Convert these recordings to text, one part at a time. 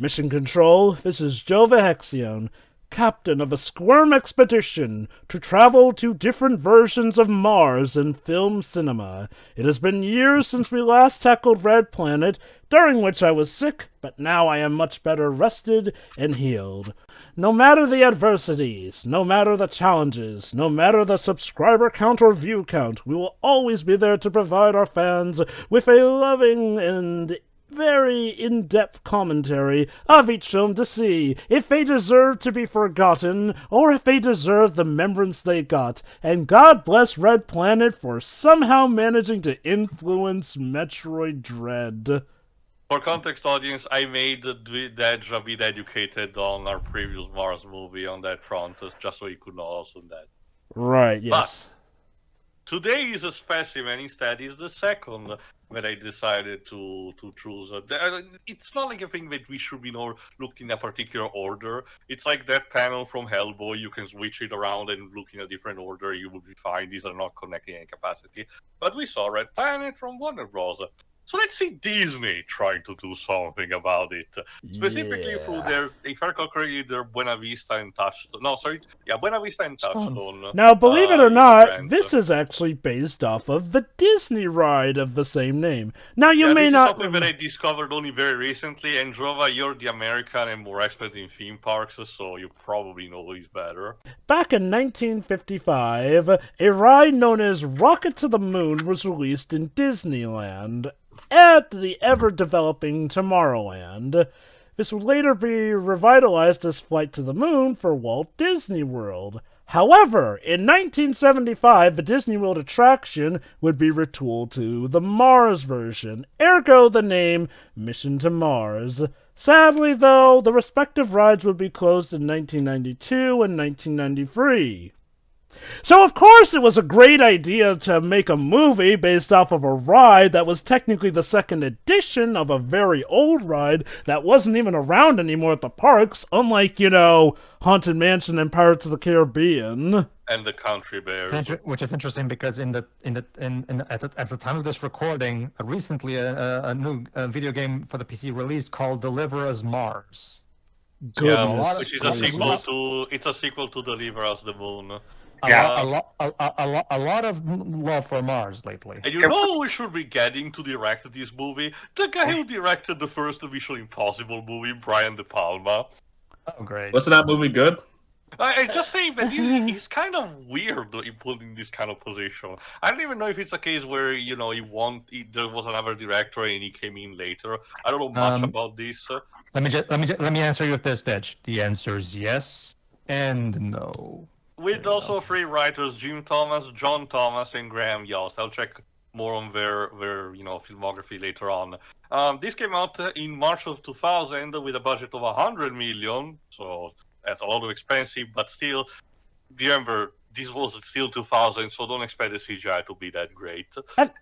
Mission Control, this is Jova Hexion, captain of a SCWRM expedition to travel to different versions of Mars in film cinema. It has been years since we last tackled Red Planet, during which I was sick, but now I am much better rested and healed. No matter the adversities, no matter the challenges, no matter the subscriber count or view count, we will always be there to provide our fans with a loving and very in-depth commentary of each film to see if they deserve to be forgotten or if they deserve the remembrance they got. And God bless Red Planet for somehow managing to influence Metroid Dread. For context, audience, I made Dedge a bit educated on our previous Mars movie on that front, just so he could know also that. Right, yes. But today is a specimen, instead is the second that I decided to choose. It's not like a thing that we should be looked in a particular order. It's like that panel from Hellboy, you can switch it around and look in a different order, you will be fine. These are not connecting any capacity. But we saw Red Planet from Warner Bros. So let's see Disney trying to do something about it. Specifically through their, if I recall correctly, their Buena Vista and Touchstone. No, sorry. Yeah, Buena Vista and Touchstone. Now, believe it or not, this is actually based off of the Disney ride of the same name. Now, you may this not... is something that I discovered only very recently, and Jova, you're the American and more expert in theme parks, so you probably know this better. Back in 1955, a ride known as Rocket to the Moon was released in Disneyland at the ever-developing Tomorrowland. This would later be revitalized as Flight to the Moon for Walt Disney World. However, in 1975, the Disney World attraction would be retooled to the Mars version, ergo the name Mission to Mars. Sadly, though, the respective rides would be closed in 1992 and 1993. So, of course, it was a great idea to make a movie based off of a ride that was technically the second edition of a very old ride that wasn't even around anymore at the parks, unlike, Haunted Mansion and Pirates of the Caribbean. And the Country Bears. Which is interesting because at the time of this recording, recently a new video game for the PC released called Deliver Us Mars. Goodness. Which is a sequel to Deliver Us the Moon. A lot of love for Mars lately. And you know we should be getting to direct this movie? The guy who directed the first Mission Impossible movie, Brian De Palma. Oh, great. Wasn't that movie good? I just saying that he's kind of weird in putting this kind of position. I don't even know if it's a case where, there was another director and he came in later. I don't know much about this. Let me answer you with this, Dedge. The answer is yes and no. With also three writers, Jim Thomas, John Thomas, and Graham Yost. I'll check more on their filmography later on. This came out in March of 2000 with a budget of 100 million, so that's a lot of expensive, but still, remember, this was still 2000, so don't expect the CGI to be that great.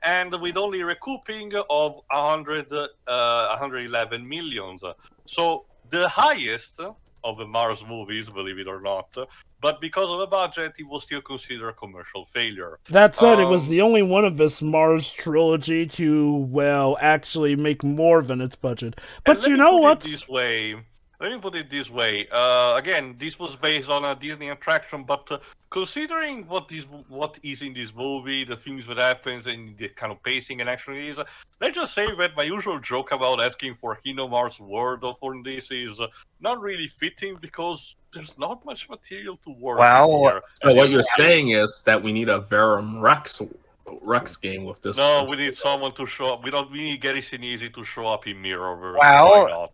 And with only recouping of 111 millions. So the highest of the Mars movies, believe it or not, but because of the budget, it was still considered a commercial failure. That said, it was the only one of this Mars trilogy to, actually make more than its budget. But you know what? Let me put it this way. Again, this was based on a Disney attraction, but considering what is in this movie, the things that happens, and the kind of pacing and action is, let's just say that my usual joke about asking for Kingdom Hearts World for this is not really fitting because there's not much material to work with here. So what you're saying is that we need a Verum Rex game with this. No, we need someone to show up. We need Gary Sinise to show up in Mirrorverse. Well,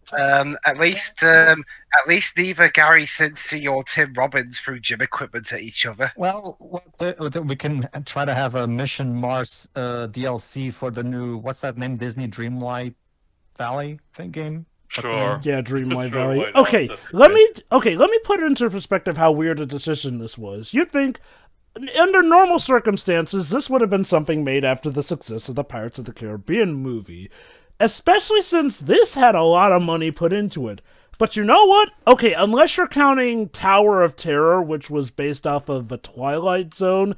at least neither Gary Sinise or Tim Robbins threw gym equipment at each other. Well, we can try to have a Mission Mars DLC for the new, what's that name, Disney Dreamlight Valley game? Sure. Yeah, Dreamlight Sure, Valley. why not? Okay, let me put it into perspective how weird a decision this was. You'd think, under normal circumstances, this would have been something made after the success of the Pirates of the Caribbean movie. Especially since this had a lot of money put into it. But you know what? Okay, unless you're counting Tower of Terror, which was based off of the Twilight Zone,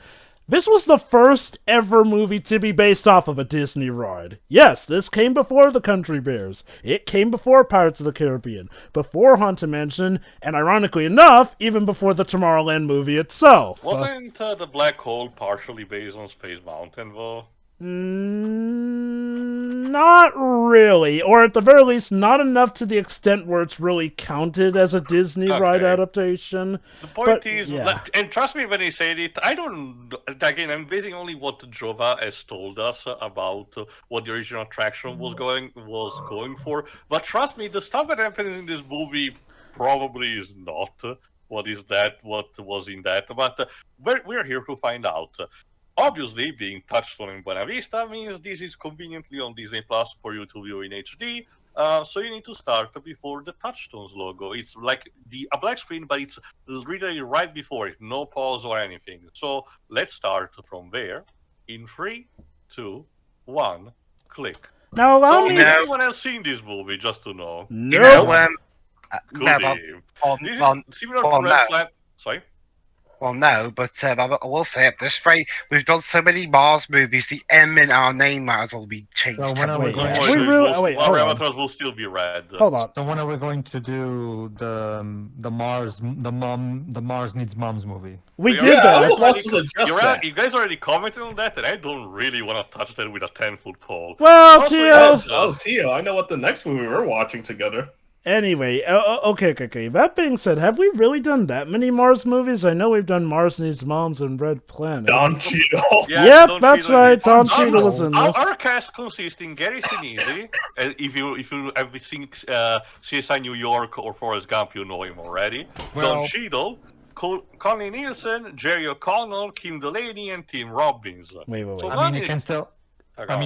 This was the first ever movie to be based off of a Disney ride. Yes, this came before The Country Bears. It came before Pirates of the Caribbean, before Haunted Mansion, and ironically enough, even before the Tomorrowland movie itself. Wasn't the black hole partially based on Space Mountain, though? Not really, or at the very least, not enough to the extent where it's really counted as a Disney ride adaptation. The point But, is, yeah. and trust me when I say it, I don't. Again, I'm basing only what Jova has told us about what the original attraction was going for. But trust me, the stuff that happens in this movie probably is not what was in that. But we're here to find out. Obviously, being Touchstone in Buena Vista means this is conveniently on Disney Plus for you to view in HD. So you need to start before the Touchstones logo. It's like a black screen, but it's literally right before it. No pause or anything. So let's start from there. In 3, 2, 1, click. Now allow So me. has anyone else seen this movie? Just to know. You know, Goody. This is similar to Red Flag. Sorry. Well, no, but I will say at this rate, we've done so many Mars movies, the M in our name might as well be changed. So when are Wait, we going? yeah. We really- oh, wait, our hold on. avatars will still be red. Hold on. So when are we going to do the Mars Needs Moms movie? We Yeah, did I that. was about to suggest that. You guys already commented on that, and I don't really want to touch that with a 10-foot pole. Well, Also, Tio. yes, Oh, Tio, I know what the next movie we're watching together. Anyway, okay. That being said, have we really done that many Mars movies? I know we've done Mars Needs Moms and Red Planet. Don Cheadle. Yeah, Yep, Don that's Cheadle right. is- Don Our- Cheadle was in this. Our cast consists in Gary Sinise. If you have seen CSI New York or Forrest Gump, you know him already. Don Well- Cheadle, Connie Nielsen, Jerry O'Connell, Kim Delaney, and Tim Robbins. Wait. So I none mean, is-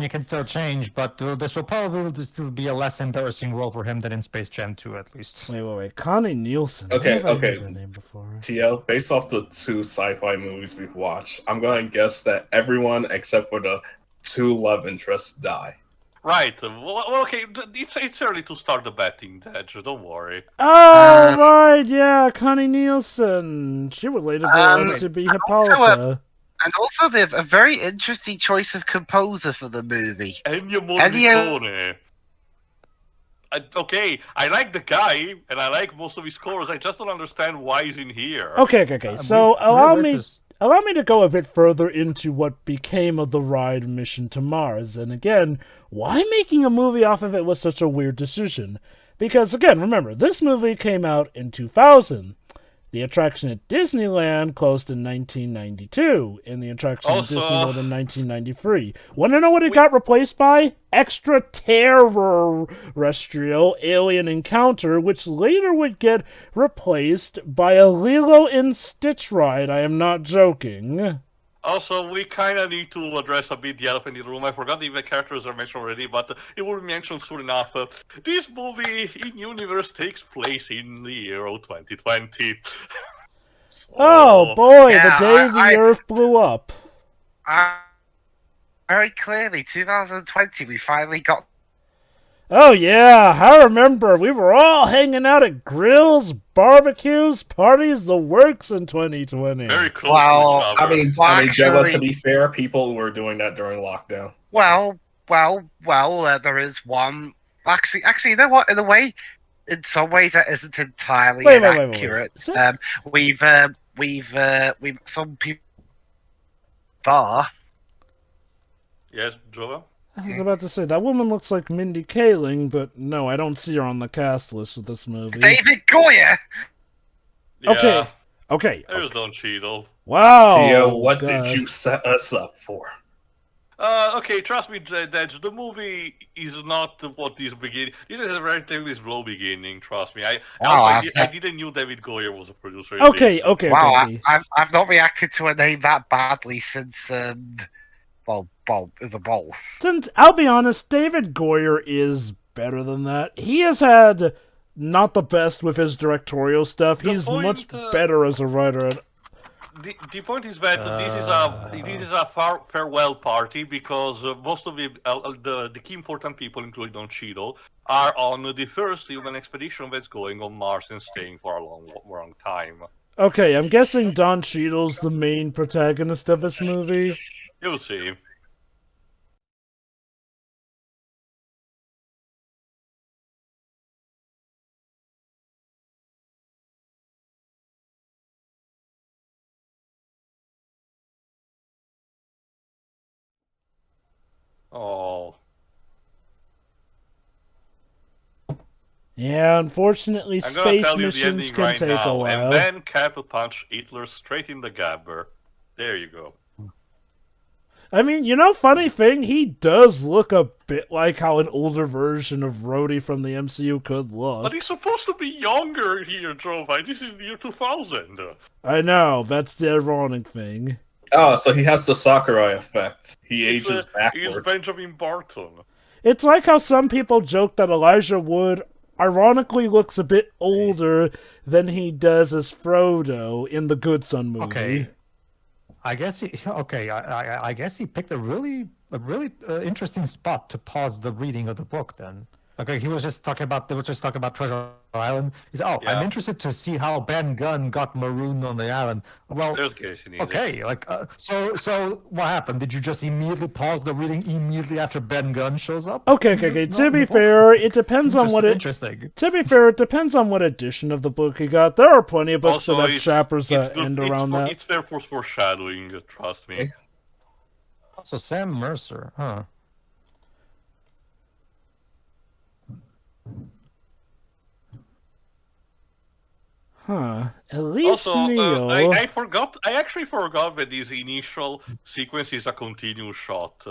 you can still change, but this will probably still be a less embarrassing role for him than in Space Jam 2, at least. Wait. Connie Nielsen. Okay, Where have I okay. heard that name before? Tio, based off the 2 sci-fi movies we've watched, I'm going to guess that everyone except for the 2 love interests die. Right. Well, okay. It's early to start the betting, Dodge. Don't worry. Oh, right, yeah, Connie Nielsen. She would later go on to be Hippolyta. And also, they have a very interesting choice of composer for the movie. Ennio Morricone. Okay, I like the guy, and I like most of his scores. I just don't understand why he's in here. Okay. So allow we're me just- to go a bit further into what became of the ride Mission to Mars. And again, why making a movie off of it was such a weird decision. Because again, remember, this movie came out in 2000. The attraction at Disneyland closed in 1992, and the attraction Also- at Disney World in 1993. Want to know what it got replaced by? Extraterrestrial Alien Encounter, which later would get replaced by a Lilo and Stitch ride. I am not joking. Also, we kind of need to address a bit the elephant in the room. I forgot if the characters are mentioned already, but it will be mentioned soon enough. This movie in universe takes place in the year 2020. Oh boy, Yeah, the day the Earth blew up. Very clearly, 2020, we finally got. Oh yeah, I remember. We were all hanging out at grills, barbecues, parties, the works in 2020. Very close Wow. to each other. I mean, Well, Gemma, actually- to be fair, people were doing that during lockdown. Well, there is one. Actually, you know what? In a way, in some ways, that isn't entirely Wait. inaccurate. Is it- We've some people bar. Yes, Jova? I was about to say, that woman looks like Mindy Kaling, but no, I don't see her on the cast list of this movie. David Goyer. Yeah. Okay. There's Don Cheadle. Wow. Tio, what God. did you set us up for? Okay, trust me, Dodge, the movie is not what this beginning. This is a relatively slow beginning, trust me. I didn't knew David Goyer was a producer. in Okay. this. Wow, okay. I've not reacted to a name that badly since the bowl. Since, I'll be honest, David Goyer is better than that. He has had not the best with his directorial stuff. The He's point, much better as a writer. The point is that this is a farewell party because most of the key important people, including Don Cheadle, are on the first human expedition that's going on Mars and staying for a long time. Okay, I'm guessing Don Cheadle's the main protagonist of this movie. You'll see. Oh. Yeah, unfortunately, I'm gonna space tell you the missions ending can right take a now. while. And then Cap will punch Hitler straight in the gabber. There you go. I mean, funny thing, he does look a bit like how an older version of Rhodey from the MCU could look. But he's supposed to be younger here, Jovai. This is the year 2000. I know, that's the ironic thing. Oh, so he has the Sakurai effect. He ages backwards. He's Benjamin Barton. It's like how some people joke that Elijah Wood ironically looks a bit older than he does as Frodo in the Good Son movie. Okay. I guess he I guess he picked a really interesting spot to pause the reading of the book. Then, okay, they were just talking about Treasure Island. He said, "Oh, Yeah. I'm interested to see how Ben Gunn got marooned on the island." Well, There's Casey. okay, so what happened? Did you just immediately pause the reading immediately after Ben Gunn shows up? Okay. To be fair, it depends on what Interesting. To be fair, it depends on what edition of the book you got. There are plenty of books Also, that have chapters that good- end around that. It's there for foreshadowing, trust me. So Sam Mercer, huh? Huh. Elise Also, Neal. I forgot. I actually forgot that this initial sequence is a continuous shot.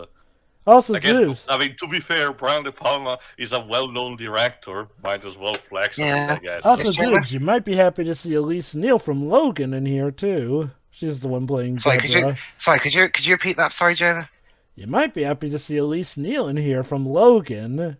Also, I guess. Juice. I mean, to be fair, Brian De Palma is a well-known director. Might as well flex on Yeah. it, I guess. Also, It's true. Juice, you might be happy to see Elise Neal from Logan in here, too. She's the one playing Sorry, Deborah. could you repeat that? Sorry, Jova. You might be happy to see Elise Neal in here from Logan.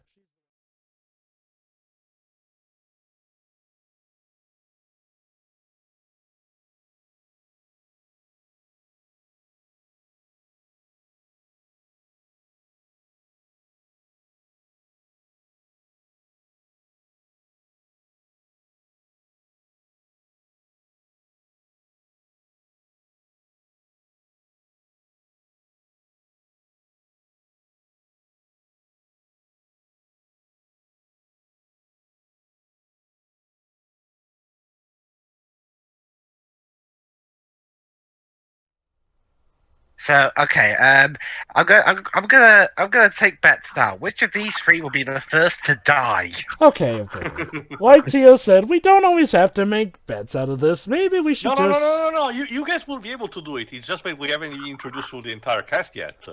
So okay, I'm gonna take bets now. Which of these three will be the first to die? Okay. Like Tio said, we don't always have to make bets out of this. Maybe we should No. just... You guys will be able to do it. It's just that we haven't even introduced to the entire cast yet.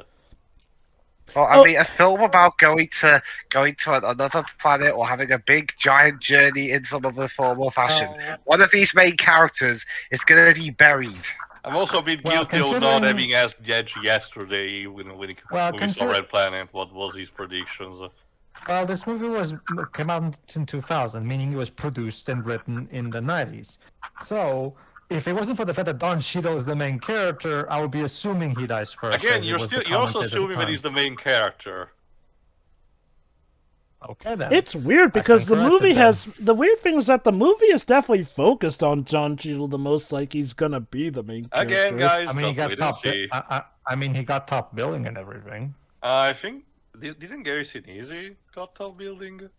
Well, I mean, a film about going to another planet or having a big giant journey in some other form or fashion. One of these main characters is going to be buried. I'm also a bit Well, guilty of not considering- having asked Jedge yesterday when we saw Red Planet. What was his predictions? Well, this movie came out in 2000, meaning it was produced and written in the 90s. So, if it wasn't for the fact that Don Cheadle is the main character, I would be assuming he dies first. Again, as it you're was the also commented at the assuming that time. he's the main character. Okay then. It's weird because the stand movie corrected has... The weird thing is that the movie is definitely focused on John Cheadle the most, like he's gonna be the main character. Again, guys, I mean, he just got wait and top. see. I mean, he got top billing and everything. I think didn't Gary Sinise got top building?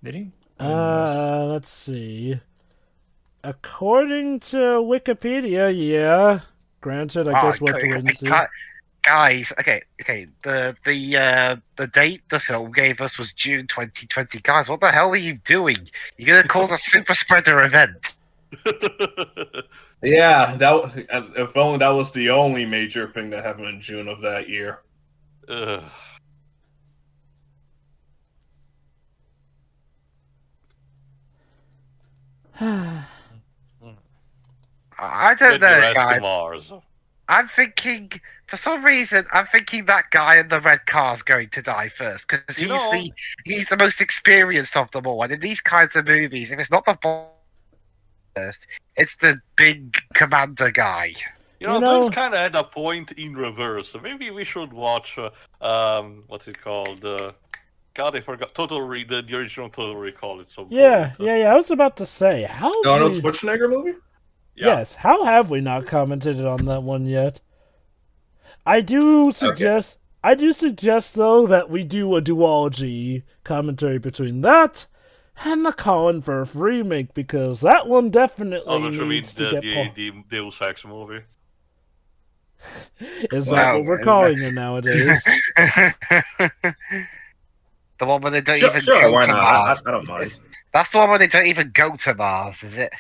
Did he? Let's see. According to Wikipedia, yeah. Granted, I guess we'll have to wait and see. Guys, okay. The date the film gave us was June 2020. Guys, what the hell are you doing? You're gonna cause a super spreader event. Yeah, if only that was the only major thing that happened in June of that year. Ugh. I don't Get the know, rest to guys. Mars. I'm thinking, for some reason, that guy in the red car is going to die first because he's the most experienced of them all. And in these kinds of movies, if it's not the boss first, it's the big commander guy. Those kind of had a point in reverse. So maybe we should watch. What's it called? God, I forgot. The original Total Recall. It's so Yeah. good. I was about to say, how Arnold did... Schwarzenegger movie? Yeah. Yes, how have we not commented on that one yet? I do suggest though that we do a duology commentary between that and the Colin Firth remake, because that one definitely needs to get the Deus Ex movie. Is that what we're calling it nowadays? The one where they don't Sure, even sure, go why to not? Mars. I don't mind. That's the one where they don't even go to Mars, is it?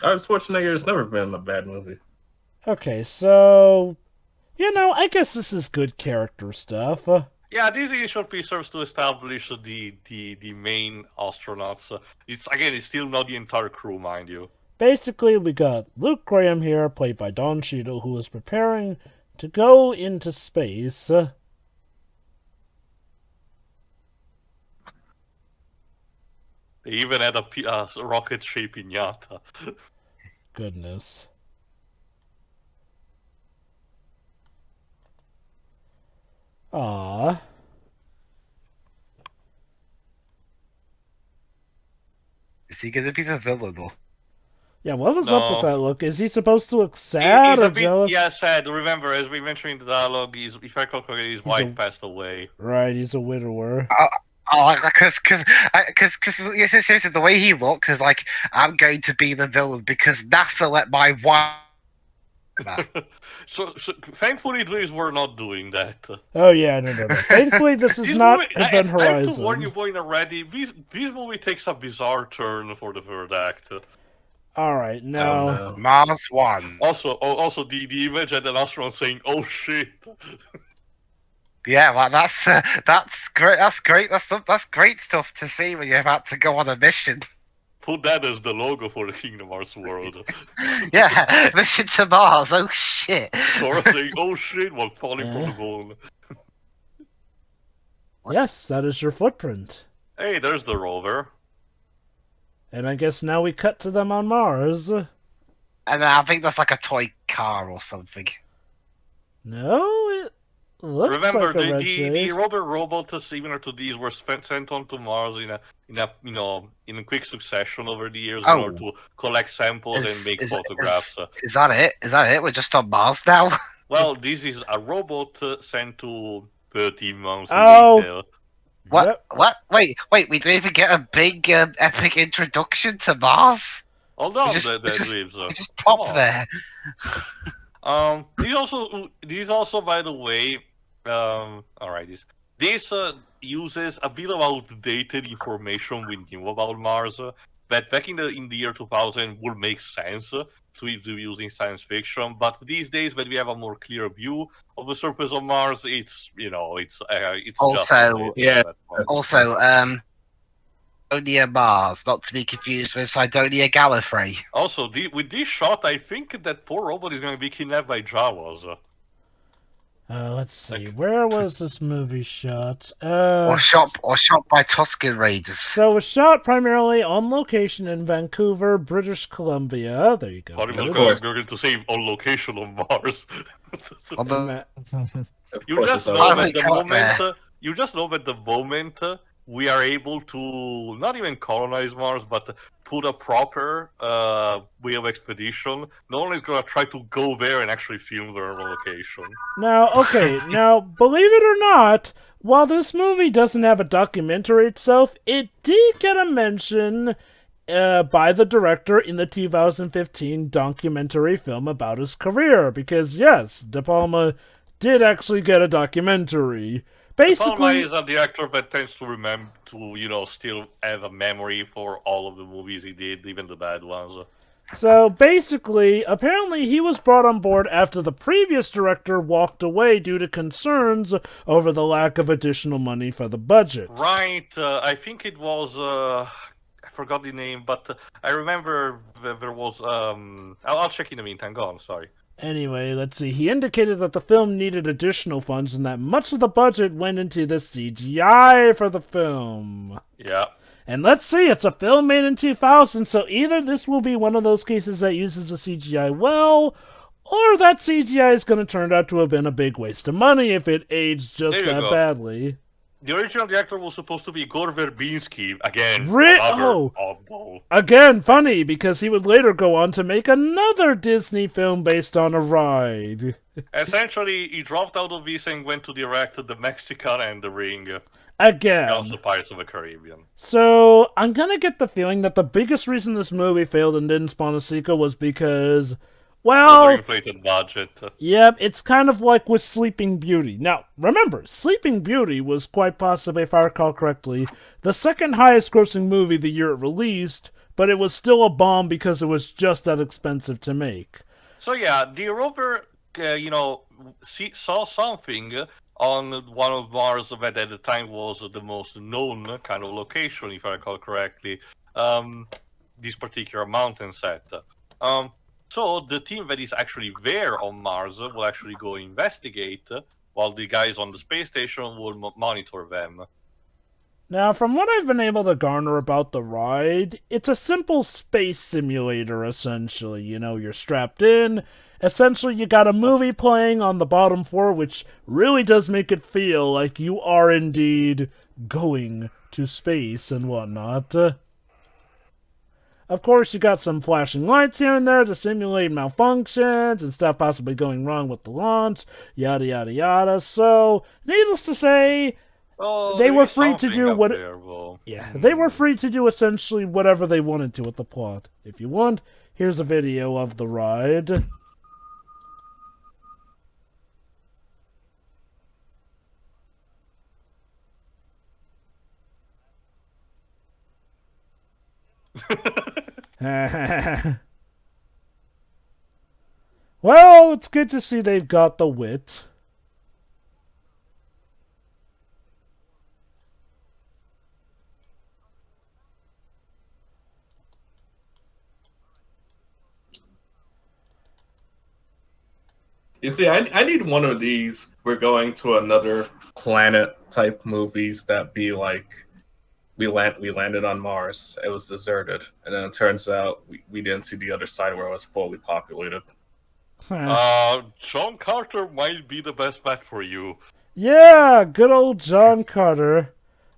Schwarzenegger's never been a bad movie. Okay, so I guess this is good character stuff. Yeah, this initial piece serves to establish the main astronauts. It's still not the entire crew, mind you. Basically, we got Luke Graham here, played by Don Cheadle, who is preparing to go into space. They even had a rocket-shaped piñata. Goodness. Ah. Is he going to be the villain, though? Yeah, what was up with No. that look? Is he supposed to look sad or jealous? Yeah, sad. Remember, as we mentioned in the dialogue, if I recall correctly, his wife passed away. Right, he's a widower. Oh, because seriously, the way he looks is like, I'm going to be the villain because NASA let my wife. So thankfully, please, we're not doing that. Oh yeah, no. Thankfully, this is not Event Horizon. I have to warn you, boy, already. This movie takes a bizarre turn for the third act. All right, now Mars One. Also, the image and an astronaut saying, "Oh shit." Yeah, well, that's great. That's great. That's great stuff to see when you're about to go on a mission. Put that as the logo for the Kingdom Hearts world. Yeah, mission to Mars. Oh shit. Sora saying, "Oh shit," while falling from the moon. Yes, that is your footprint. Hey, there's the rover. And I guess now we cut to them on Mars. And I think that's like a toy car or something. No, it looks Remember, like a red the shade. rover robots similar to these were sent onto Mars in a quick succession over the years in order to collect samples and make photographs. Is that it? Is that it? We're just on Mars now. Well, this is a robot sent to 13 months in Oh. detail. What? Yep. What? Wait! We didn't even get a big epic introduction to Mars. Hold on, We just- that we just- lives. We just Come pop on. there. These also, by the way, alright, this uses a bit of outdated information we knew about Mars, that back in the year 2000 would make sense to do using science fiction, but these days when we have a more clear view of the surface of Mars, it's Also- just Sidonia Mars, not to be confused with Sidonia Gallifrey. Also, with this shot, I think that poor robot is going to be kidnapped by Jawas. Let's see. Where was this movie shot? Or shot by Tusken Raiders. So it was shot primarily on location in Vancouver, British Columbia. There you go. Probably Dennis. because you're going to say on location on Mars. On the- Of You course just it's know a- Finally that the got moment there. the moment we are able to not even colonize Mars, but put a proper way of expedition, no one is gonna try to go there and actually film their own location. Now, believe it or not, while this movie doesn't have a documentary itself, it did get a mention by the director in the 2015 documentary film about his career. Because, yes, De Palma did actually get a documentary. Palma Basically, is a director that tends to remember to still have a memory for all of the movies he did, even the bad ones. so basically, apparently he was brought on board after the previous director walked away due to concerns over the lack of additional money for the budget. Right, I think it was I forgot the name, but I remember there was I'll check in the meantime. Go on, sorry. Anyway, let's see. He indicated that the film needed additional funds and that much of the budget went into the CGI for the film. Yeah. And let's see, it's a film made in 2000, so either this will be one of those cases that uses the CGI well, or that CGI is going to turn out to have been a big waste of money if it aged just There you that go. badly. The original director was supposed to be Gore Verbinski. Again, Oh, oddball. again, funny, because he would later go on to make another Disney film based on a ride. Essentially, he dropped out of this and went to direct The Mexican and The Ring. Again. And also Pirates of the Caribbean. So, I'm gonna get the feeling that the biggest reason this movie failed and didn't spawn a sequel was because, well... Overinflated budget. Yep, it's kind of like with Sleeping Beauty. Now, remember, Sleeping Beauty was quite possibly, if I recall correctly, the second highest grossing movie the year it released, but it was still a bomb because it was just that expensive to make. So yeah, the rover, saw something on one of Mars that at the time was the most known kind of location, if I recall correctly, this particular mountain set. So the team that is actually there on Mars will actually go investigate, while the guys on the space station will monitor them. Now, from what I've been able to garner about the ride, it's a simple space simulator, essentially. You know, you're strapped in. Essentially, you got a movie playing on the bottom floor, which really does make it feel like you are indeed going to space and whatnot. Of course, you got some flashing lights here and there to simulate malfunctions and stuff possibly going wrong with the launch, yada yada yada. So, needless to say, they were free to do what. They were free to do essentially whatever they wanted to with the plot. If you want, here's a video of the ride. Well, it's good to see they've got the wit. You see, I need one of these. We're going to another planet type movies that be like, we landed on Mars. It was deserted, and then it turns out we didn't see the other side where it was fully populated. John Carter might be the best bet for you. Yeah, good old John Carter.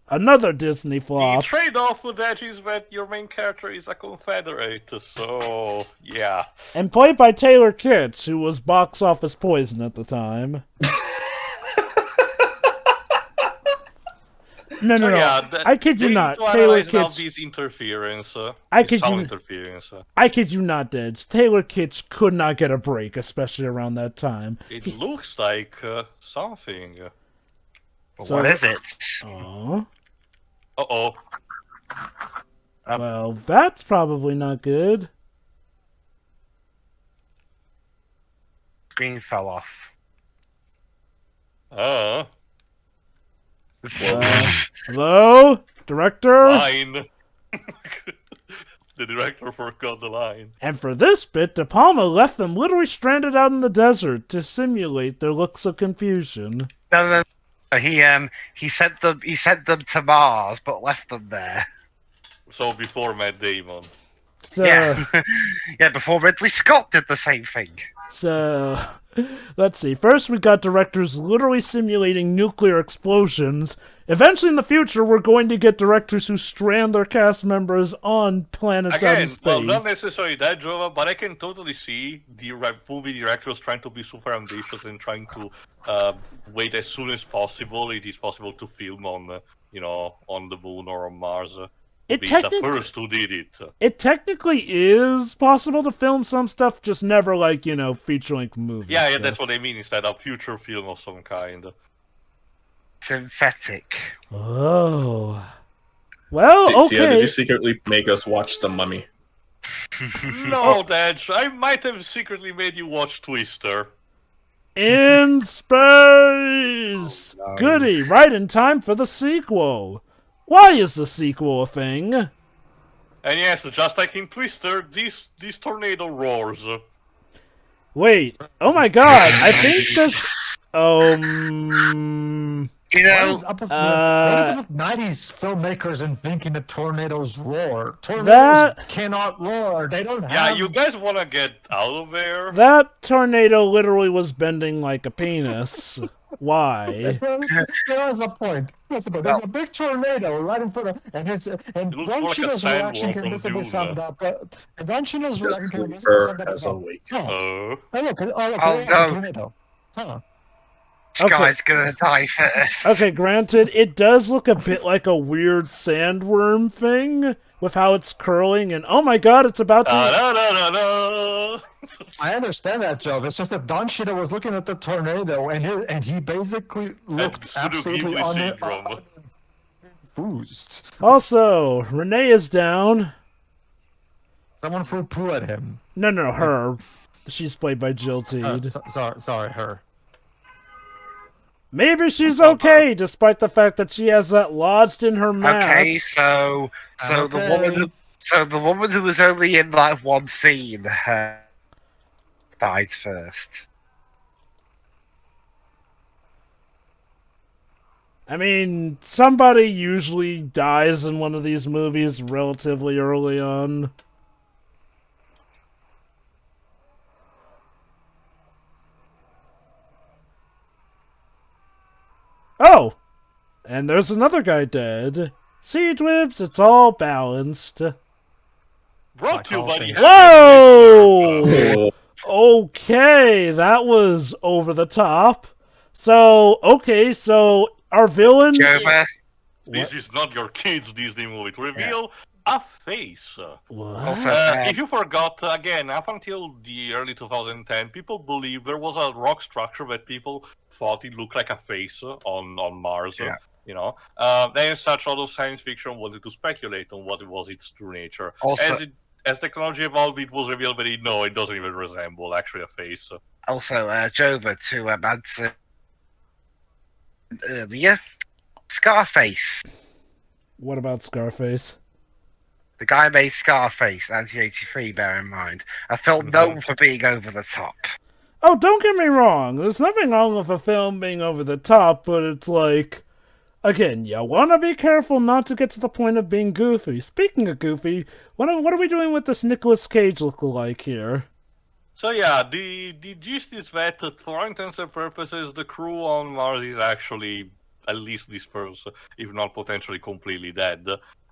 Another Disney flop. The trade-off with that is that your main character is a Confederate, so yeah. And played by Taylor Kitsch, who was box office poison at the time. No. Yeah, I kid you not. Taylor Kitsch. These interference. I kid you not, Deds. Taylor Kitsch could not get a break, especially around that time. It looks like something. So, what is it? Oh. Uh-oh. Well, that's probably not good. Screen fell off. Hello? Director? Line. The director forgot the line. And for this bit, De Palma left them literally stranded out in the desert to simulate their looks of confusion. No. He sent them to Mars, but left them there. So before Matt Damon. So, yeah, before Ridley Scott did the same thing. So, let's see. First, we got directors literally simulating nuclear explosions. Eventually, in the future, we're going to get directors who strand their cast members on planets out in space. Well, not necessarily that, Jova, but I can totally see the movie directors trying to be super ambitious and trying to wait as soon as possible. It is possible to film on, on the moon or on Mars. Be the first who did it. It technically is possible to film some stuff, just never like, feature-length movies. Yeah, that's what I mean, instead of future film of some kind. Synthetic. Oh. Well, okay. Did you secretly make us watch The Mummy? No, Dad, I might have secretly made you watch Twister. In space! Oh, no. Goody, right in time for the sequel. Why is the sequel a thing? And yes, just like in Twister, this tornado roars. Wait, oh my god, I think this... What is up with 90s filmmakers and thinking that tornadoes roar? Tornadoes cannot roar. They don't have... Yeah, you guys want to get out of there? That tornado literally was bending like a penis. Why? There's a point. There's a big tornado right in front of, and looks Don more like a Cheadle's reaction sandworm can from basically Dune. summed up. And Don Cheadle's The reaction can basically summed sleeper up. has awakened. Oh, look! Oh, look! Oh, yeah, no. tornado. Huh. This guy's gonna die first. Okay, granted, it does look a bit like a weird sandworm thing with how it's curling, and oh my god, it's about to. Da-da-da-da-da. I understand that, Joe. It's just that Don Cheadle was looking at the tornado, and he basically looked And absolutely Ghibli syndrome. unenthused. Also, Renee is down. Someone threw poo at him. No, her. She's played by Jill Teed. Sorry, her. Maybe she's okay, despite the fact that she has that lodged in her mask. Okay, so the woman who was only in like one scene dies first. I mean, somebody usually dies in one of these movies relatively early on. Oh! And there's another guy dead. See, Dwibs, it's all balanced. Brought to you by the Whoa! Okay, that was over the top. So, our villain... Jover, This is not your kids' Disney movie. To reveal a face. What? also, If you forgot, again, up until the early 2010, people believed there was a rock structure that people thought it looked like a face on Mars. Yeah. You know, then as such, all of science fiction wanted to speculate on what was its true nature. Also- As technology evolved, it was revealed that it doesn't even resemble actually a face. also, Jover to answer earlier. Scarface. What about Scarface? The guy made Scarface, 1983, bear in mind. A film known for being over the top. Oh, don't get me wrong. There's nothing wrong with a film being over the top, but it's like... Again, you want to be careful not to get to the point of being goofy. Speaking of goofy, what are we doing with this Nicolas Cage look-alike here? So yeah, the gist is that for all intents and purposes, the crew on Mars is actually at least dispersed, if not potentially completely dead.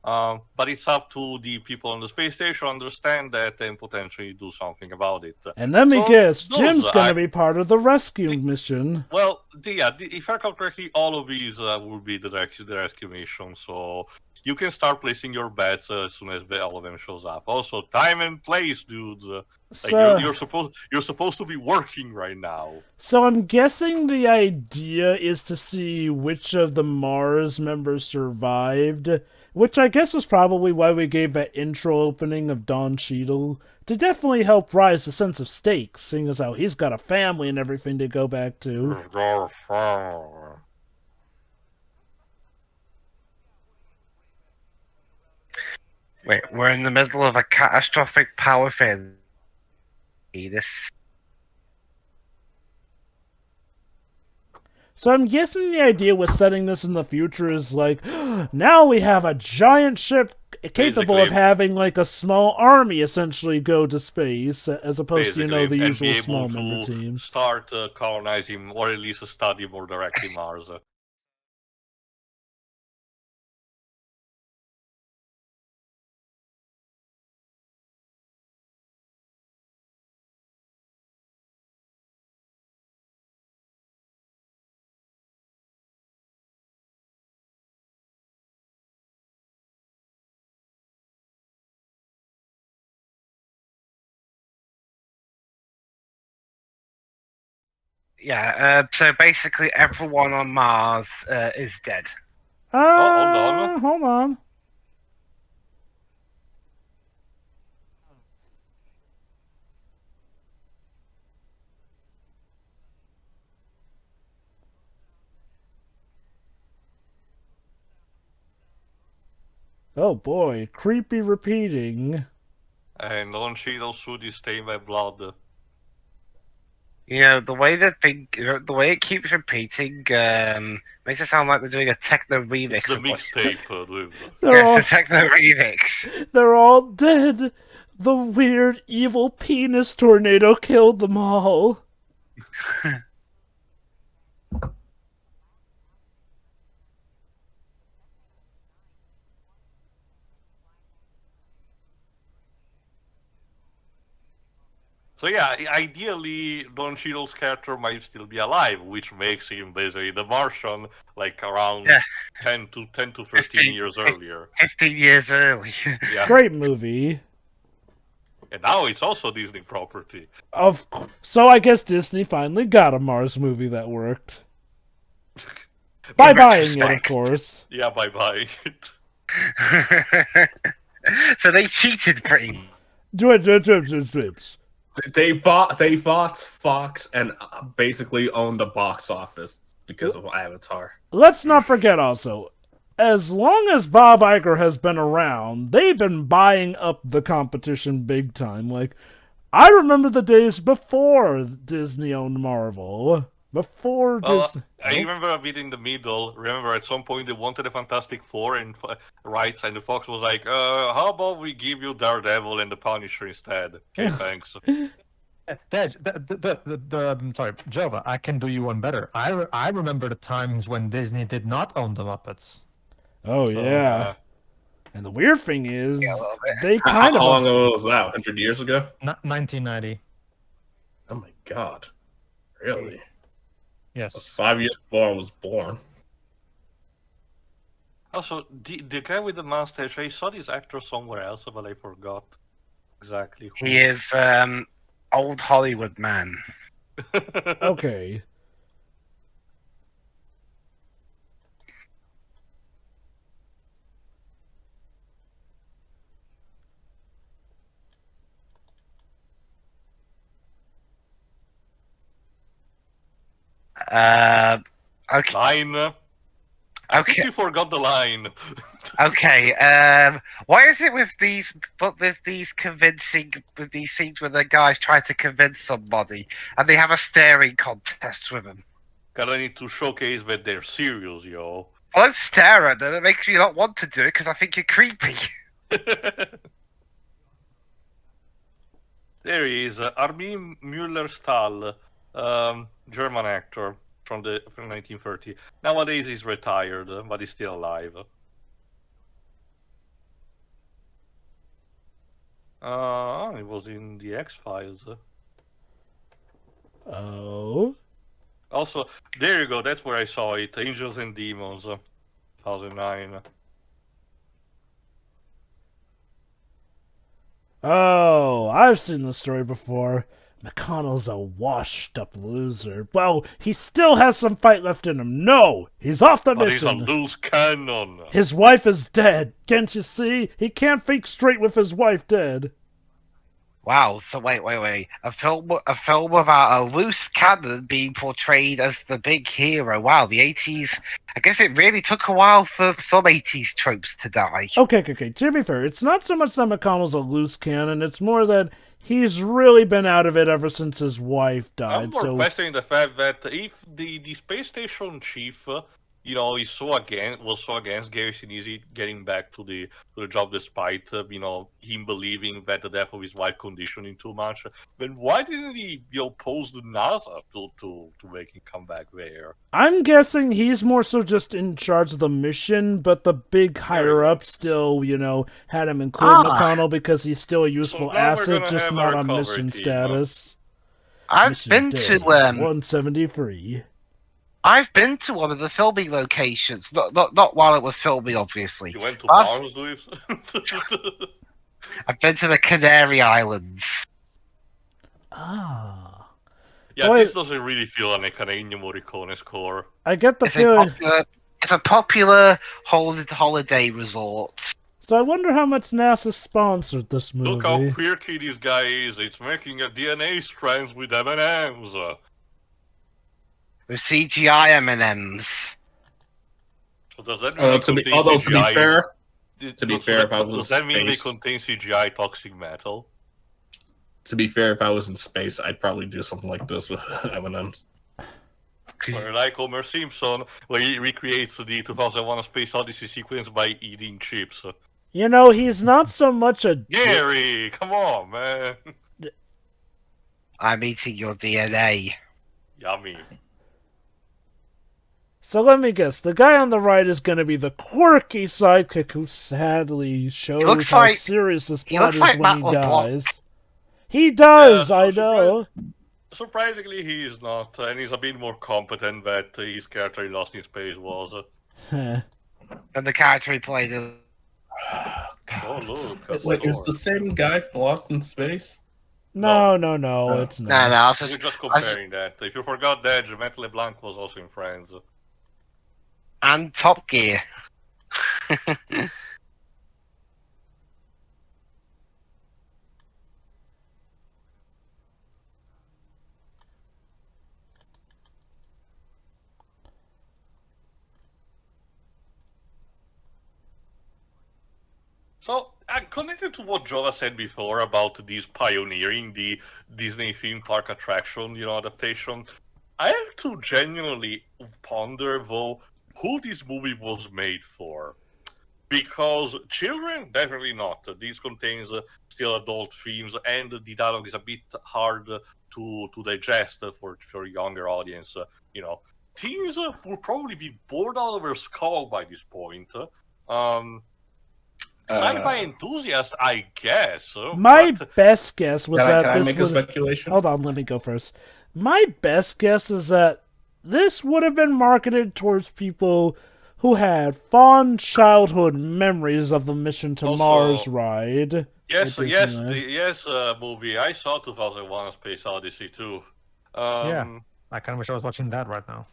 But it's up to the people on the space station to understand that and potentially do something about it. And let me So guess, those Jim's are- gonna be part of the rescue mission. Well, if I recall correctly, all of these will be the rescue mission, so you can start placing your bets as soon as all of them shows up. Also, time and place, dudes. So, You're supposed to be working right now. so I'm guessing the idea is to see which of the Mars members survived, which I guess was probably why we gave that intro opening of Don Cheadle, to definitely help rise the sense of stakes, seeing as how he's got a family and everything to go back to. Wait, we're in the middle of a catastrophic power failure. This. So I'm guessing the idea with setting this in the future is like, now we have a giant ship capable of Basically- having like a small army essentially go to space, as opposed to, the Basically, and usual be small able member to teams. start colonizing, or at least study more directly Mars. Yeah, so basically everyone on Mars is dead. hold on. Hold on. Oh boy, creepy repeating. And Don Cheadle's suit is stained by blood. You know, the way it keeps repeating makes it sound like they're doing a techno remix. It's the of what- mixtape. With They're all Yes, the techno remix. they're all dead. The weird evil penis tornado killed them all. So yeah, ideally, Don Cheadle's character might still be alive, which makes him basically the Martian, like around 10 to 13 years earlier. 15 years early. Yeah. Great movie. And now it's also Disney property. So I guess Disney finally got a Mars movie that worked. By buying it, of course. Yeah, by buying it. So they cheated pretty. They bought Fox and basically owned the box office because of Avatar. Let's not forget also, as long as Bob Iger has been around, they've been buying up the competition big time. Like, I remember the days before Disney owned Marvel. Before Disney... I remember a bit in the middle. Remember, at some point they wanted a Fantastic Four and rights, and the Fox was like, how about we give you Daredevil and the Punisher instead? Okay, thanks. Sorry, Jova, I can do you one better. I remember the times when Disney did not own the Muppets. Oh, yeah. And the weird thing is, they How kind of... long ago was that? 100 years ago? 1990. Oh my god. Really? Yes. That's 5 years before I was born. Also, the guy with the mustache, I saw this actor somewhere else, but I forgot exactly who. He is old Hollywood man. Okay. Okay. Line. I think Okay. you forgot the line. Okay. Why is it with these scenes where the guys try to convince somebody and they have a staring contest with them? Gotta need to showcase that they're serious, yo. Well, let's stare at them. It makes me not want to do it because I think you're creepy. There he is, Armin Müller-Stahl, German actor from 1930. Nowadays he's retired, but he's still alive. He was in the X-Files. Oh? Also, there you go, that's where I saw it, Angels and Demons, 2009. Oh, I've seen this story before. McConnell's a washed-up loser. Well, he still has some fight left in him. No! He's off the But mission! he's a loose cannon! His wife is dead! Can't you see? He can't think straight with his wife dead. Wow. So wait. A film about a loose cannon being portrayed as the big hero. Wow. The 80s. I guess it really took a while for some 80s tropes to die. Okay. To be fair, it's not so much that McConnell's a loose cannon. It's more that he's really been out of it ever since his wife died. I'm more questioning the fact that if the space station chief, was so against Gary Sinise getting back to the job despite him believing that the death of his wife conditioned him too much, then why didn't he oppose the NASA to make him come back there? I'm guessing he's more so just in charge of the mission, but the big higher up still, had him include McConnell because he's still a useful now we're asset, gonna just have not our on cover mission team. status. I've Mission been day to 173. I've been to one of the filming locations. Not while it was filming, obviously. You went to I've- Mars, Louis? I've been to the Canary Islands. Ah. Yeah, Boy, this doesn't really feel like an Ennio Morricone score. I get the It's feeling... a popular holiday resort. So I wonder how much NASA sponsored this movie. Look how quirky this guy is. It's making a DNA strands with M&M's. With CGI M&Ms. So does that mean To be fair, if I was does that mean they space- contain CGI toxic metal? to be fair, if I was in space, I'd probably do something like this with M&M's. Or like Homer Simpson, where he recreates the 2001: A Space Odyssey sequence by eating chips. He's not so much a... Gary, come on, man. I'm eating your DNA. Yummy. So let me guess, the guy on the right is going to be the quirky sidekick who sadly shows looks how like- serious this he plot looks is like when he Matt LeBlanc. dies. He does, Yeah, I so know. Surprisingly, he is not, and he's a bit more competent than his character in Lost in Space was. And the character he played in. Oh, look, a Wait, it's sword. the same guy from Lost in Space? No, No. it's No, not. I was You're just I was- comparing that. If you forgot that, Regiment LeBlanc was also in Friends. and Top Gear. So, connected to what Jova said before about these pioneering the Disney theme park attraction, adaptation, I have to genuinely ponder, though, who this movie was made for. Because children, definitely not. This contains still adult themes, and the dialogue is a bit hard to digest for a younger audience. Teens would probably be bored out of their skull by this point. Sci-fi enthusiast, I guess. My but best guess was Can that I this make a would... speculation? Hold on, let me go first. My best guess is that this would have been marketed towards people who had fond childhood memories of the Mission to Also- Mars ride. yes, at yes, Disneyland. movie. I saw 2001: A Space Odyssey too. Yeah. I kind of wish I was watching that right now.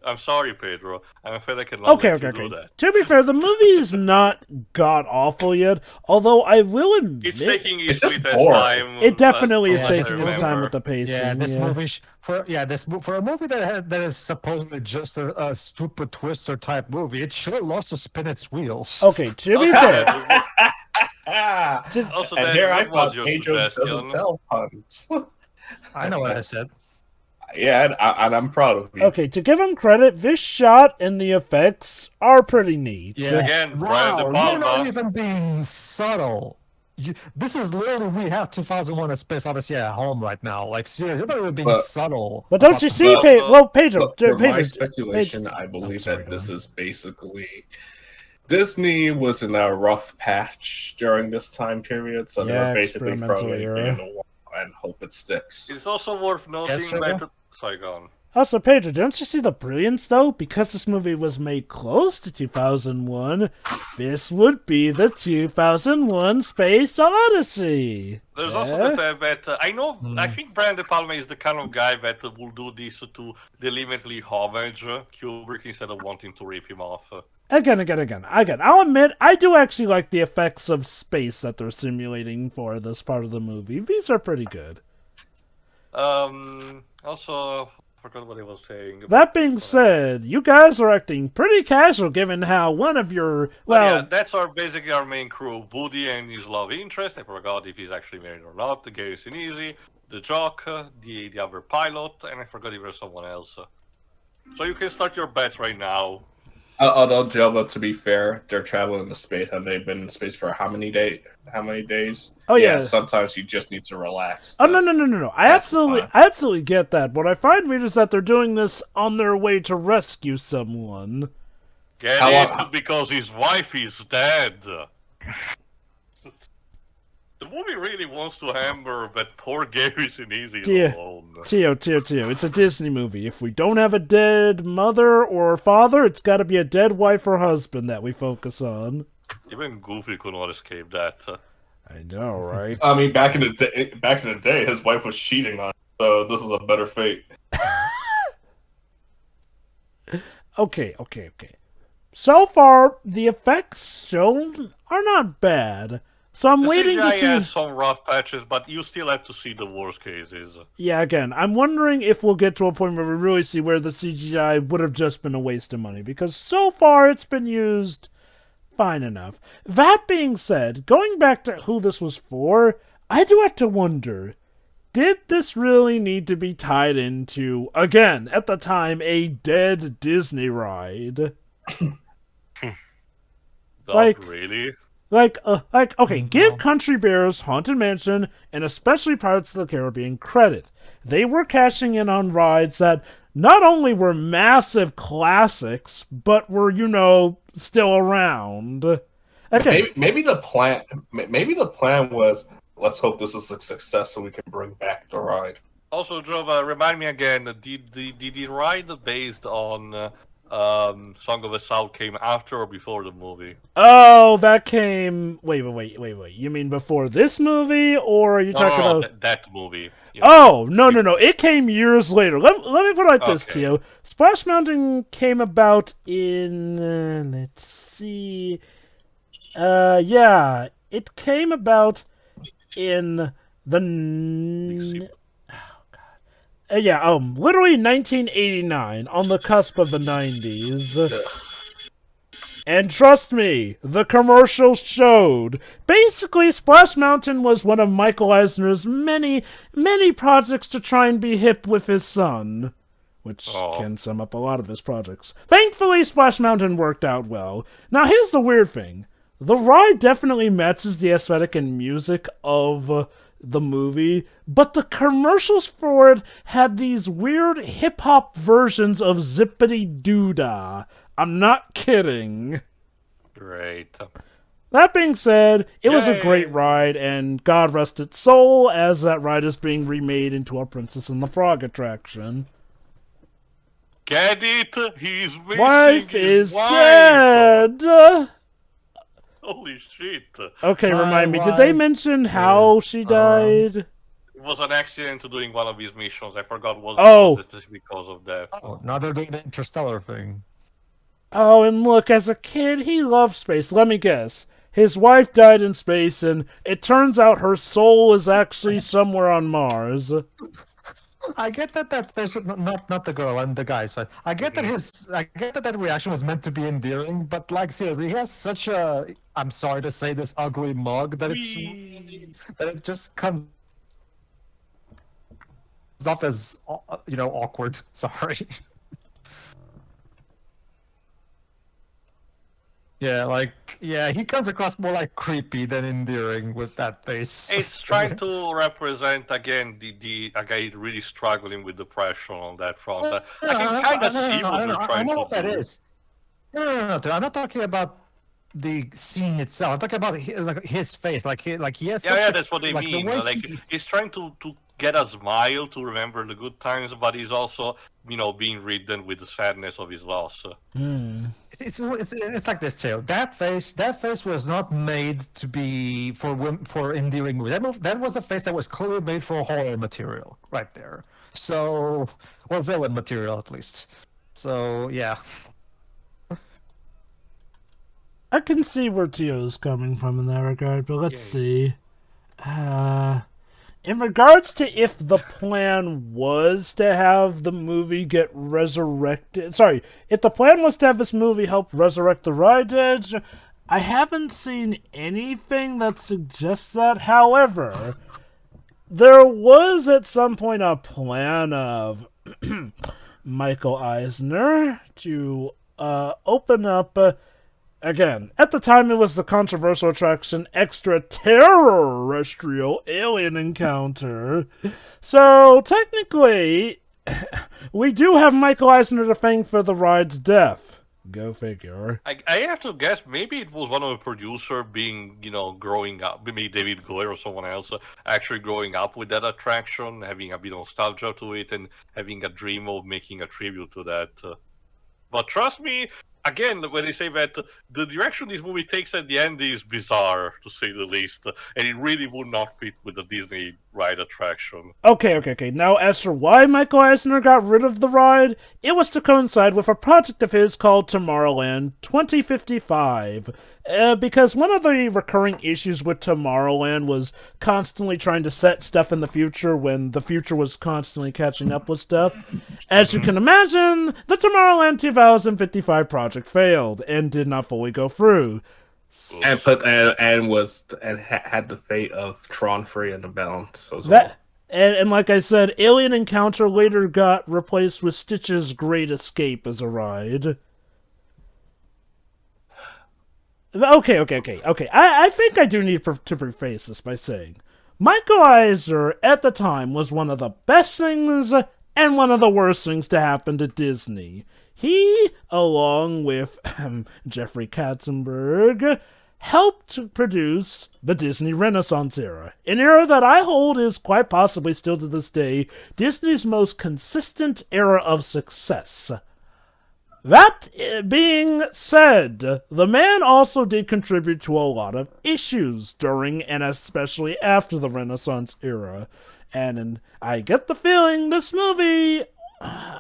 I'm sorry, Pedro. I'm afraid I cannot Okay, let okay, you do okay. that. To be fair, the movie is not god-awful yet, although I will admit... It's taking its It's just sweetest boring. time. It definitely is from what I taking its time remember. with the pacing. Yeah, this yeah. movie for a movie that is supposedly just a stupid twister type movie, it sure lost to spin its wheels. Okay, to be Okay, fair, Also, And then, here I what was thought your Pedro suggestion? doesn't tell puns. I know what I said. Yeah, and I'm proud of you. okay, to give him credit, this shot and the effects are pretty neat. Yeah. Again, Brian De Wow, you're not Palma. even being subtle. This is literally we have 2001: A Space Odyssey at home right now. Like seriously, you're not even being But- subtle. But don't about you the- see, Pedro, But for my Pedro, speculation, I believe sorry, that go this on. is basically Disney was in a rough patch during this time period, so Yeah, they're basically experimental throwing anything era. in the wall and hope it sticks. It's also worth noting Trevor? that. Sorry, go on. Also, Pedro, don't you see the brilliance, though? Because this movie was made close to 2001, this would be the 2001 Space Odyssey. There's also Yeah? the fact that I think Brian De Palma is the kind of guy that will do this to deliberately homage Kubrick instead of wanting to rip him off. Again, I'll admit, I do actually like the effects of space that they're simulating for this part of the movie. These are pretty good. Also, I forgot what I was saying. That being said, you guys are acting pretty casual given how one of your, Yeah, that's basically our main crew. Woody and his love interest. I forgot if he's actually married or not. The Gary Sinise, the jock, the other pilot, and I forgot if there's someone else. So you can start your bets right now. Although Java, to be fair, they're traveling in space, and they've been in space for how many days? Oh, yeah. Sometimes you just need to relax. Oh, no. I That's fine. absolutely get that. What I find weird is that they're doing this on their way to rescue someone. Get How it? long- Because his wife is dead. The movie really wants to hammer that poor Gary Sinise Dear. alone. Tio, it's a Disney movie. If we don't have a dead mother or father, it's gotta be a dead wife or husband that we focus on. Even Goofy could not escape that. I know, right? I mean, back in the day, his wife was cheating on him, so this is a better fate. Okay. So far, the effects shown are not bad. So I'm The waiting to CGI see... has some rough patches, but you still have to see the worst cases. Yeah, again, I'm wondering if we'll get to a point where we really see where the CGI would have just been a waste of money, because so far it's been used fine enough. That being said, going back to who this was for, I do have to wonder, did this really need to be tied into, again, at the time, a dead Disney ride? Not really. Okay, give Country Bears, Haunted Mansion, and especially Pirates of the Caribbean credit. They were cashing in on rides that not only were massive classics, but were, still around. Okay. Maybe the plan was let's hope this is a success so we can bring back the ride. Also, Jova, remind me again, did the ride based on Song of the South came after or before the movie? Oh, that came... Wait. You mean before this movie, or are you talking about... that movie. Oh, no. It came years later. Let me put it like this to you. Splash Mountain came about in... let's see... yeah. It came about in the... literally 1989, on the cusp of the 90s. And trust me, the commercials showed. Basically, Splash Mountain was one of Michael Eisner's many projects to try and be hip with his son. Which can sum up a lot of his projects. Thankfully, Splash Mountain worked out well. Now, here's the weird thing. The ride definitely matches the aesthetic and music of the movie, but the commercials for it had these weird hip-hop versions of Zippity Doodah. I'm not kidding. Great. That being said, it was a great ride, and God rest its soul, as that ride is being remade into a Princess and the Frog attraction. Get it? He's missing Wife his is wife. dead! Holy shit. Okay, remind me, did they mention how she died? It was an accident to doing one of his missions. I forgot what Oh. it was because of that. Oh, now they're doing the interstellar thing. Oh, and look, as a kid, he loved space. Let me guess. His wife died in space, and it turns out her soul is actually somewhere on Mars. I get that face, not the girl and the guys, but I get that that reaction was meant to be endearing, but like seriously, he has such a, I'm sorry to say this, ugly mug that it just comes off as awkward. Sorry. Yeah, he comes across more like creepy than endearing with that face. It's trying to represent again the a guy really struggling with depression on that front. I can kind of see what they're trying to do. I know what that is. No. I'm not talking about the scene itself. I'm talking about his face. Like he has. Yeah, that's what they mean. The He's trying to get a smile to remember the good times, but he's also being ridden with the sadness of his loss. It's like this, Theo. That face was not made to be for endearing movies. That was a face that was clearly made for horror material, right there. So, or villain material at least. So yeah. I can see where Tio's coming from in that regard, but let's see. In regards to if the plan was to have the movie get resurrected... Sorry, if the plan was to have this movie help resurrect the ride edge, I haven't seen anything that suggests that. However, there was at some point a plan of Michael Eisner to open up... Again, at the time it was the controversial attraction Extraterrestrial Alien Encounter. So, technically, we do have Michael Eisner to thank for the ride's death. Go figure. I have to guess, maybe it was one of the producers being, growing up, maybe David Goyer or someone else, actually growing up with that attraction, having a bit of nostalgia to it, and having a dream of making a tribute to that. But trust me, again, when they say that the direction this movie takes at the end is bizarre, to say the least, and it really would not fit with the Disney ride attraction. Okay. Now, as for why Michael Eisner got rid of the ride, it was to coincide with a project of his called Tomorrowland 2055. Because one of the recurring issues with Tomorrowland was constantly trying to set stuff in the future when the future was constantly catching up with stuff. As you can imagine, the Tomorrowland 2055 project failed and did not fully go through. And had the fate of Tron Free in the balance as well. And like I said, Alien Encounter later got replaced with Stitch's Great Escape as a ride. Okay. I think I do need to preface this by saying, Michael Eisner at the time was one of the best things and one of the worst things to happen to Disney. He, along with Jeffrey Katzenberg, helped to produce the Disney Renaissance era, an era that I hold is quite possibly still to this day Disney's most consistent era of success. That being said, the man also did contribute to a lot of issues during and especially after the Renaissance era, and I get the feeling this movie...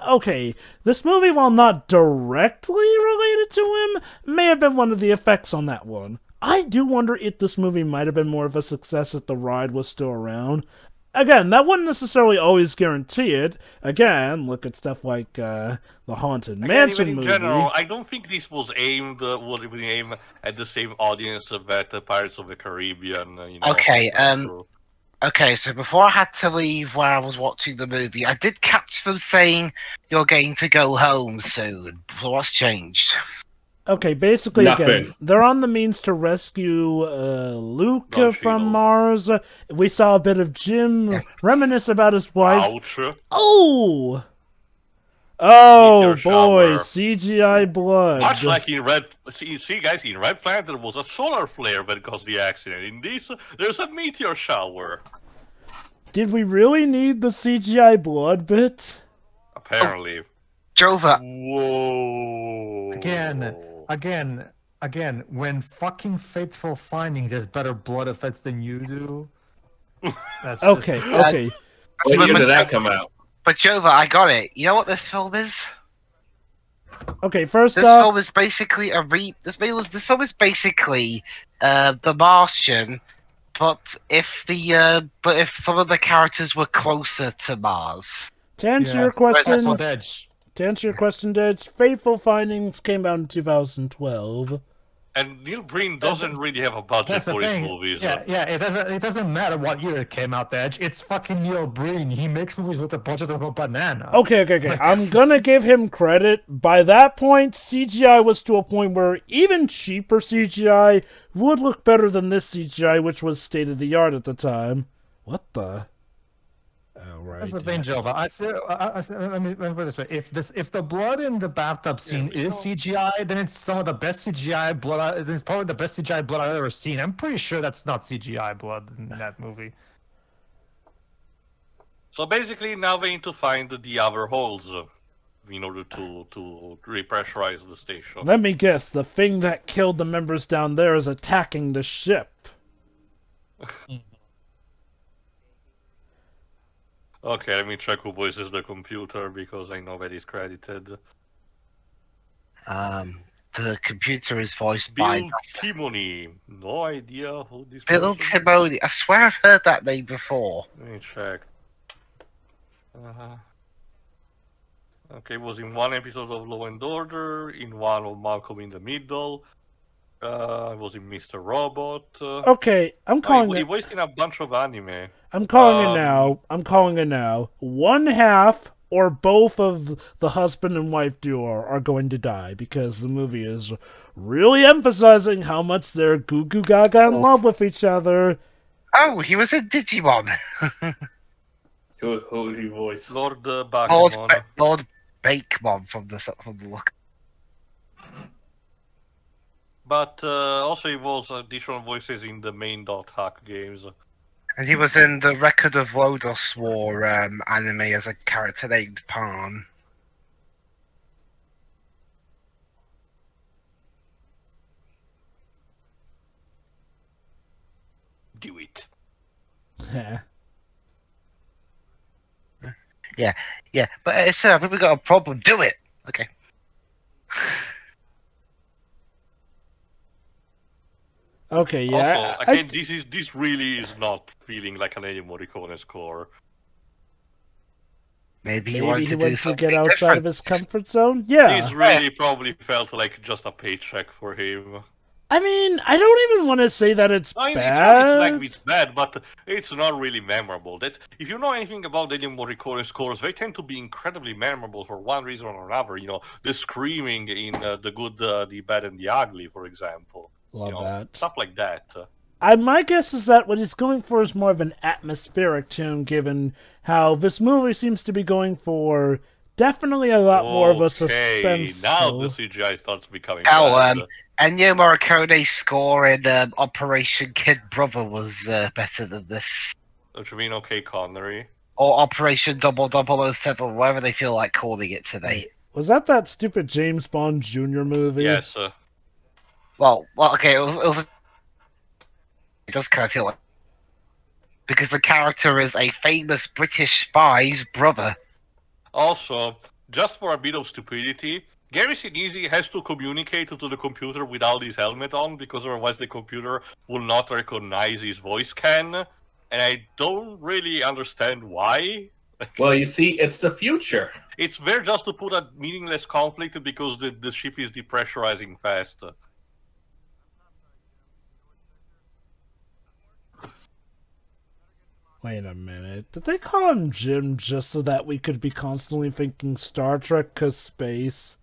Okay, this movie, while not directly related to him, may have been one of the effects on that one. I do wonder if this movie might have been more of a success if the ride was still around. Again, that wouldn't necessarily always guarantee it. Again, look at stuff like the Haunted Mansion even in movie. general, I don't think this was aimed at the same audience that Pirates of the Caribbean. Okay, Okay, so before I had to leave where I was watching the movie, I did catch them saying you're going to go home soon. So what's changed? Okay, basically, Nothing. again, they're on the means to rescue Luke Don from Cheadle. Mars. We saw a bit of Jim reminisce about his wife. Ouch. Oh! Oh, Meteor boy, shower. CGI blood. Much like in Red... See, guys, in Red Planet there was a solar flare that caused the accident. In this, there's a meteor shower. Did we really need the CGI blood bit? Apparently. Jova, Whoa. Again, when fucking Fateful Findings has better blood effects than you do, that's Okay, just, okay. What year did that come out? but Jova, I got it. You know what this film is? Okay, first This off... film is basically This film is basically The Martian, but if some of the characters were closer to Mars. To answer yeah, your question, that's what Edge. Dej, Fateful Findings came out in 2012. And Neil Breen doesn't really have a budget That's the for his thing. movies. Yeah, it doesn't matter what year it came out, Edge. It's fucking Neil Breen. He makes movies with a budget of a banana. Okay. I'm gonna give him credit. By that point, CGI was to a point where even cheaper CGI would look better than this CGI, which was state-of-the-art at the time. What the? Oh, right. That's the thing, Jova. Let me put it this way: if the blood in the bathtub scene is CGI, then it's some of the best CGI blood. It's probably the best CGI blood I've ever seen. I'm pretty sure that's not CGI blood in that movie. So basically, now they need to find the other holes in order to repressurize the station. Let me guess, the thing that killed the members down there is attacking the ship. Okay, let me check who voices the computer because I know that is credited. The computer is voiced by Bill Timony. No idea who this Bill person is. Timony. I swear I've heard that name before. Let me check. Okay, was in one episode of Law and Order, in one of Malcolm in the Middle. Was in Mr. Robot. Okay, I'm calling he it. voiced in a bunch of anime. I'm calling it now. I'm calling it now. One half or both of the husband and wife duo are going to die because the movie is really emphasizing how much they're goo goo gaga in love with each other. Oh, he was in Digimon. Who he voiced? Lord Lord, Bakemon. Lord Bakemon from the look. But also he was additional voices in the main .hack games. And he was in the Record of Lodos War anime as a character named Pan. Do it. Yeah, but sir, I think we got a problem. Do it. Okay. Okay, yeah. Also, again, this really is not feeling like an Ennio Morricone score. Maybe he Maybe wanted he to do wants to something get outside different. of his comfort zone. Yeah. This really probably felt like just a paycheck for him. I mean, I don't even want to say that it's I mean, bad. it's bad, but it's not really memorable. That's if you know anything about Ennio Morricone scores, they tend to be incredibly memorable for one reason or another. You know, the screaming in The Good, the Bad, and the Ugly, for example. Love that. Stuff like that. My guess is that what he's going for is more of an atmospheric tune, given how this movie seems to be going for definitely a lot more of a suspense. Now the CGI starts becoming Oh, bad. Ennio Morricone's score in Operation Kid Brother was better than this. Don't you mean OK Connery? Or Operation 0007, whatever they feel like calling it today. Was that stupid James Bond Jr. movie? Yes. Well, okay, it does kind of feel like... Because the character is a famous British spy's brother. Also, just for a bit of stupidity, Gary Sinise has to communicate to the computer without his helmet on, because otherwise the computer will not recognize his voice can. And I don't really understand why. Well, you see, it's the future. It's there just to put a meaningless conflict because the ship is depressurizing fast. Wait a minute. Did they call him Jim just so that we could be constantly thinking Star Trek 'cause space?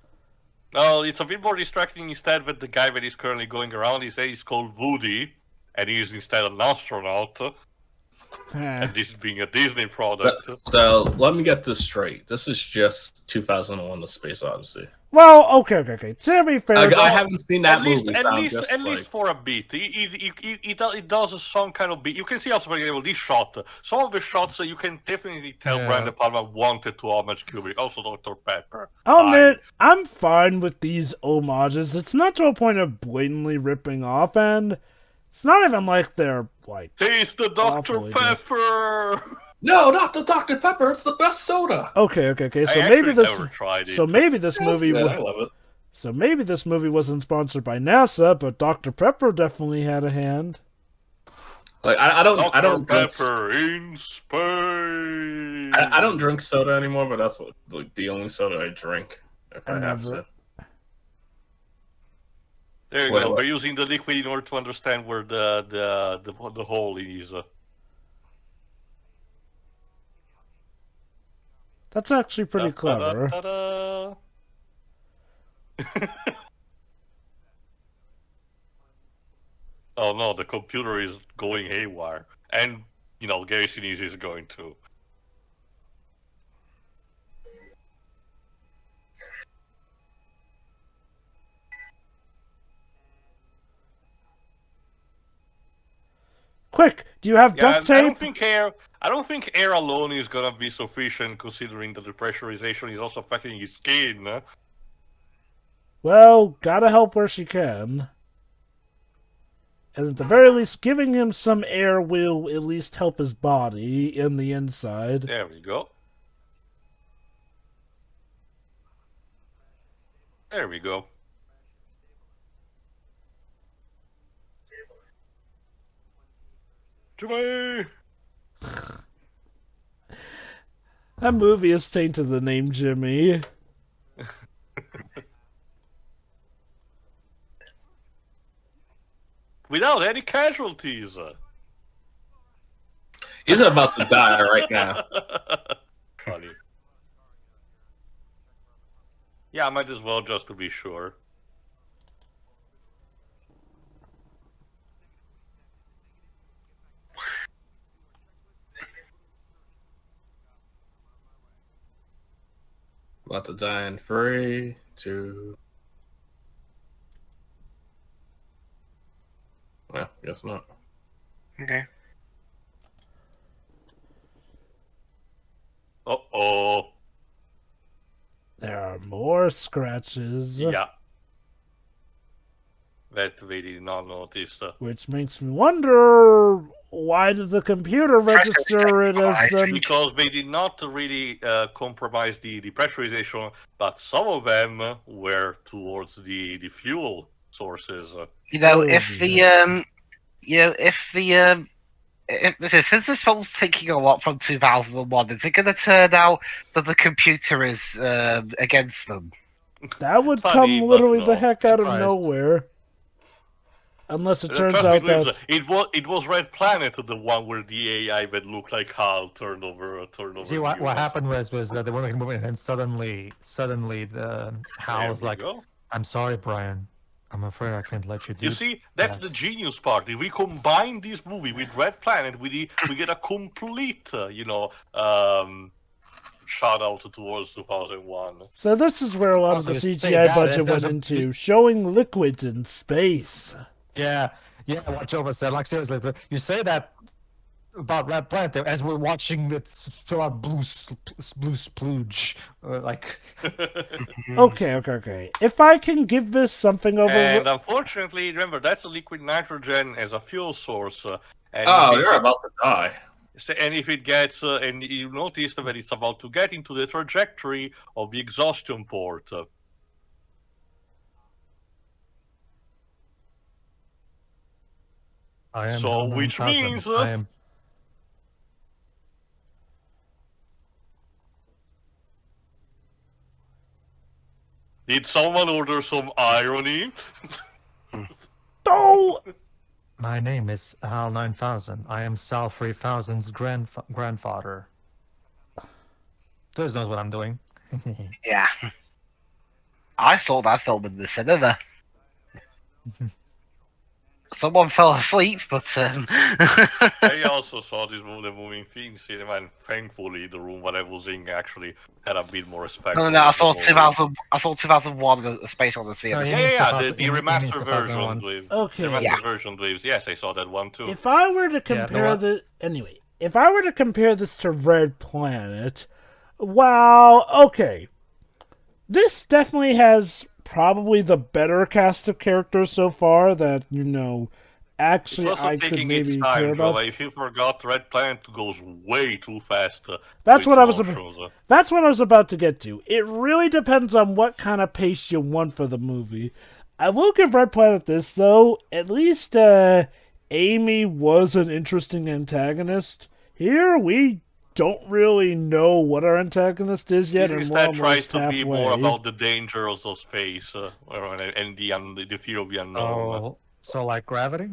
Well, it's a bit more distracting instead with the guy that is currently going around. He says he's called Woody, and he is instead an astronaut. And this being a Disney product. So let me get this straight. This is just 2001: The Space Odyssey. Well, okay. To be fair, I haven't seen that movie. At least for a bit. It does some kind of bit. You can see also, for example, this shot. Some of the shots, you can definitely tell Brian De Palma wanted to homage Kubrick. Also Dr. Pepper. I'll admit, I'm fine with these homages. It's not to a point of blatantly ripping off, and it's not even like they're, like... Taste the Dr. Pepper! No, not the Dr. Pepper. It's the best soda. Okay. So maybe this movie wasn't sponsored by NASA, but Dr. Pepper definitely had a hand. Like I don't drink Pepper in space. I don't drink soda anymore, but that's like the only soda I drink if I have to. There you go. We're using the liquid in order to understand where the hole is. That's actually pretty clever. Oh no, the computer is going haywire. And, Gary Sinise is going to. Quick, do you have duct tape? I don't think air alone is gonna be sufficient, considering that the pressurization is also affecting his skin. Well, gotta help where she can. And at the very least, giving him some air will at least help his body in the inside. There we go. There we go. Jimmy! That movie is tainted the name Jimmy. Without any casualties. He's about to die right now. Funny. Yeah, I might as well just to be sure. About to die in 3, 2. Well, guess not. Okay. Uh-oh. There are more scratches. Yeah. That we did not notice. Which makes me wonder, why did the computer register it as... Because they did not really compromise the pressurization, but some of them were towards the fuel sources. Since this film's taking a lot from 2001, is it going to turn out that the computer is against them? That would come literally the heck out of nowhere. Unless it turns out that it was Red Planet, the one where the AI that looked like HAL turned over. See, what happened was they were making a movie, and then suddenly the HAL was like, "I'm sorry, Brian. I'm afraid I can't let you do." You see, that's the genius part. If we combine this movie with Red Planet, we get a complete, shot out towards 2001. So this is where a lot of the Also, you say CGI that budget as went there's a- into, showing liquids in space. Yeah, what Jova said. Like seriously, you say that about Red Planet as we're watching it throw out blue splooge, like. Okay. If I can give this something over... And unfortunately, remember, that's a liquid nitrogen as a fuel source. And Oh, you're about to die. And if it gets, and you notice that it's about to get into the trajectory of the exhaustion port. I am So, Hell which 9000. means, I am. Did someone order some irony? Oh! My name is Hal 9000. I am Sal 3000's grandfather. Those knows what I'm doing. Yeah. I saw that film in the cinema. Someone fell asleep, but I also saw the movie in cinema, and thankfully the room that I was in actually had a bit more respect. no, I saw 2000. I saw 2001, the Space Odyssey. Oh, at the yeah. cinema. The He means remastered 2001. version with Okay. the remastered Yeah. version with, yes, I saw that one too. If I were to Yeah, compare if I were to compare this to Red Planet, wow, okay. This definitely has probably the better cast of characters so far that, actually It's also I could taking maybe its care time, about. Joe. If you forgot, Red Planet goes way too fast. That's with what I was emotions. That's what I was about to get to. It really depends on what kind of pace you want for the movie. I will give Red Planet this, though. At least Amy was an interesting antagonist. Here, we don't really know what our antagonist is yet, This and we're instead tries almost to halfway. be more about the dangers of space and the fear of the unknown. Oh, so like Gravity?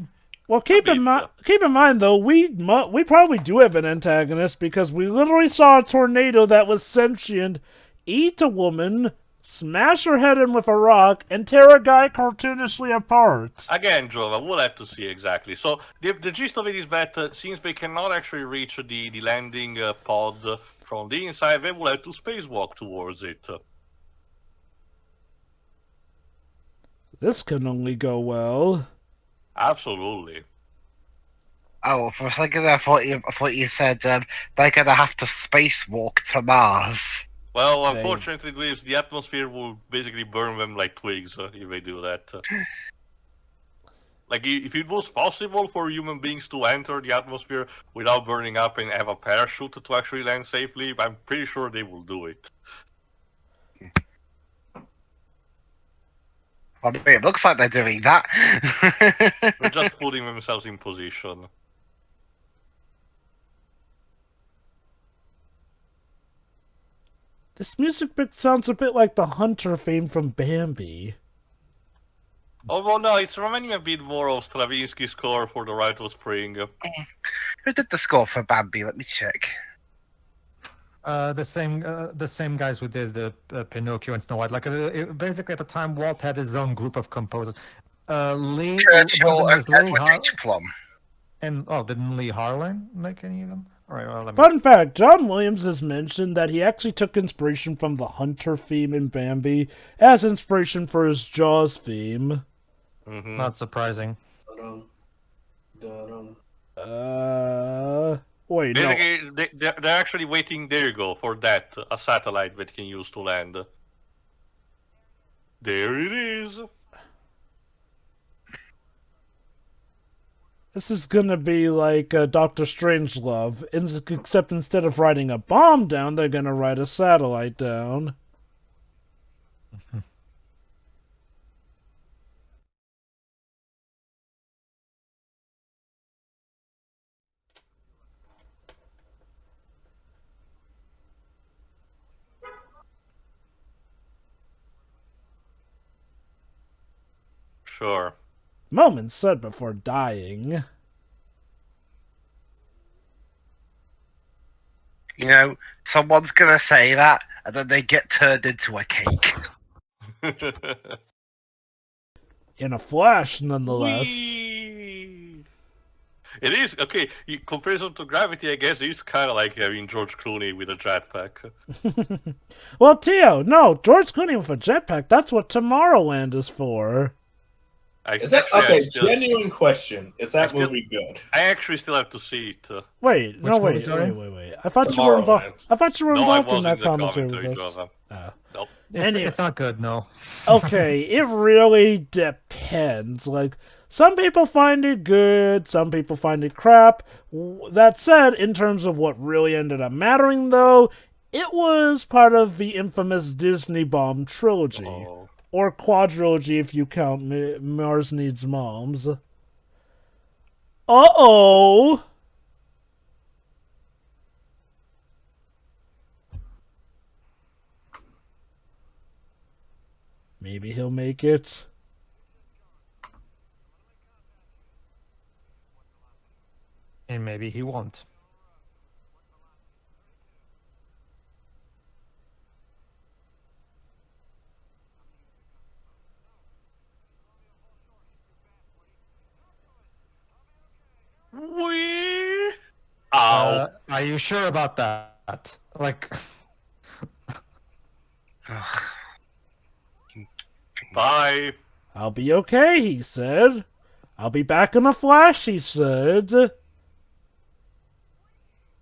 Well, keep in mind though, we probably do have an antagonist because we literally saw a tornado that was sentient eat a woman, smash her head in with a rock, and tear a guy cartoonishly apart. Again, Joe, we'll have to see exactly. So the gist of it is that since they cannot actually reach the landing pod from the inside, they will have to spacewalk towards it. This can only go well. Absolutely. Oh, for a second I thought you said they're gonna have to spacewalk to Mars. Well, unfortunately, the atmosphere will basically burn them like twigs if they do that. Like, if it was possible for human beings to enter the atmosphere without burning up and have a parachute to actually land safely, I'm pretty sure they will do it. I mean, it looks like they're doing that. They're just putting themselves in position. This music bit sounds a bit like the Hunter theme from Bambi. Oh, well, no, it's reminding me a bit more of Stravinsky's score for The Rite of Spring. Who did the score for Bambi? Let me check. The same guys who did the Pinocchio and Snow White. Like basically at the time, Walt had his own group of composers. Lee Churchill was and Lee Edward H. Plum. and didn't Lee Harlan make any of them? All right, well, let me... Fun fact, John Williams has mentioned that he actually took inspiration from the Hunter theme in Bambi as inspiration for his Jaws theme. Mm-hmm. Not surprising. Wait, no. Basically, they're actually waiting, there you go, for that, a satellite that can use to land. There it is. This is gonna be like Dr. Strangelove, except instead of riding a bomb down, they're gonna ride a satellite down. Sure. Moments said before dying. You know, someone's gonna say that, and then they get turned into a cake. In a flash, nonetheless. Whee! It is okay. In comparison to Gravity, I guess it's kind of like having George Clooney with a jetpack. Well, Tio, no, George Clooney with a jetpack, that's what Tomorrowland is for. Is that Actually, okay? Genuine question. Is that still- movie good? I actually still have to see it. Wait. movie, sorry? Wait. I thought you were involved. Tomorrowland. I thought you were No, I involved in wasn't that the commentary with commentary us. driver. Nope. It's not good, no. Okay, it really depends. Like, some people find it good, some people find it crap. That said, in terms of what really ended up mattering, though, it was part of the infamous Disney Bomb trilogy. Oh. Or quadrilogy if you count Mars Needs Moms. Uh-oh! Maybe he'll make it. And maybe he won't. Wee. Ow. Are you sure about that? Like, Bye. I'll be okay, he said. I'll be back in a flash, he said.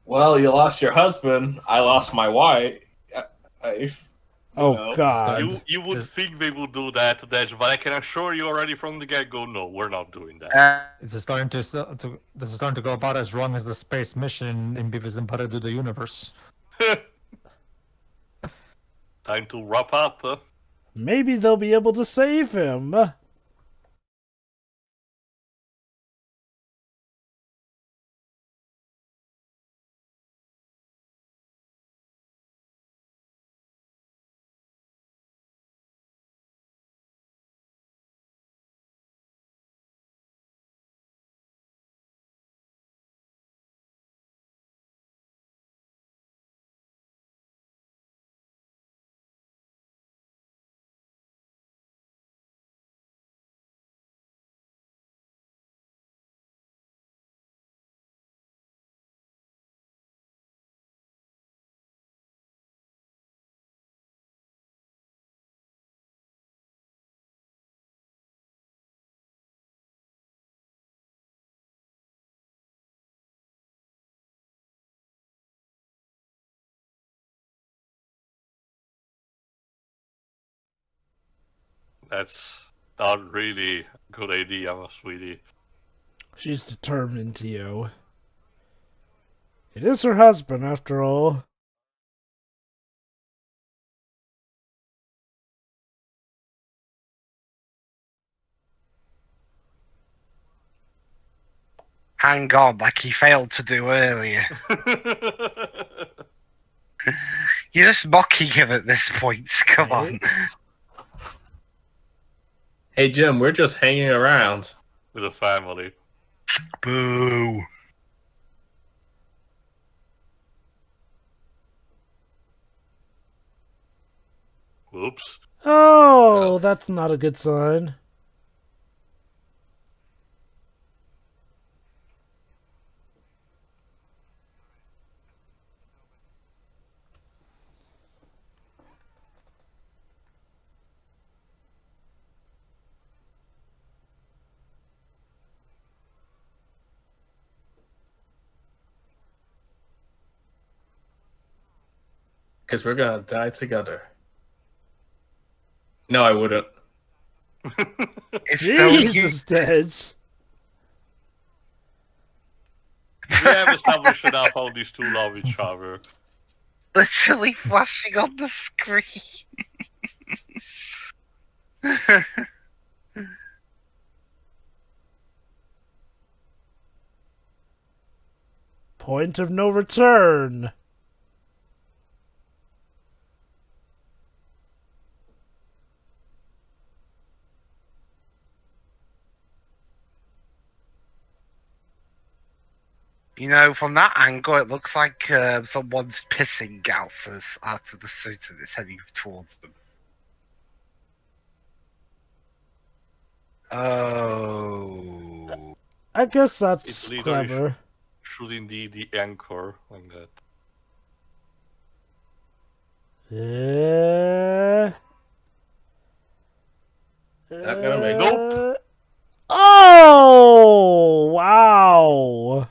Well, you lost your husband. I lost my wife. Oh, know, God. You would think they would do that, Dej, but I can assure you already from the get-go, no, we're not doing that. this is starting to go about as wrong as the space mission in Beavis and Butthead to the universe. Time to wrap up. Maybe they'll be able to save him. That's not really a good idea, sweetie. She's determined, Tio. It is her husband, after all. Hang on, like he failed to do earlier. You're just mocking him at this point. Come on. Hey, Jim, we're just hanging around. With a family. Boo. Whoops. Oh, that's not a good sign. Because we're gonna die together. No, I wouldn't. It's still you. Jesus, Dedge. We have established enough how these two love each other. Literally flashing on the screen. Point of no return. You know, from that angle, it looks like someone's pissing gases out of the suit and it's heading towards them. Oh. I guess that's It's literally clever. shooting the anchor like that. Not gonna make it. Nope. Oh, wow.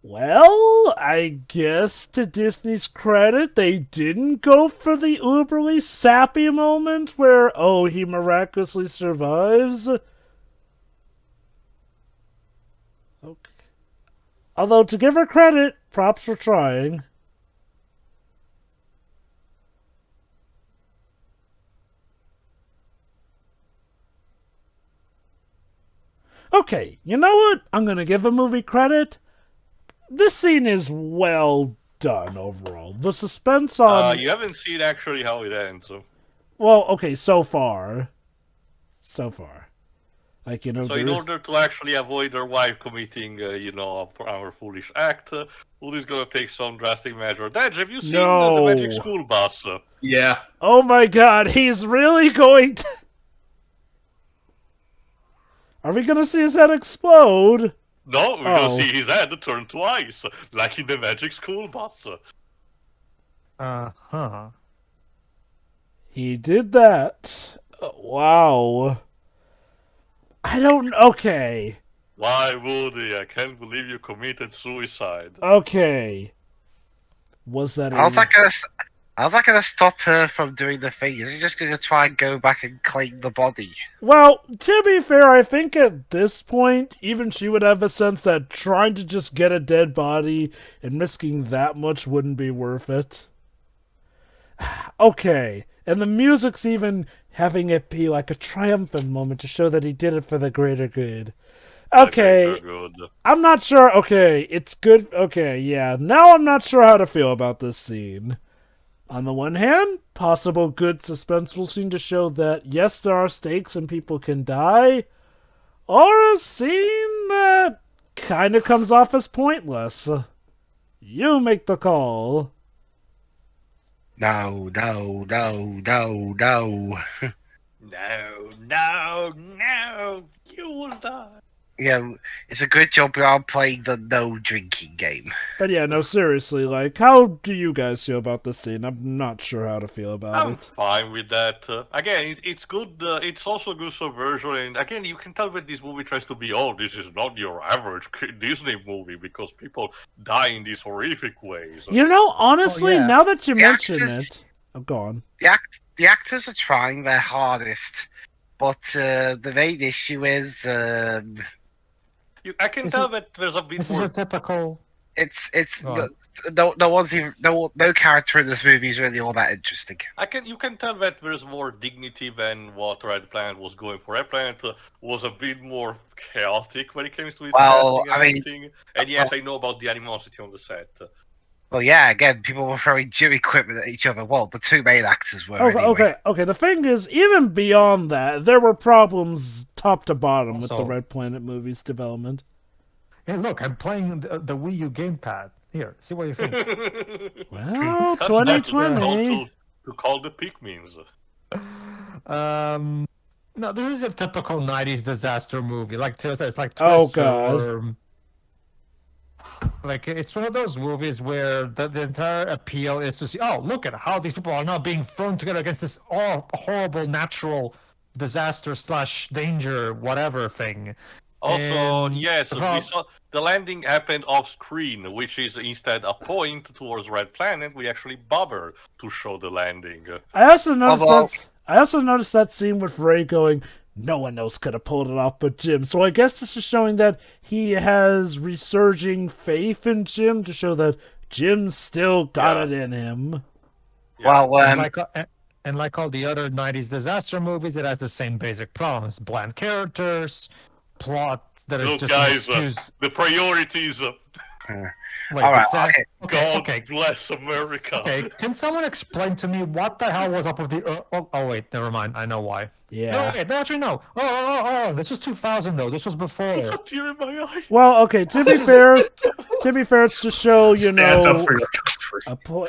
Well, I guess to Disney's credit, they didn't go for the uberly sappy moment where, oh, he miraculously survives. Okay. Although, to give her credit, props for trying. Okay, you know what? I'm gonna give a movie credit. This scene is well done overall. The suspense on... You haven't seen actually how it ends. So, Well, okay, so far. Like, you know, in order to actually avoid their wife committing, our foolish act, Woody's gonna take some drastic measure. Dad, have you seen the Magic School Bus? Yeah. Oh my god, he's really going to... Are we gonna see his head explode? No, we're gonna see his head turn to ice, like in the Magic School Bus. Uh-huh. He did that. Wow. I don't... Okay. Why, Woody? I can't believe you committed suicide. Okay. Was that... How's that gonna stop her from doing the thing? Is he just gonna try and go back and claim the body? Well, to be fair, I think at this point, even she would have a sense that trying to just get a dead body and risking that much wouldn't be worth it. Okay, and the music's even having it be like a triumphant moment to show that he did it for the greater good. Okay, Good. I'm not sure. Okay, it's good. Okay, yeah, now I'm not sure how to feel about this scene. On the one hand, possible good suspenseful scene to show that, yes, there are stakes and people can die, or a scene that kind of comes off as pointless. You make the call. No. No, you will die. Yeah, it's a good job we are playing the no drinking game. But yeah, no, seriously, like, how do you guys feel about this scene? I'm not sure how to feel about I'm it. fine with that. Again, it's good. It's also good subversion, and again, you can tell that this movie tries to be, oh, this is not your average Disney movie because people die in these horrific ways. You know, honestly, yeah. now that you The mention actors- it... Oh, go on. The actors are trying their hardest, but the main issue is I can tell that there's a bit This is more. your typical... it's Go on. no character in this movie is really all that interesting. You can tell that there's more dignity than what Red Planet was going for. Red Planet was a bit more chaotic when it comes to its Well, casting and I mean- everything. And yes, I know about the animosity on the set. Well, yeah, again, people were throwing gym equipment at each other. Well, the two main actors were. Okay, anyway. okay. The thing is, even beyond that, there were problems top to bottom with the Also- Red Planet movies development. Hey, look, I'm playing the Wii U gamepad. Here, see what you think. Well, That's 2020. to call the Pikmins. No, this is a typical 90s disaster movie. Like, it's like Oh, Twists God. or... Like, it's one of those movies where the entire appeal is to see, oh, look at how these people are now being thrown together against this horrible natural disaster / danger, whatever thing. Also, And yes, the we prob- saw the landing happened off screen, which is instead a point towards Red Planet. We actually bother to show the landing. I also noticed Although- that scene with Ray going, no one else could have pulled it off but Jim. So I guess this is showing that he has resurging faith in Jim to show that Jim still got Yeah. it in him. Well, And like all the other 90s disaster movies, it has the same basic problems. Bland characters, plot that is Look, just guys, an excuse. the priorities. Wait, all right, it's, okay. okay, God okay. bless America. Okay, can someone explain to me what the hell was up with the... oh, wait, never mind. I know why. Yeah. No, wait, actually, no. Oh, this was 2000, though. This was before. A tear in my eye. Well, okay, to be fair, it's to show, you Stand up know, for your country. for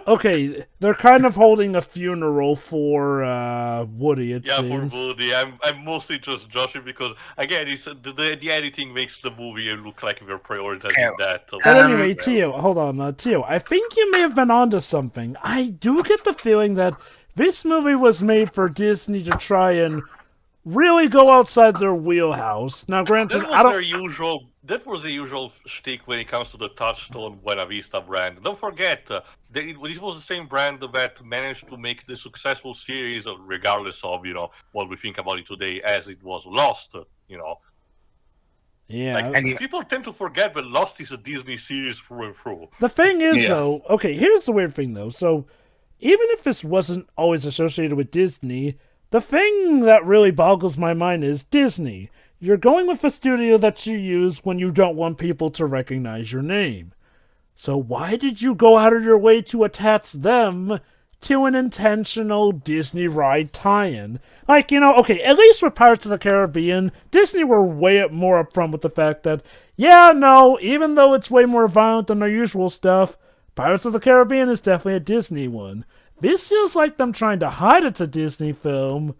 Okay, they're kind of holding a funeral for Woody, it Yeah, seems. for Woody, I'm mostly just joshing because again, it's the editing makes the movie look like we're prioritizing that. But anyway, Tio, hold on, Tio. I think you may have been onto something. I do get the feeling that this movie was made for Disney to try and really go outside their wheelhouse. Now, granted, that was the usual shtick when it comes to the Touchstone Buena Vista brand. Don't forget, this was the same brand that managed to make the successful series, regardless of what we think about it today, as it was Lost. Yeah. People tend to forget that Lost is a Disney series through and through. The thing is, though, okay, here's the weird thing, though. So, even if this wasn't always associated with Disney, the thing that really boggles my mind is Disney. You're going with a studio that you use when you don't want people to recognize your name. So why did you go out of your way to attach them to an intentional Disney ride tie-in? Like, okay, at least with Pirates of the Caribbean, Disney were way more upfront with the fact that, even though it's way more violent than their usual stuff, Pirates of the Caribbean is definitely a Disney one. This feels like them trying to hide it's a Disney film,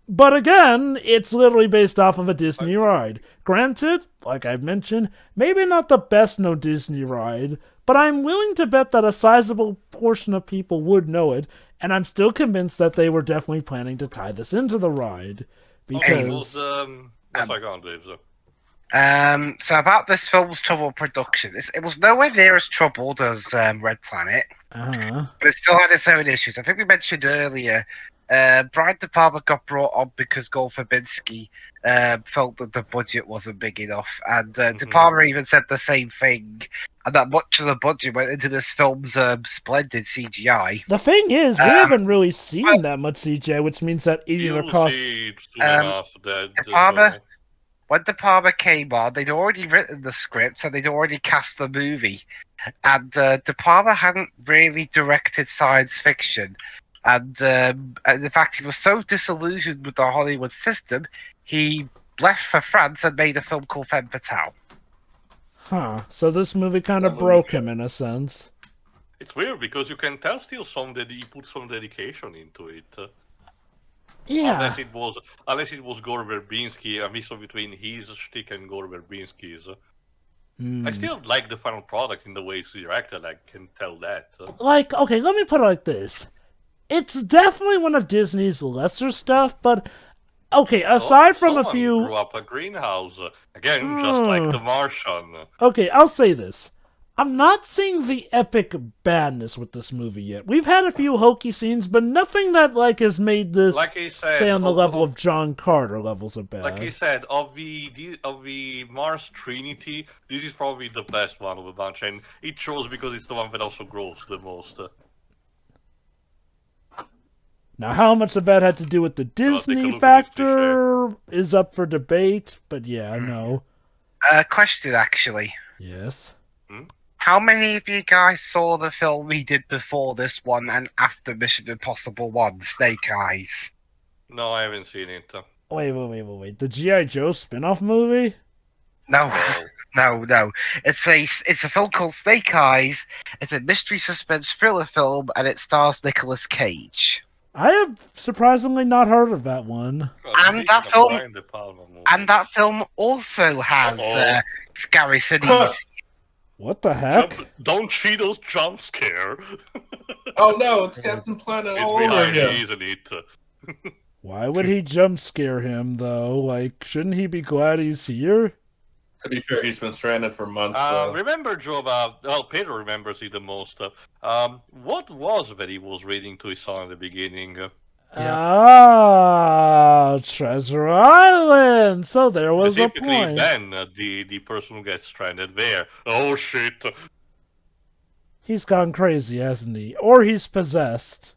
but again, it's literally based off of a Disney ride. Granted, like I've mentioned, maybe not the best known Disney ride, but I'm willing to bet that a sizable portion of people would know it, and I'm still convinced that they were definitely planning to tie this into the ride. Because... So about this film's troubled production, it was nowhere near as troubled as Red Planet, but it still had its own issues. I think we mentioned earlier, Brian De Palma got brought on because Gore Verbinski felt that the budget wasn't big enough, and De Palma even said the same thing, and that much of the budget went into this film's splendid CGI. The thing is, we haven't really seen that much CGI, which means that either costs... When De Palma came on, they'd already written the script and they'd already cast the movie. And De Palma hadn't really directed science fiction. And in fact, he was so disillusioned with the Hollywood system, he left for France and made a film called Femme Fatale. Huh. So this movie kind of broke him in a sense. It's weird because you can tell still that he put some dedication into it. Yeah. Unless it was Gore Verbinski, a mix between his shtick and Gore Verbinski's. I still like the final product in the way it's directed. I can tell that. Okay, let me put it like this. It's definitely one of Disney's lesser stuff, but okay, aside from a few... grew up a greenhouse. Again, just like The Martian. Okay, I'll say this. I'm not seeing the epic badness with this movie yet. We've had a few hokey scenes, but nothing that has made this, say, on the level of John Carter levels of bad. Like I said, of the Mars Trinity, this is probably the best one of the bunch, and it shows because it's the one that also grows the most. Now, how much of that had to do with the Disney factor is up for debate, but yeah, no. Question, actually. Yes? How many of you guys saw the film we did before this one and after Mission Impossible 1, Snake Eyes? No, I haven't seen it. Wait. The G.I. Joe spin-off movie? No. It's a film called Snake Eyes. It's a mystery suspense thriller film, and it stars Nicolas Cage. I have surprisingly not heard of that one. And that film also has Gary Sinise. What the heck? Don't cheat us, jump scare. Oh no, it's Captain Planet all over again. Isn't it? Why would he jump scare him, though? Shouldn't he be glad he's here? To be fair, he's been stranded for months. Remember, Joe, Pedro remembers it the most. What was that he was reading to his son at the beginning? Treasure Island! So there was a point. Ben, the person who gets stranded there. Oh, shit. He's gone crazy, hasn't he? Or he's possessed.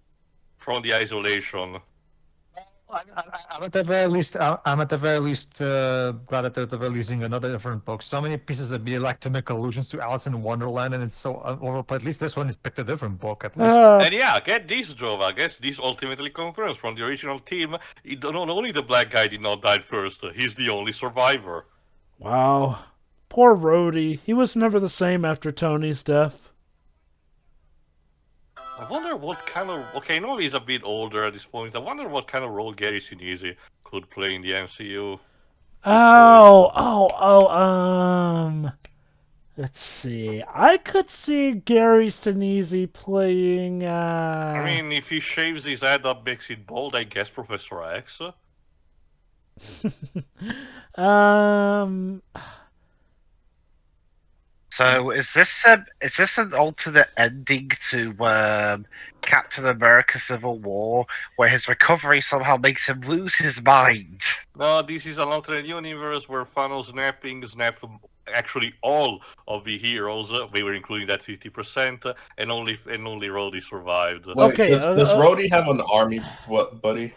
From the isolation. I'm at the very least glad that they're releasing another different book. So many pieces that be like to make allusions to Alice in Wonderland, and it's so overplayed. At least this one has picked a different book. At least. And yeah, get this, Joe. I guess this ultimately confirms from the original team. Not only the black guy did not die first, he's the only survivor. Wow, poor Rhodey. He was never the same after Tony's death. wonder what kind of... Okay, I know he's a bit older at this point. I wonder what kind of role Gary Sinise could play in the MCU. Let's see. I could see Gary Sinise playing, I mean, if he shaves his head up, makes it bald, I guess Professor X. So is this an alternate ending to Captain America: Civil War, where his recovery somehow makes him lose his mind? No, this is an alternate universe where Thanos snapped actually all of the heroes. We were including that 50%, and only Rhodey survived. Wait, Okay, does Rhodey have an army buddy?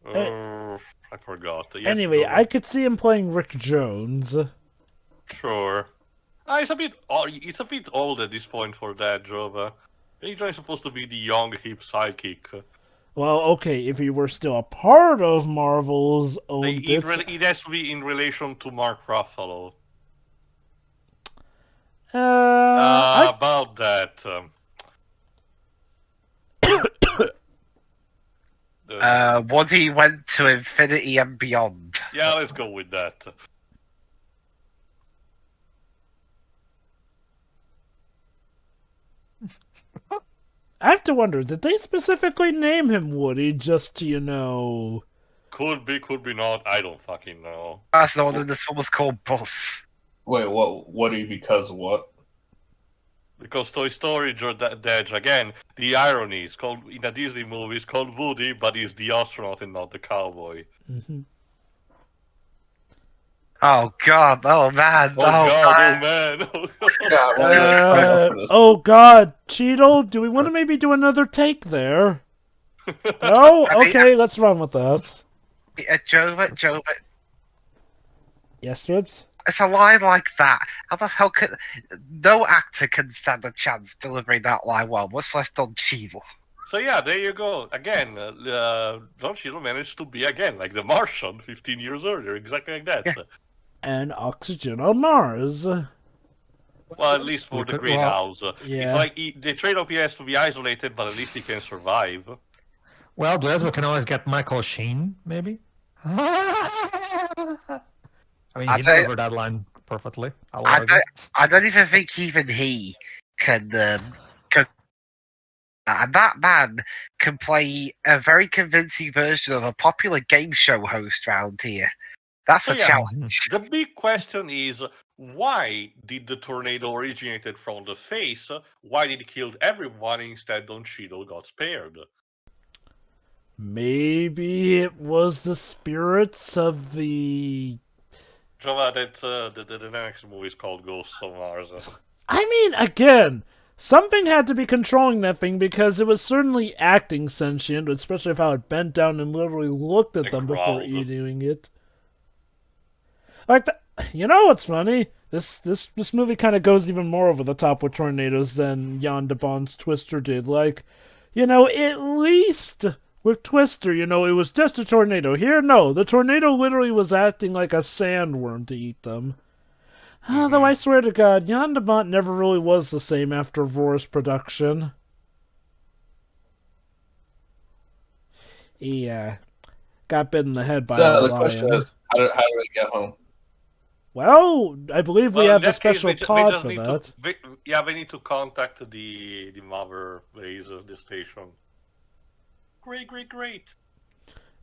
I forgot. Yes, anyway, no. I could see him playing Rick Jones. Sure. It's a bit old at this point for that job. He's supposed to be the young, hip sidekick. Well, okay, if he were still a part of Marvel's own bits... It has to be in relation to Mark Ruffalo. About that. Woody went to infinity and beyond. Yeah, let's go with that. I have to wonder, did they specifically name him Woody just to, Could be not. I don't fucking know. That's the one in this film was called Buzz. Wait, what? Woody because of what? Because Toy Story, again, the irony is called in a Disney movie is called Woody, but he's the astronaut and not the cowboy. Mm-hmm. Oh god! Oh man! Oh man! Yeah, well, let's sign up for this. Oh god, Cheeto, do we want to maybe do another take there? Oh, okay, let's run with that. Joe, Yes, Ribs? it's a line like that. How the hell can no actor can stand a chance delivering that line well, much less Don Cheadle. So yeah, there you go. Again, Don Cheadle managed to be again like the Martian 15 years earlier, exactly like that. Yeah. And Oxygen on Mars. Well, at least for the greenhouse. yeah. It's like the trade-off he has to be isolated, but at least he can survive. Well, Glasgow can always get Michael Sheen, maybe. I mean, he delivered that line perfectly. I don't even think even he can. And that man can play a very convincing version of a popular game show host around here. That's a challenge. The big question is, why did the tornado originated from the face? Why did it kill everyone instead Don Cheadle got spared? Maybe it was the spirits of the... The next movie is called Ghosts of Mars. I mean, again, something had to be controlling that thing because it was certainly acting sentient, especially if how it bent down and literally looked at them before eating it. Like, you know what's funny? This movie kind of goes even more over the top with tornadoes than Jan de Bond's Twister did. Like, at least with Twister, it was just a tornado. Here, no, the tornado literally was acting like a sandworm to eat them. Though I swear to God, Jan de Bont never really was the same after Vor's production. He got bit in the head by a lion. The question is, how do we get home? Well, I believe we have a special pod for that. We need to contact the mother base of the station. Great.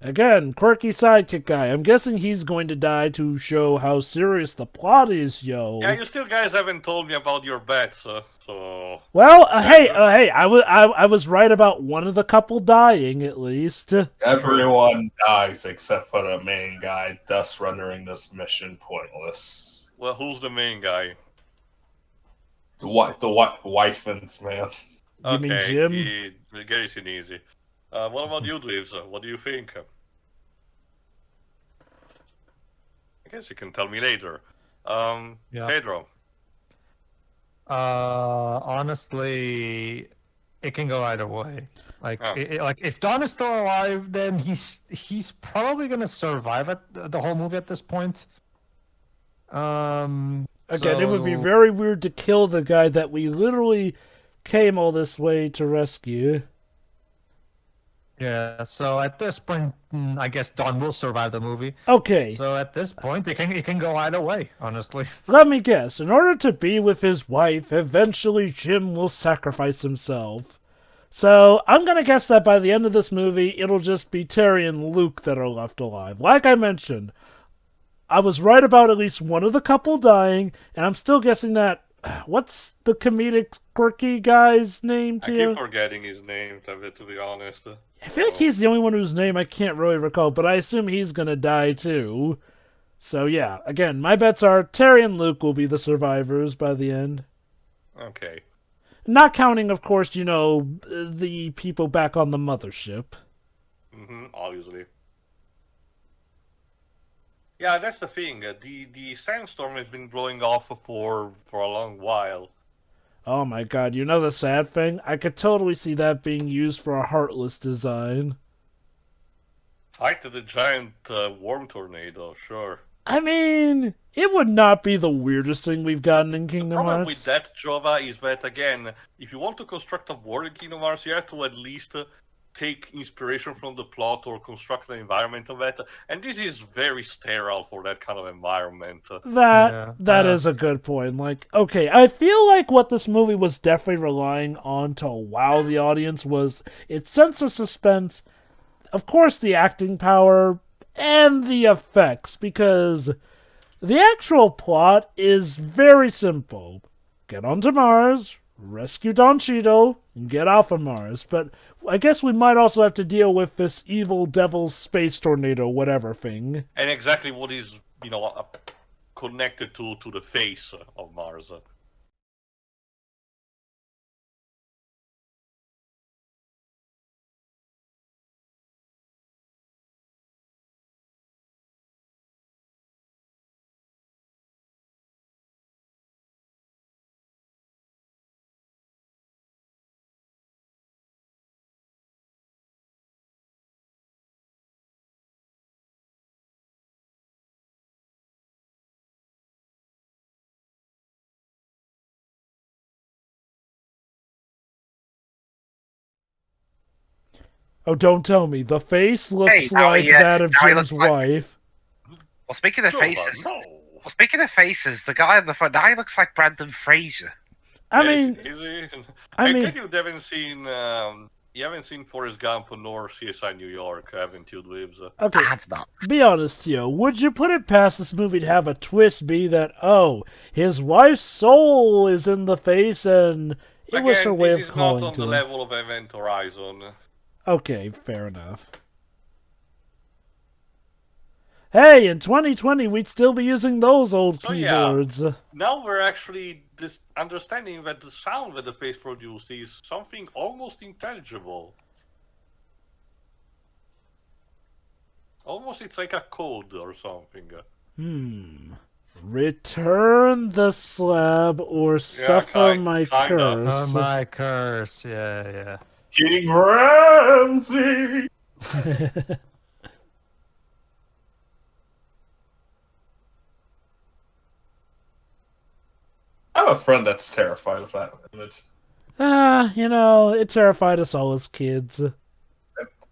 Again, quirky sidekick guy. I'm guessing he's going to die to show how serious the plot is, yo. Yeah, you still guys haven't told me about your bets, so... Well, hey, I was right about one of the couple dying, at least. Everyone dies except for the main guy, thus rendering this mission pointless. Well, who's the main guy? The wifins, man. You mean Jim? Gary's easy. What about you, Dweebs? What do you think? I guess you can tell me later. Pedro. Honestly, it can go either way. Like, if Don is still alive, then he's probably gonna survive the whole movie at this point. Again, it would be very weird to kill the guy that we literally came all this way to rescue. Yeah, so at this point, I guess Don will survive the movie. Okay, So at this point, it can go either way, honestly. let me guess. In order to be with his wife, eventually Jim will sacrifice himself. So I'm gonna guess that by the end of this movie, it'll just be Terry and Luke that are left alive. Like I mentioned, I was right about at least one of the couple dying, and I'm still guessing that. What's the comedic quirky guy's name to I you? keep forgetting his name, to be honest. I feel like he's the only one whose name I can't really recall, but I assume he's gonna die too. So yeah, again, my bets are Terry and Luke will be the survivors by the end. Okay. Not counting, of course, the people back on the mothership. Obviously. Yeah, that's the thing. The sandstorm has been blowing off for a long while. Oh my god, you know the sad thing? I could totally see that being used for a Heartless design. Fight the giant worm tornado, sure. I mean, it would not be the weirdest thing we've gotten in The Kingdom problem Hearts. with that, Jova, is that, again, if you want to construct a world in Kingdom Hearts, you have to at least take inspiration from the plot or construct an environment of that. And this is very sterile for that kind of environment. That is a good point. Like, okay, I feel like what this movie was definitely relying on to wow the audience was its sense of suspense, of course the acting power, and the effects, because the actual plot is very simple. Get onto Mars, rescue Don Cheadle, and get off of Mars. But I guess we might also have to deal with this evil devil's space tornado whatever thing. And exactly what is, connected to the face of Mars. Oh, don't tell me. The face looks now like he, that of now he Jim's looks like- wife. Well, speaking of Jova, faces, no. the guy in the front now he looks like Brandon Fraser. I mean, Is he? I mean- bet you haven't seen Forrest Gump nor CSI New York, haven't you, Dweebs? okay, I have not. be honest, Theo. Would you put it past this movie to have a twist be that, oh, his wife's soul is in the face and it was her way this of is calling not on to the him? level of Event Horizon. Okay, fair enough. Hey, in 2020, we'd still be using those old So, yeah. keyboards. Now we're actually understanding that the sound that the face produced is something almost intelligible. Almost it's like a code or something. Return the slab or suffer my kinda. curse. My curse, yeah. King Ramsay. I have a friend that's terrified of that image. It terrified us all as kids.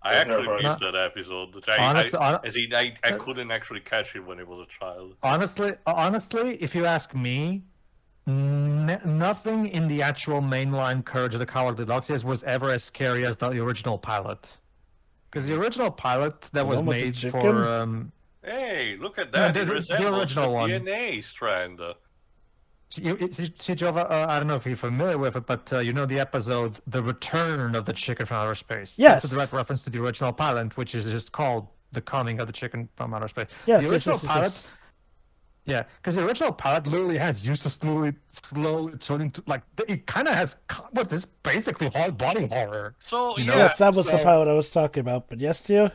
I actually Never. missed that episode. Which I couldn't actually catch it when I was a child. Honestly, if you ask me, nothing in the actual mainline Courage of the Cowardly Dog was ever as scary as the original pilot. Because the original pilot that was one with the made chicken? for Hey, look at that! No, It the resembles original one. DNA strand. See, Jova, I don't know if you're familiar with it, but you know the episode "The Return of the Chicken from Outer Space." Yes. That's a direct reference to the original pilot, which is just called "The Coming of the Chicken from Outer Space." Yes, the yes, original yes, pilot. yes. Yeah, because the original pilot literally has used to slowly turning to it kind of has what is basically hard body horror. So You know? yeah, Yes, that was the so- pilot I was talking about. But yes, Theo?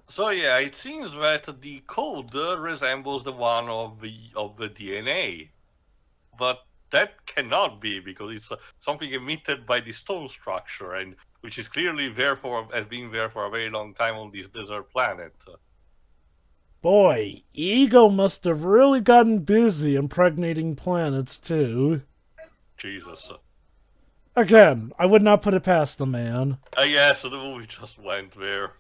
so yeah, it seems that the code resembles the one of the DNA, but that cannot be because it's something emitted by the stone structure, and which is clearly has been there for a very long time on this desert planet. Boy, Ego must have really gotten busy impregnating planets, too. Jesus. Again, I would not put it past the man. Yeah, so the movie just went there.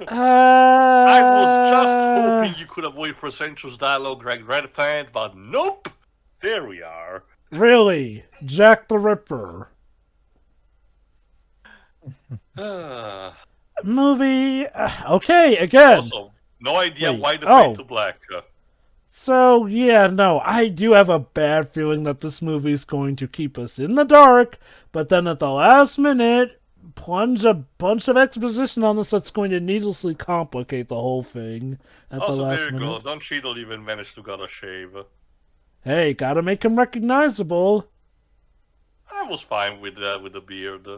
I I was just hoping you could avoid presumptuous dialogue like Red Pant, but nope! There we are. Really? Jack the Ripper. Movie. Okay, again. Also, no idea Wait, why the oh. Fade to Black. So, yeah, no, I do have a bad feeling that this movie is going to keep us in the dark, but then at the last minute, plunge a bunch of exposition on us that's going to needlessly complicate the whole thing at the Also, last there you minute. go. Don Cheadle even managed to get a shave. Hey, gotta make him recognizable. I was fine with the beard.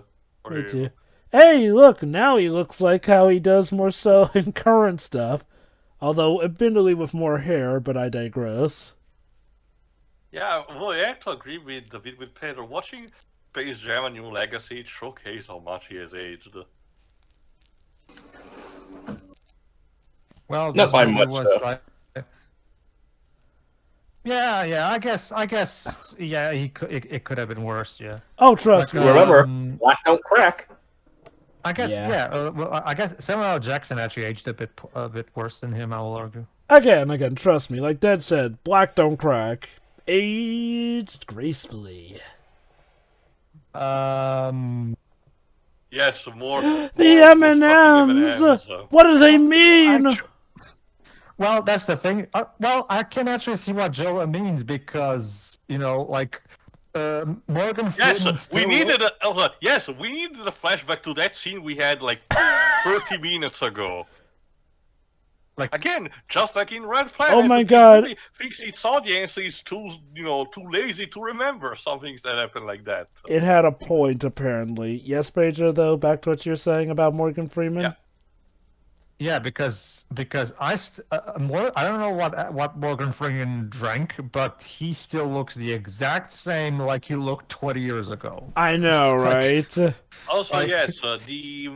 For Me him. too. Hey, look, now he looks like how he does more so in current stuff. Although, admittedly with more hair, but I digress. Yeah, well, I have to agree with Pedro. Watching Space Jam: A New Legacy showcase how much he has aged. Well, Not this by movie much, was though. like. Yeah. I guess. Yeah, it could have been worse. Yeah. Oh, trust Like, me. Remember, black don't crack. I guess. Yeah. Yeah. Well, I guess Samuel L. Jackson actually aged a bit worse than him. I will argue. Again, trust me. Like Dad said, black don't crack. Aged gracefully. Yes, more. The more M&Ms! M&Ms. What do they mean? Well, that's the thing. Well, I can actually see what Joe means because like Morgan Freeman. Yes, we needed we needed a flashback to that scene we had like 30 minutes ago. Like Again, just like in Red Planet. Oh my this God. movie thinks its audience is too lazy to remember some things that happen like that. It had a point, apparently. Yes, Pedro, though, back to what you're saying about Morgan Freeman? Yeah. Yeah, because I don't know what Morgan Freeman drank, but he still looks the exact same like he looked 20 years ago. I know, right? Also, Like- yes, the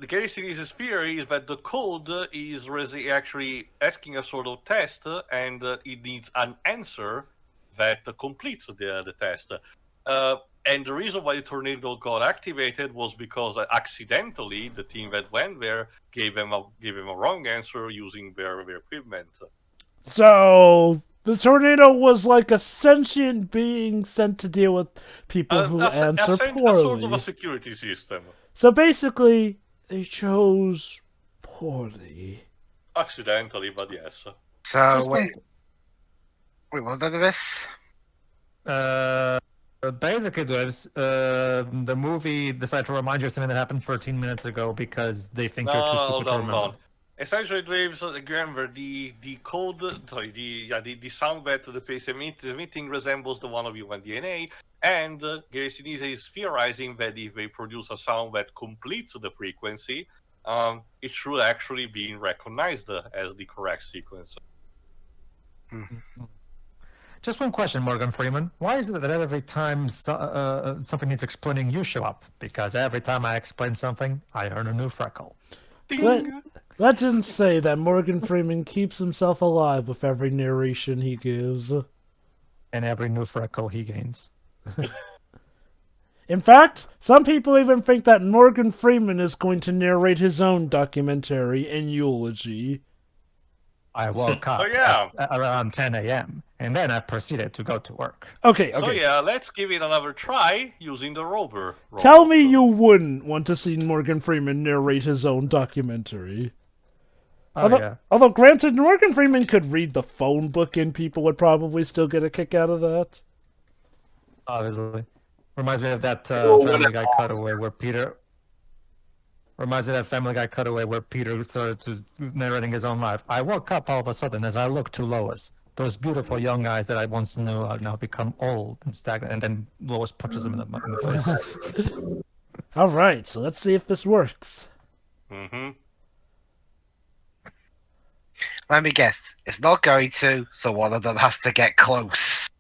Gary Sinise's theory is that the code is actually asking a sort of test, and it needs an answer that completes the test. And the reason why the tornado got activated was because accidentally the team that went there gave him a wrong answer using their equipment. So, the tornado was like a sentient being sent to deal with people who answer a sort poorly. of a security system. So basically, they chose poorly. Accidentally, but yes. So wait, what did this? Basically, the movie decided to remind you of something that happened 13 minutes ago because they think you're too stupid to remember. Essentially, Graves, remember the code. Sorry, the sound that the face emitting resembles the one of human DNA, and Gary Sinise is theorizing that if they produce a sound that completes the frequency, it should actually be recognized as the correct sequence. Just one question, Morgan Freeman. Why is it that every time something needs explaining, you show up? Because every time I explain something, I earn a new freckle. Ding! Legends say that Morgan Freeman keeps himself alive with every narration he gives. And every new freckle he gains. In fact, some people even think that Morgan Freeman is going to narrate his own documentary in eulogy. I woke up at around 10 a.m. and then I proceeded to go to work. Okay. So yeah, let's give it another try using the rover. Tell me you wouldn't want to see Morgan Freeman narrate his own documentary. Although, granted, Morgan Freeman could read the phone book and people would probably still get a kick out of that. Obviously. Reminds me of that Family Guy cutaway where Peter... Reminds me of that Family Guy cutaway where Peter started narrating his own life. I woke up all of a sudden as I looked to Lois. Those beautiful young eyes that I once knew have now become old and stagnant. And then Lois punches him in the face. All right, so let's see if this works. Mm-hmm. Let me guess. It's not going to, so one of them has to get close.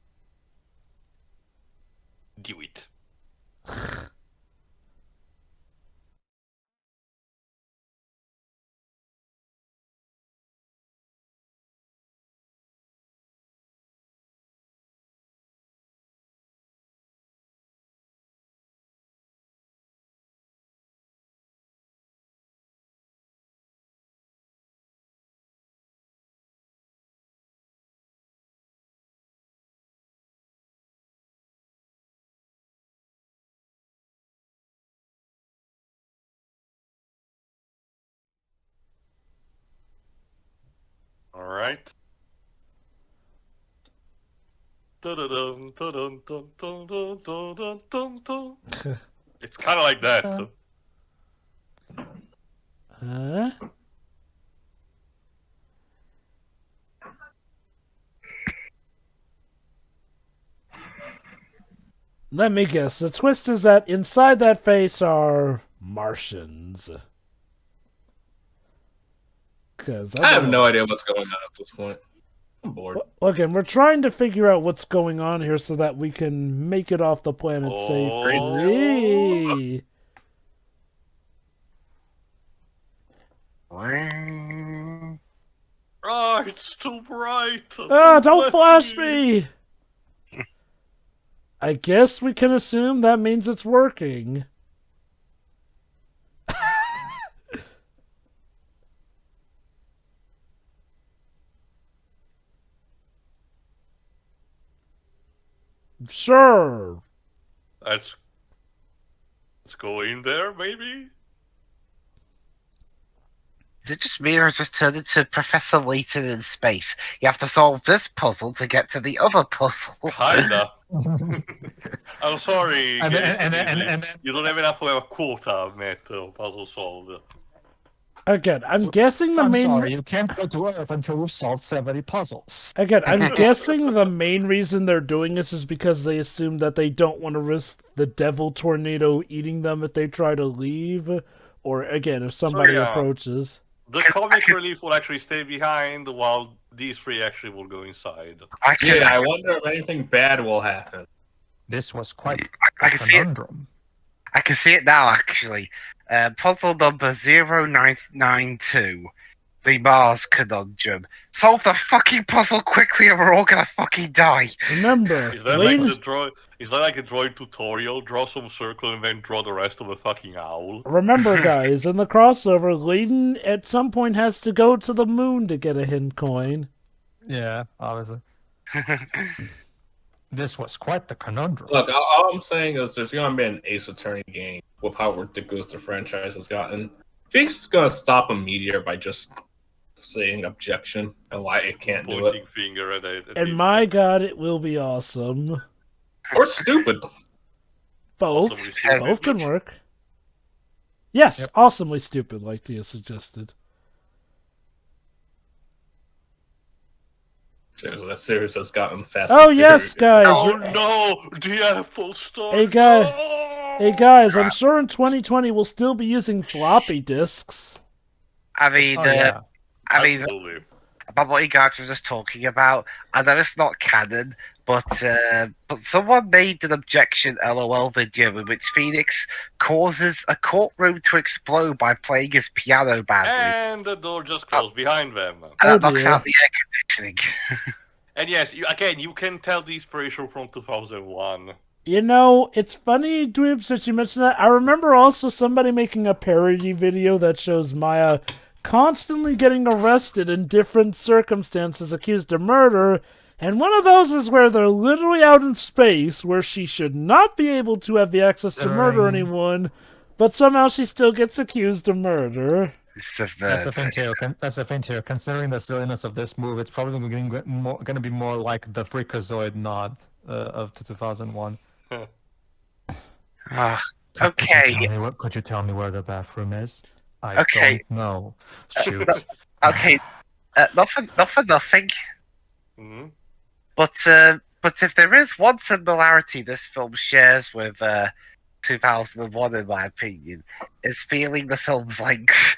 Do it. right? Dun-dun-dun, dun-dun-dun, dun-dun-dun, dun-dun. It's kind of like that. Huh? Let me guess. The twist is that inside that face are Martians. Because I have no idea what's going on at this point. I'm bored. Well, again, we're trying to figure out what's going on here so that we can make it off the planet Oh. safely. Oh, it's too bright. Ah, don't flash me! I guess we can assume that means it's working. Sure. Let's go in there, maybe? Is it just me or has this turned into Professor Layton in space? You have to solve this puzzle to get to the other puzzle. Kinda. I'm sorry. And Gabe, then- you don't have enough of a quota, Matt, puzzle solved. Again, I'm guessing the I'm main... sorry, you can't go to Earth until we've solved 70 puzzles. Again, I'm guessing the main reason they're doing this is because they assume that they don't want to risk the devil tornado eating them if they try to leave. Or, again, if somebody yeah. approaches. The comic relief will actually stay behind while these three actually will go inside. I wonder if anything bad will happen. This was quite I a can see it. conundrum. I can see it now, actually. Puzzle number 0992. The Mars Conundrum. Solve the fucking puzzle quickly or we're all gonna fucking die. Remember, Is that like a droid tutorial? Draw some circle and then draw the rest of a fucking owl? remember, guys, in the crossover, Layden at some point has to go to the moon to get a hint coin. Yeah, obviously. This was quite the conundrum. Look, all I'm saying is there's going to be an Ace Attorney game with how ridiculous the franchise has gotten. If he's just going to stop a meteor by just saying objection and why it can't do Pointing it. finger at it. And my god, it will be awesome. Or stupid. Both. Awesomely stupid. Both can work. Yes, Yep. awesomely stupid, like Tia suggested. Seriously, that series has gotten fast. Oh, yes, guys. Oh no! The Apple Store. Hey, guy. No! Hey, guys, I'm sure in 2020 we'll still be using floppy disks. I mean, Oh, yeah. Absolutely. about what you guys were just talking about, I know it's not canon, but someone made an objection LOL video in which Phoenix causes a courtroom to explode by playing his piano badly. And the door just closed behind them. And that Oh, knocks dear. out the air conditioning. And yes, you can tell the inspiration from 2001. You know, it's funny, Dweebs, that you mentioned that. I remember also somebody making a parody video that shows Maya constantly getting arrested in different circumstances accused of murder, and one of those is where they're literally out in space, where she should not be able to have the access to murder anyone, but somehow she still gets accused of murder. That's the thing too. That's the thing too. Considering the silliness of this move, it's probably going to be more like the Freakazoid nod of 2001. Okay. Could you tell me where the bathroom is? I Okay. don't know. Shoot. Okay. Not for nothing, Mhm. but if there is one similarity this film shares with 2001, in my opinion, is feeling the film's length.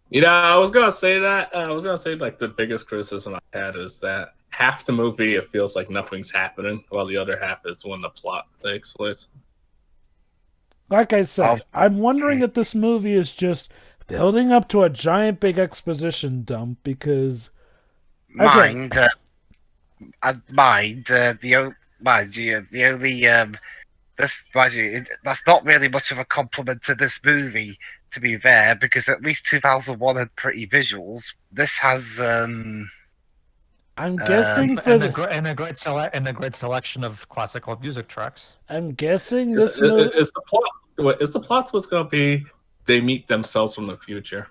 You know, I was gonna say that. I was gonna say like the biggest criticism I had is that half the movie it feels like nothing's happening, while the other half is when the plot takes place. Like I said, I'm wondering if this movie is just building up to a giant big exposition dump, because... Mind you, that's not really much of a compliment to this movie, to be fair, because at least 2001 had pretty visuals. This has I'm guessing for and, the... and a great selection of classical music tracks. I'm guessing this Is movie... the plot? Is the plot what's gonna be? They meet themselves from the future.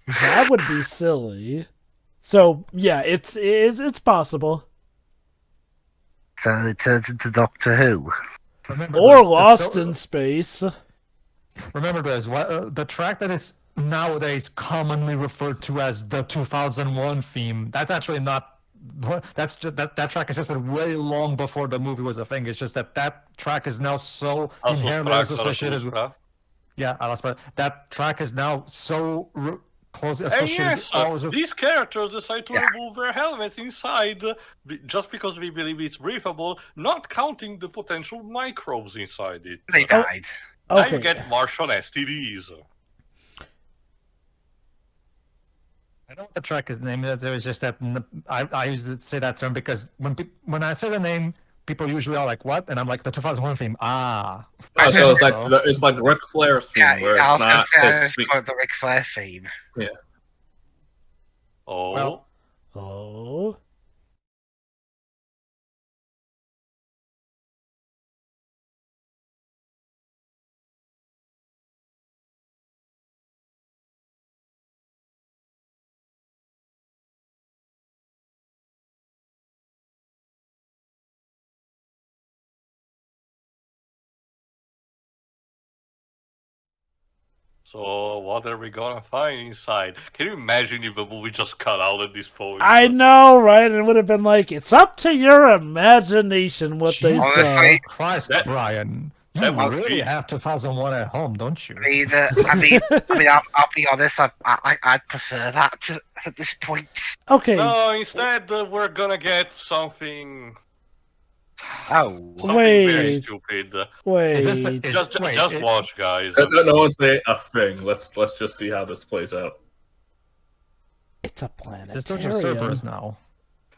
That would be silly. So yeah, it's possible. So it turns into Doctor Who. Remember Or this, Lost in Space. Remember this, the track that is nowadays commonly referred to as the 2001 theme, that's actually not, that's just, that track existed way long before the movie was a thing. It's just that track is now so inherently associated with, yeah, that track is now so closely associated yes, these characters decide to remove their helmets inside just because we believe it's breathable, not counting the potential microbes inside it. They died. Now Okay. you get Martian STDs. I know what the track is named. It was just that I used to say that term because when I say the name, people usually are like, "What?" And I'm like, "The 2001 theme." Ah. Oh, so it's like Ric Flair's theme, where I it's was going to not. say it's called the Ric Flair theme. Yeah. Oh. Well, Oh. So what are we gonna find inside? Can you imagine if the movie just cut out at this point? I know, right? It would have been like, it's up to your imagination what they saw. Honestly, Christ, Brian. You that would really be- have 2001 at home, don't you? I'll be honest. I'd prefer that at this point. Okay, No, instead we're gonna get something Oh, very wait, stupid. wait. Is this the- is- Just wait, just it- watch, guys. No one's say a thing. Let's just see how this plays out. It's a It's Georgia planetarium. Cerberus now.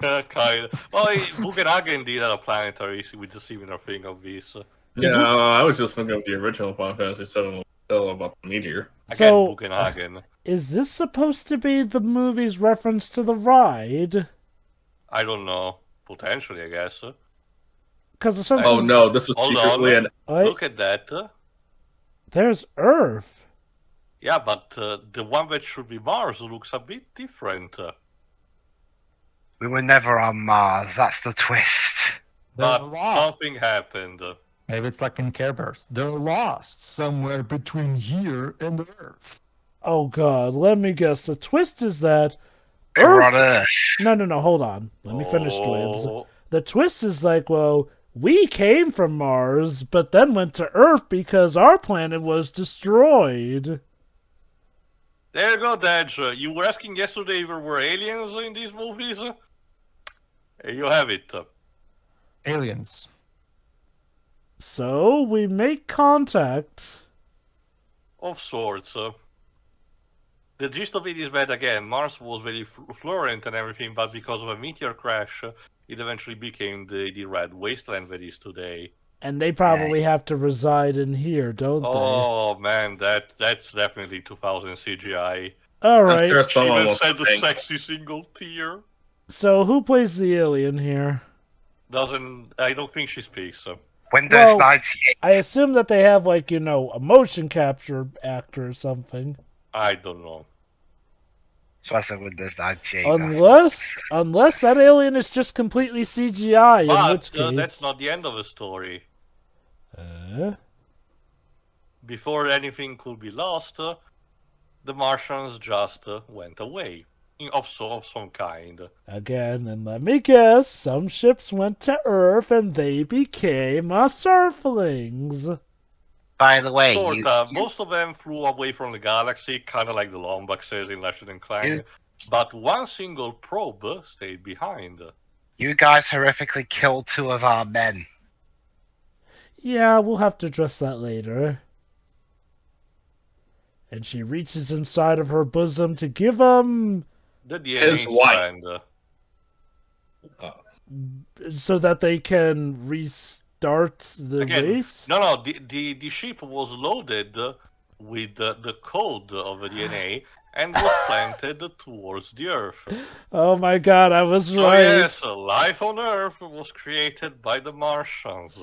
Kind of. Well, Bugenhagen did a planetary with the similar thing of this. Yeah, this- I was just thinking of the original Final Fantasy VII about the meteor. Again, So, Bugenhagen. is this supposed to be the movie's reference to the ride? I don't know. Potentially, I guess. Because essentially, Oh no, this is Hold secretly on. an. Look at that. there's Earth. Yeah, but the one that should be Mars looks a bit different. we were never on Mars. That's the twist. They're But lost. something happened. Maybe it's like in Care Bears. They're lost somewhere between here and Earth. Oh god, let me guess. The twist is that They were on Earth. Earth. No, hold on. Let me finish, Dwebs. Oh, The twist is like, well, we came from Mars, but then went to Earth because our planet was destroyed. there you go, Dad. You were asking yesterday if there were aliens in these movies. Here you have it. Aliens. So we make contact. Of sorts. The gist of it is that, again, Mars was very flourishing and everything, but because of a meteor crash, it eventually became the red wasteland that is today. And they probably have to reside in here, don't they? Oh, man, that's definitely 2000 CGI. All I'm right. sure someone Even will said the think- sexy single tear. So who plays the alien here? I don't think she speaks. Windows Well, 98. I assume that they have, like, a motion capture actor or something. I don't know. So I said Windows 98. Unless that alien is just completely CGI, in which But case... that's not the end of the story. Uh, Before anything could be lost, the Martians just went away. Of some kind. again, and let me guess, some ships went to Earth and they became us Earthlings. By the way, Sort of. Most of them flew away from the galaxy, kind of like the Lombaxes in Ratchet and Clank. But one single probe stayed behind. you guys horrifically killed 2 of our men. Yeah, we'll have to address that later. And she reaches inside of her bosom to give him... The DNA His wife. strand. so that they can restart the Again, race? No, the ship was loaded with the code of the DNA and was planted towards the Earth. Oh my god, I was So right. yes, life on Earth was created by the Martians.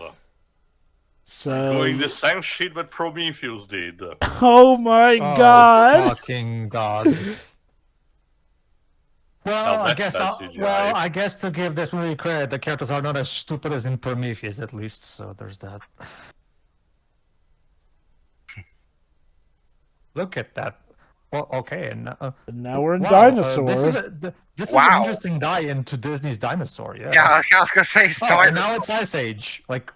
So, Doing the same shit that Prometheus did. oh my Oh, god. fucking god. Well, I guess. that's CGI. I guess to give this movie credit, the characters are not as stupid as in Prometheus, at least. So there's that. Look at that. Well, okay, and now we're in wow, Dinosaur. This is an interesting die-in to Disney's Dinosaur. Yeah. Yeah, I was gonna say it's And now it's Ice Age. Like.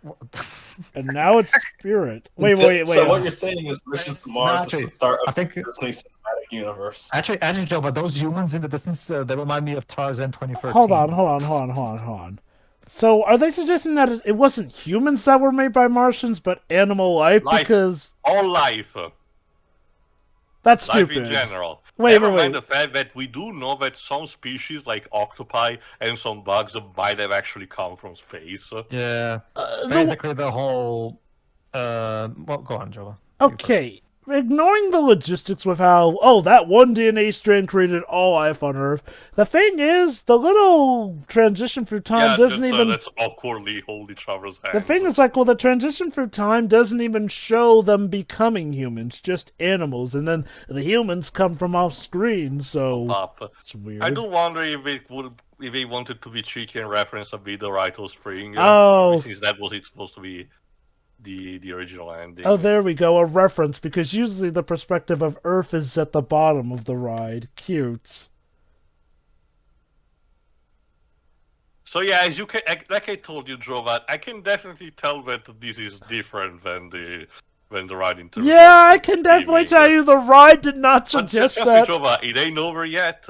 And now it's Spirit. Wait. So what you're saying is Missions to Mars is the start of I think the Disney cinematic universe. Actually, Joe, but those humans in the distance, they remind me of Tarzan 2013. Hold on. So are they suggesting that it wasn't humans that were made by Martians, but animal life? Because all life. that's Life stupid. in general. Wait. Never mind the fact that we do know that some species, like octopi and some bugs, might have actually come from space. Yeah. Basically, the whole. Well, go on, Joe. Okay, ignoring the logistics with how, that one DNA strand created all life on Earth. The thing is, the little transition through time doesn't even. Let's awkwardly hold each other's hands. The thing is, the transition through time doesn't even show them becoming humans, just animals, and then the humans come from off screen, so it's weird. I do wonder if they wanted to be cheeky and reference a bit the Rite of Spring. Since that was supposed to be the original ending. Oh, there we go, a reference, because usually the perspective of Earth is at the bottom of the ride. Cute. So yeah, as you can, like I told you, Drovat, I can definitely tell that this is different than the ride in terms Yeah, of I can definitely tell you the ride did not suggest that. Drovat, it ain't over yet.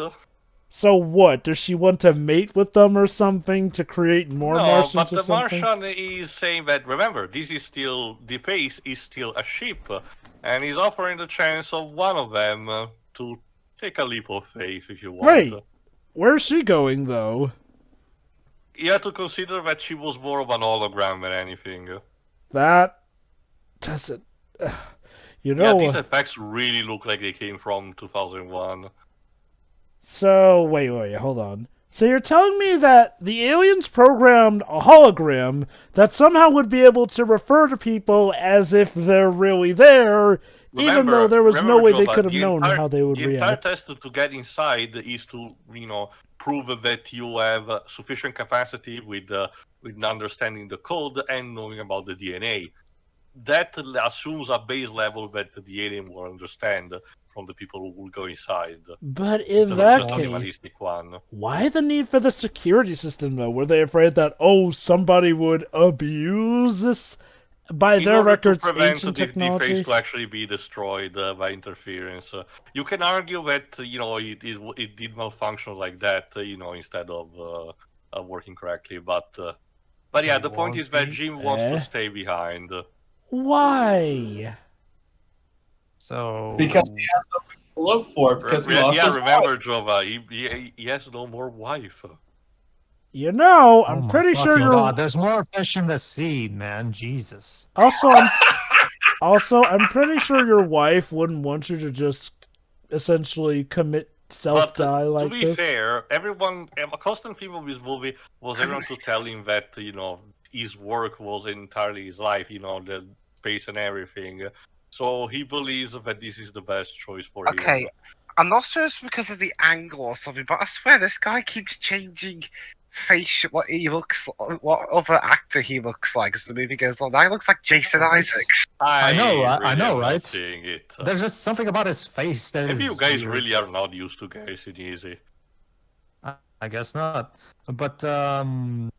So what? Does she want to mate with them or something to create more Martians or something? No, but the Martian is saying that, remember, the face is still a ship, and he's offering the chance of one of them to take a leap of faith if you want. Right. Where's she going, though? You have to consider that she was more of an hologram than anything. That doesn't... Yeah, these effects really look like they came from 2001. So, wait, hold on. So you're telling me that the aliens programmed a hologram that somehow would be able to refer to people as if they're really there, even though there was no way they could have known how they would react. The entire test to get inside is to, prove that you have sufficient capacity with understanding the code and knowing about the DNA. That assumes a base level that the alien will understand from the people who will go inside. But in that case, why the need for the security system, though? Were they afraid that, somebody would abuse this, by their records, ancient technology? The face to actually be destroyed by interference. You can argue that, it did malfunction like that, instead of working correctly. But yeah, the point is that Jim wants to stay behind. Why? So because he has something to live for. Because remember, Jova, he has no more wife. I'm pretty sure God, there's more fish in the sea, man. Jesus. Also, I'm pretty sure your wife wouldn't want you to just essentially commit self-die like this. To be fair, a constant theme of this movie was everyone to tell him that his work was entirely his life. The space and everything. So he believes that this is the best choice for him. Okay, I'm not sure it's because of the angle or something, but I swear this guy keeps changing what he looks, what other actor he looks like as the movie goes on. Now he looks like Jason Isaacs. I know, right? Seeing it. There's just something about his face that Maybe is you guys weird. really are not used to Garrison Easy. I guess not. But No,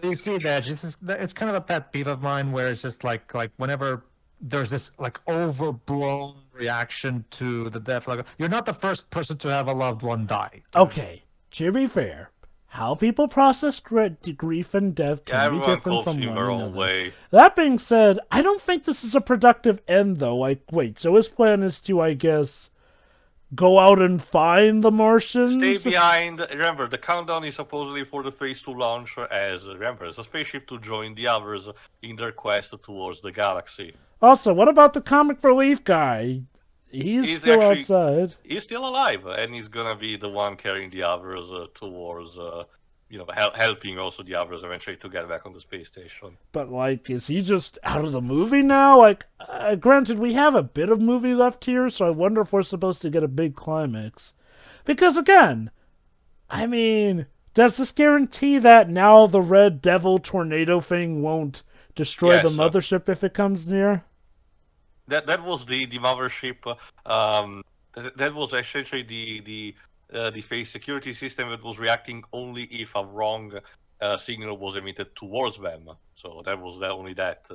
you see that it's kind of a pet peeve of mine where it's just like whenever there's this overblown reaction to the death. You're not the first person to have a loved one die. Okay, to be fair, how people process grief and death can be different from one another. Way. That being said, I don't think this is a productive end, though. Wait, so his plan is to, I guess, go out and find the Martians? Stay behind. Remember, the countdown is supposedly for the Phase 2 launch as a spaceship to join the others in their quest towards the galaxy. Also, what about the comic relief guy? He's still outside. He's still alive, and he's gonna be the one carrying the others towards, helping also the others eventually to get back on the space station. But, is he just out of the movie now? Granted, we have a bit of movie left here, so I wonder if we're supposed to get a big climax. Because, again, I mean, does this guarantee that now the Red Devil tornado thing won't destroy the Yes, mothership if it comes near? that was the mothership. That was essentially the face security system that was reacting only if a wrong signal was emitted towards them. So that was only that.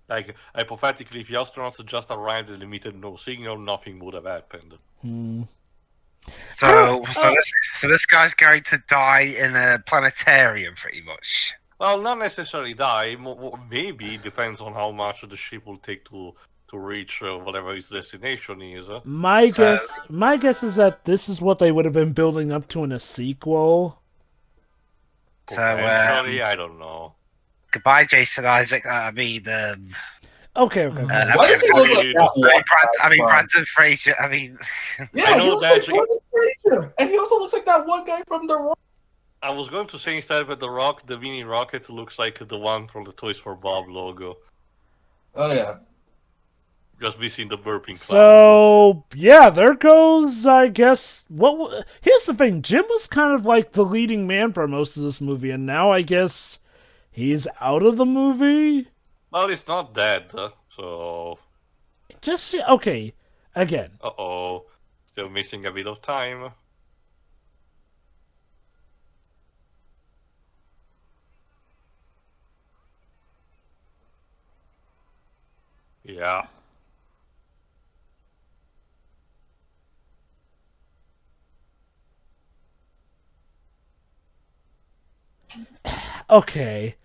Like, hypothetically, if the astronauts just arrived and emitted no signal, nothing would have happened. So this guy's going to die in a planetarium, pretty much. Well, not necessarily die. Maybe depends on how much the ship will take to reach whatever its destination is. My guess is that this is what they would have been building up to in a sequel. So, Potentially, I don't know. Goodbye, Jason Isaac. Okay. Why does he look like that one? Brandon Fraser. I mean, Yeah, he looks like Brendan Fraser, and he also looks like that one guy from The Rock. I was going to say instead of the Rock, the mini rocket looks like the one from the Toys for Bob logo. Oh yeah. Just missing the burping clown. So, yeah, there goes, I guess, here's the thing, Jim was kind of like the leading man for most of this movie, and now I guess he's out of the movie? Well, it's not dead, so... Okay, again. Uh-oh, still missing a bit of time. Yeah. Okay.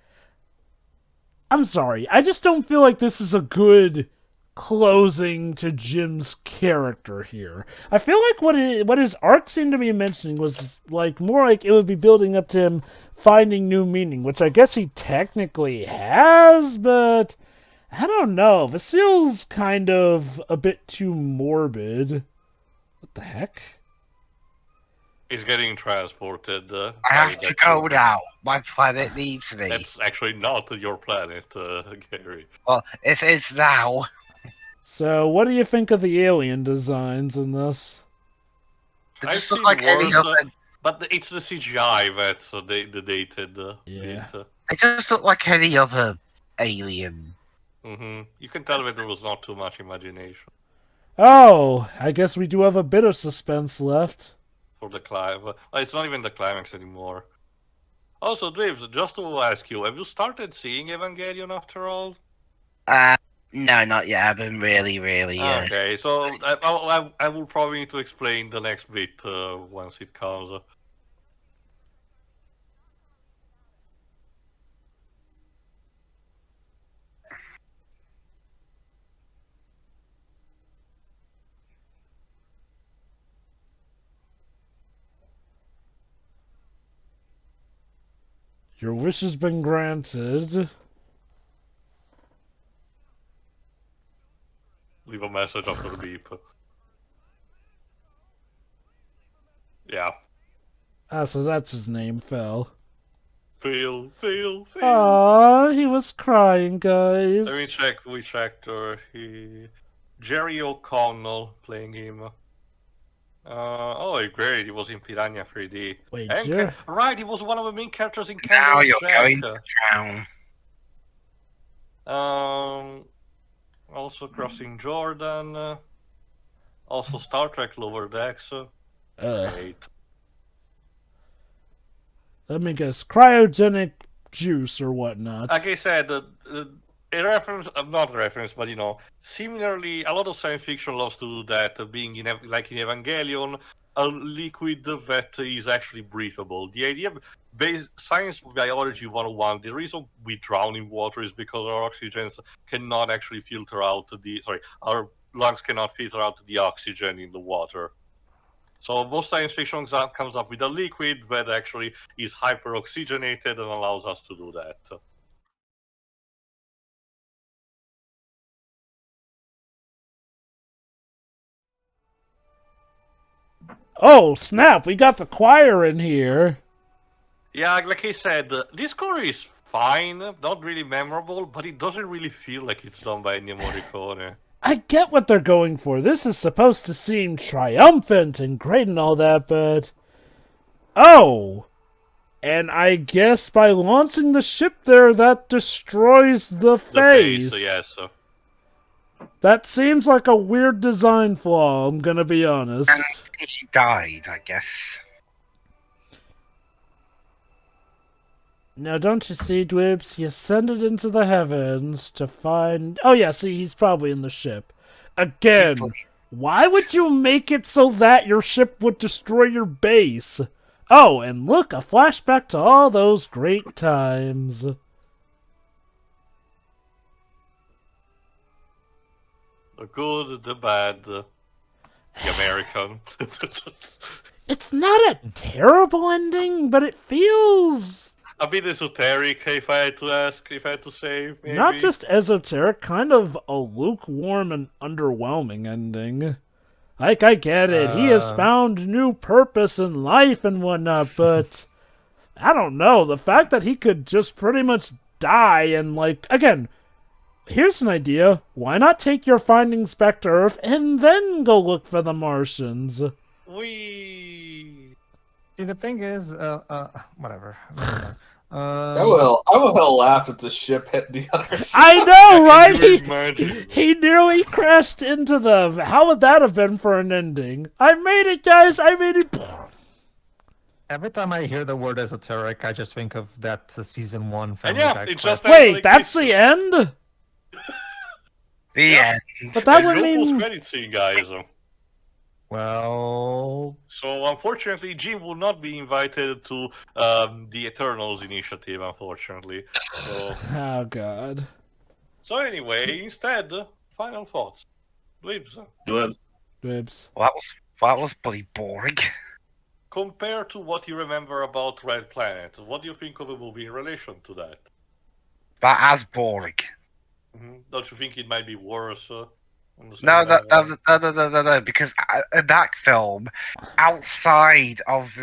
I'm sorry. I just don't feel like this is a good closing to Jim's character here. I feel like what his arc seemed to be mentioning was like more like it would be building up to him finding new meaning, which I guess he technically has, but I don't know. This feels kind of a bit too morbid. What the heck? He's getting transported. I have to go now. My planet needs me. That's actually not your planet, Gary. Well, it is now. So, what do you think of the alien designs in this? They I've just look seen like any worse, other. But it's the CGI that's the dated Yeah. bit. They just look like any other alien. You can tell that there was not too much imagination Oh, I guess we do have a bit of suspense left. for the climax. It's not even the climax anymore. Also, Dwaves, just to ask you, have you started seeing Evangelion after all? No, not yet. I've been really. Okay, so I will probably need to explain the next bit once it comes. Your wish has been granted. Leave a message after the beep. Yeah. Ah, so that's his name, Phil. Phil. Aww, he was crying, guys. Let me check which actor Jerry O'Connell playing him. Oh, great! He was in Piranha 3D. Wait, And Jerry? right, he was one of the main characters in Now Candle you're Jack. going to drown. Also Crossing Jordan. Also Star Trek Lower Decks. Great. Let me guess, cryogenic juice or whatnot. Like I said, a reference, not a reference, but similarly, a lot of science fiction loves to do that, being like in Evangelion, a liquid that is actually breathable. The idea of science biology 101, the reason we drown in water is because our oxygens cannot actually filter out our lungs cannot filter out the oxygen in the water. So most science fiction comes up with a liquid that actually is hyperoxygenated and allows us to do that. Oh, snap, we got the choir in here. Yeah, like I said, this score is fine, not really memorable, but it doesn't really feel like it's done by Ennio Morricone. I get what they're going for. This is supposed to seem triumphant and great and all that, but... Oh! And I guess by launching the ship there, that destroys the face. The base, yes. That seems like a weird design flaw, I'm gonna be honest. And he died, I guess. Now, don't you see, Dwibs? You send it into the heavens to find... Oh, yeah, see, he's probably in the ship. Again, why would you make it so that your ship would destroy your base? Oh, and look, a flashback to all those great times. The good, the bad, the American. It's not a terrible ending, but it feels... A bit esoteric, if I had to ask, if I had to say, maybe. Not just esoteric, kind of a lukewarm and underwhelming ending. Like, I get it, he has found new purpose in life and whatnot, but... I don't know, the fact that he could just pretty much die and, like... Again, here's an idea. Why not take your findings back to Earth and then go look for the Martians? We... See, the thing is, whatever. I will laugh if the ship hit the other ship. I know, right? He nearly crashed into them. How would that have been for an ending? I made it, guys! I made it! Every time I hear the word esoteric, I just think of that season 1 And Family yeah, Guy it's clip. just... Wait, that's the end? The end. But that And would no mean... post-credit scene, guys. Well... So, unfortunately, Jim will not be invited to the Eternals initiative, unfortunately. So, Oh, God. so anyway, instead, final thoughts. Libs, Ribs. Well, that was pretty boring. compared to what you remember about Red Planet, what do you think of the movie in relation to that? But as boring. Don't you think it might be worse? No, because in that film, outside of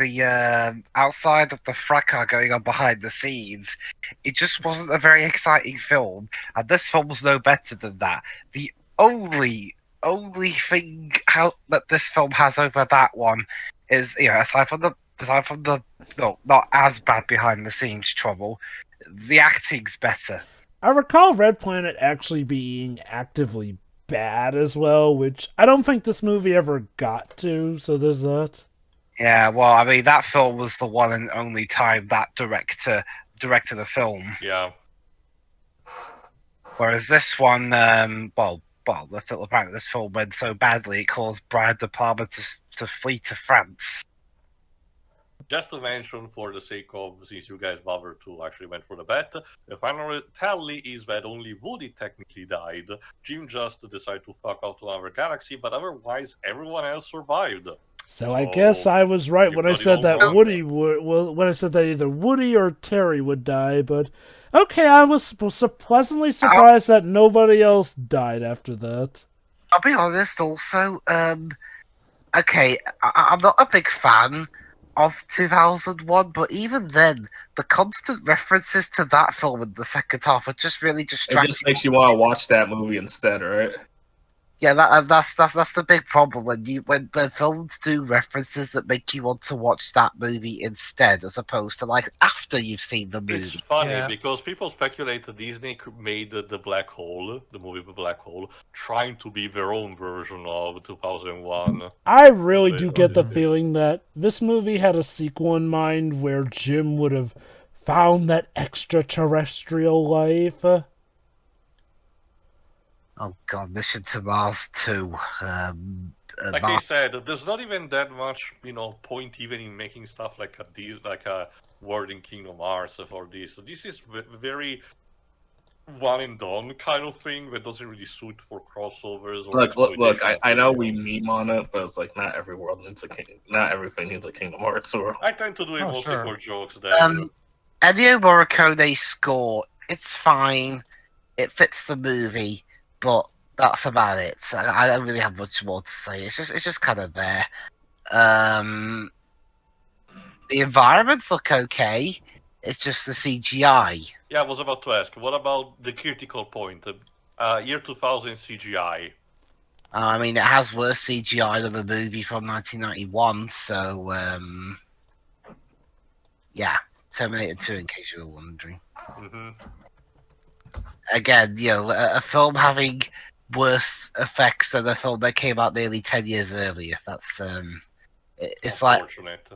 the fracas going on behind the scenes, it just wasn't a very exciting film, and this film was no better than that. The only thing that this film has over that one is, aside from the not as bad behind the scenes trouble, the acting's better. I recall Red Planet actually being actively bad as well, which I don't think this movie ever got to, so there's that. Yeah, well, I mean, that film was the one and only time that directed the film. Yeah. Whereas this one, apparently this film went so badly it caused Brian De Palma to flee to France. Just to mention, for the sake of, since you guys bothered to actually went for the bet, the final tally is that only Woody technically died. Jim just decided to fuck out to another galaxy, but otherwise everyone else survived. So I guess I was right when I said that know. Woody would. Well, when I said that either Woody or Terry would die, but okay, I was pleasantly surprised that nobody else died after that. I'll be honest. Also, okay, I'm not a big fan of 2001, but even then, the constant references to that film in the second half are just really distracting. It just makes you want to watch that movie instead, right? Yeah, that's the big problem when films do references that make you want to watch that movie instead, as opposed to like after you've seen the movie. It's funny Yeah. because people speculate that Disney made the Black Hole, the movie The Black Hole, trying to be their own version of 2001. I really do get the feeling that this movie had a sequel in mind where Jim would have found that extraterrestrial life. Oh god, Mission to Mars 2. Like I said, there's not even that much, point even in making stuff like a World in Kingdom Hearts for this. So this is very one and done kind of thing that doesn't really suit for crossovers. Or Look, I know we meme on it, but it's like not every world needs not everything needs a Kingdom Hearts world. I tend to do it mostly sure. for jokes. Ennio Morricone's score, it's fine. It fits the movie, but that's about it. So I don't really have much more to say. It's just kind of there. The environments look okay. It's just the CGI. Yeah, I was about to ask, what about the critical point? Year 2000 CGI. I mean, it has worse CGI than the movie from 1991, so yeah, Terminator 2, in case you were wondering. Mm-hmm. Again, a film having worse effects than a film that came out nearly 10 years earlier. That's it's like. Unfortunate.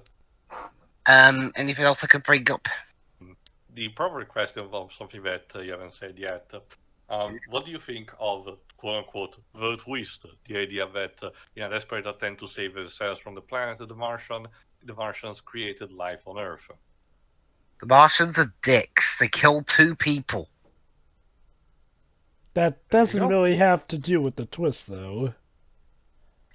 Anything else I could bring up? The proper question of something that you haven't said yet. What do you think of quote-unquote the twist? The idea that in a desperate attempt to save themselves from the planet, the Martians created life on Earth. The Martians are dicks. They killed 2 people. That doesn't really have to do with the twist, though.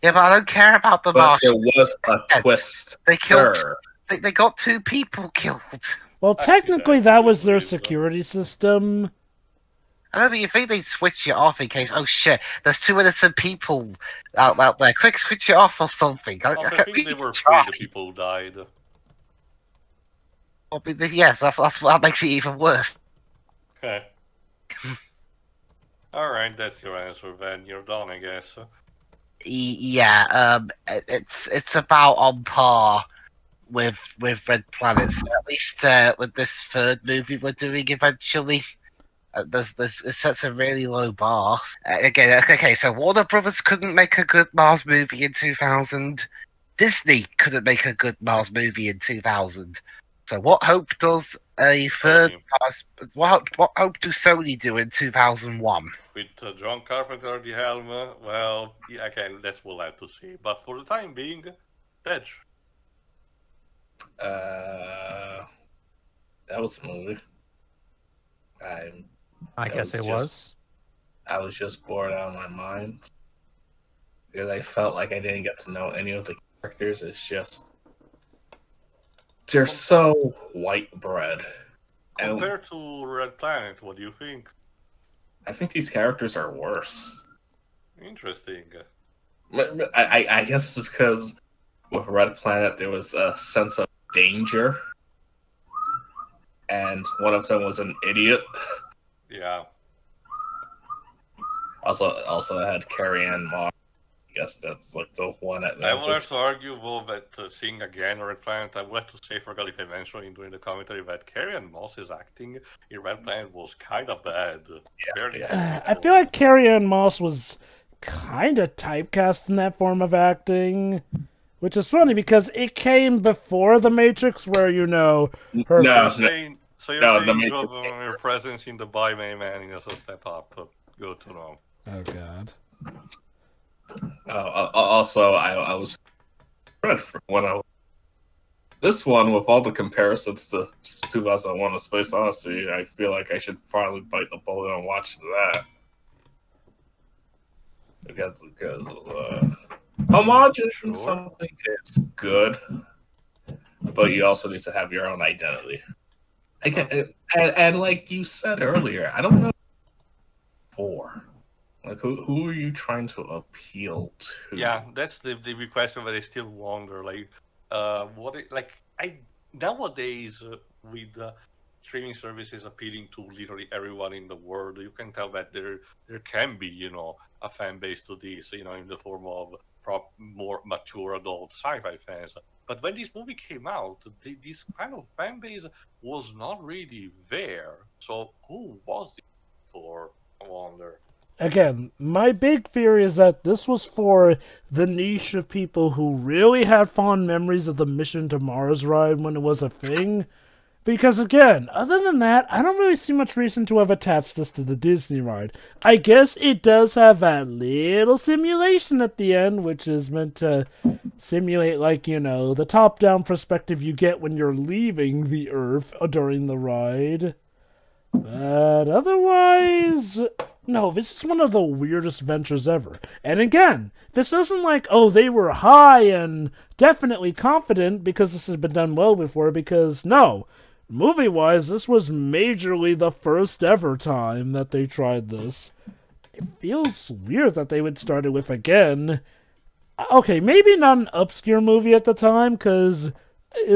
Yeah, but I don't care about the But Martians. there was a twist. They killed. Sure. They got 2 people killed. Well, I see that. technically, that was their security system. I don't mean, you think they'd switch it off in case, oh shit, there's 2 innocent people out there. Quick, switch it off or something. I think they were free, the people who died. Yes, that's what makes it even worse. Okay. Alright, that's your answer then. You're done, I guess. Yeah, it's about on par with Red Planet. So at least with this 3rd movie we're doing eventually. It sets a really low bar. Again, okay, so Warner Brothers couldn't make a good Mars movie in 2000. Disney couldn't make a good Mars movie in 2000. So what hope does a third Mars... What hope do Sony do in 2001? With John Carpenter at the helm, well, yeah, okay, that's we'll have to see. But for the time being, Tej. That was a movie. I guess it was. I was just bored out of my mind because I felt like I didn't get to know any of the characters. It's just they're so white bread. Compared to Red Planet, what do you think? I think these characters are worse. Interesting. I guess it's because with Red Planet there was a sense of danger, and one of them was an idiot. Yeah. Also, I had Carrie-Anne Moss. I guess that's like the one at. I would have to argue, though, that seeing again Red Planet, I would have to say, forgot if I mentioned during the commentary, that Carrie-Anne Moss's acting in Red Planet was kind of bad. I feel like Carrie-Anne Moss was kind of typecast in that form of acting, which is funny because it came before The Matrix, where her. So you're saying your presence in the By May Man is a step up. Good to know. Oh God. Also, I was when this one with all the comparisons to 2001: A Space Odyssey, I feel like I should finally bite the bullet and watch that. Because homogenous something is good, but you also need to have your own identity. And like you said earlier, I don't know like who are you trying to appeal to? Yeah, that's the big question that I still wonder. Like, nowadays with streaming services appealing to literally everyone in the world, you can tell that there can be a fan base to this, in the form of more mature adult sci-fi fans. But when this movie came out, this kind of fan base was not really there. So who was it for? I wonder. Again, my big fear is that this was for the niche of people who really had fond memories of the Mission to Mars ride when it was a thing. Because again, other than that, I don't really see much reason to have attached this to the Disney ride. I guess it does have that little simulation at the end, which is meant to simulate, the top-down perspective you get when you're leaving the Earth during the ride. But otherwise, no, this is one of the weirdest ventures ever. And again, this isn't like, they were high and definitely confident because this has been done well before, because no. Movie-wise, this was majorly the first ever time that they tried this. It feels weird that they would start it with, again... Okay, maybe not an obscure movie at the time, because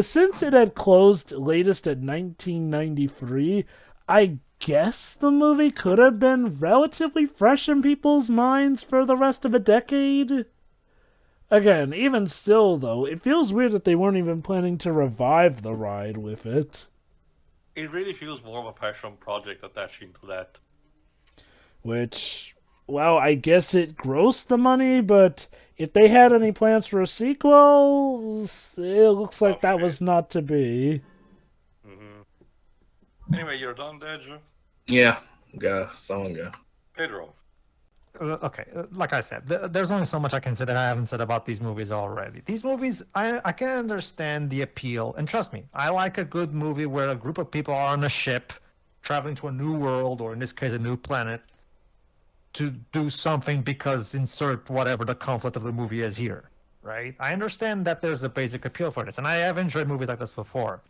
since it had closed latest at 1993, I guess the movie could have been relatively fresh in people's minds for the rest of a decade. Again, even still, though, it feels weird that they weren't even planning to revive the ride with it. It really feels more of a passion project attaching to that. Which, well, I guess it grossed the money, but if they had any plans for a sequel, it looks like that was not to be. Anyway, you're done, Dej? Yeah, someone go. Pedro. Okay, like I said, there's only so much I can say that I haven't said about these movies already. These movies, I can understand the appeal, and trust me, I like a good movie where a group of people are on a ship, traveling to a new world, or in this case, a new planet, to do something because insert whatever the conflict of the movie is here, right? I understand that there's a basic appeal for this, and I have enjoyed movies like this before.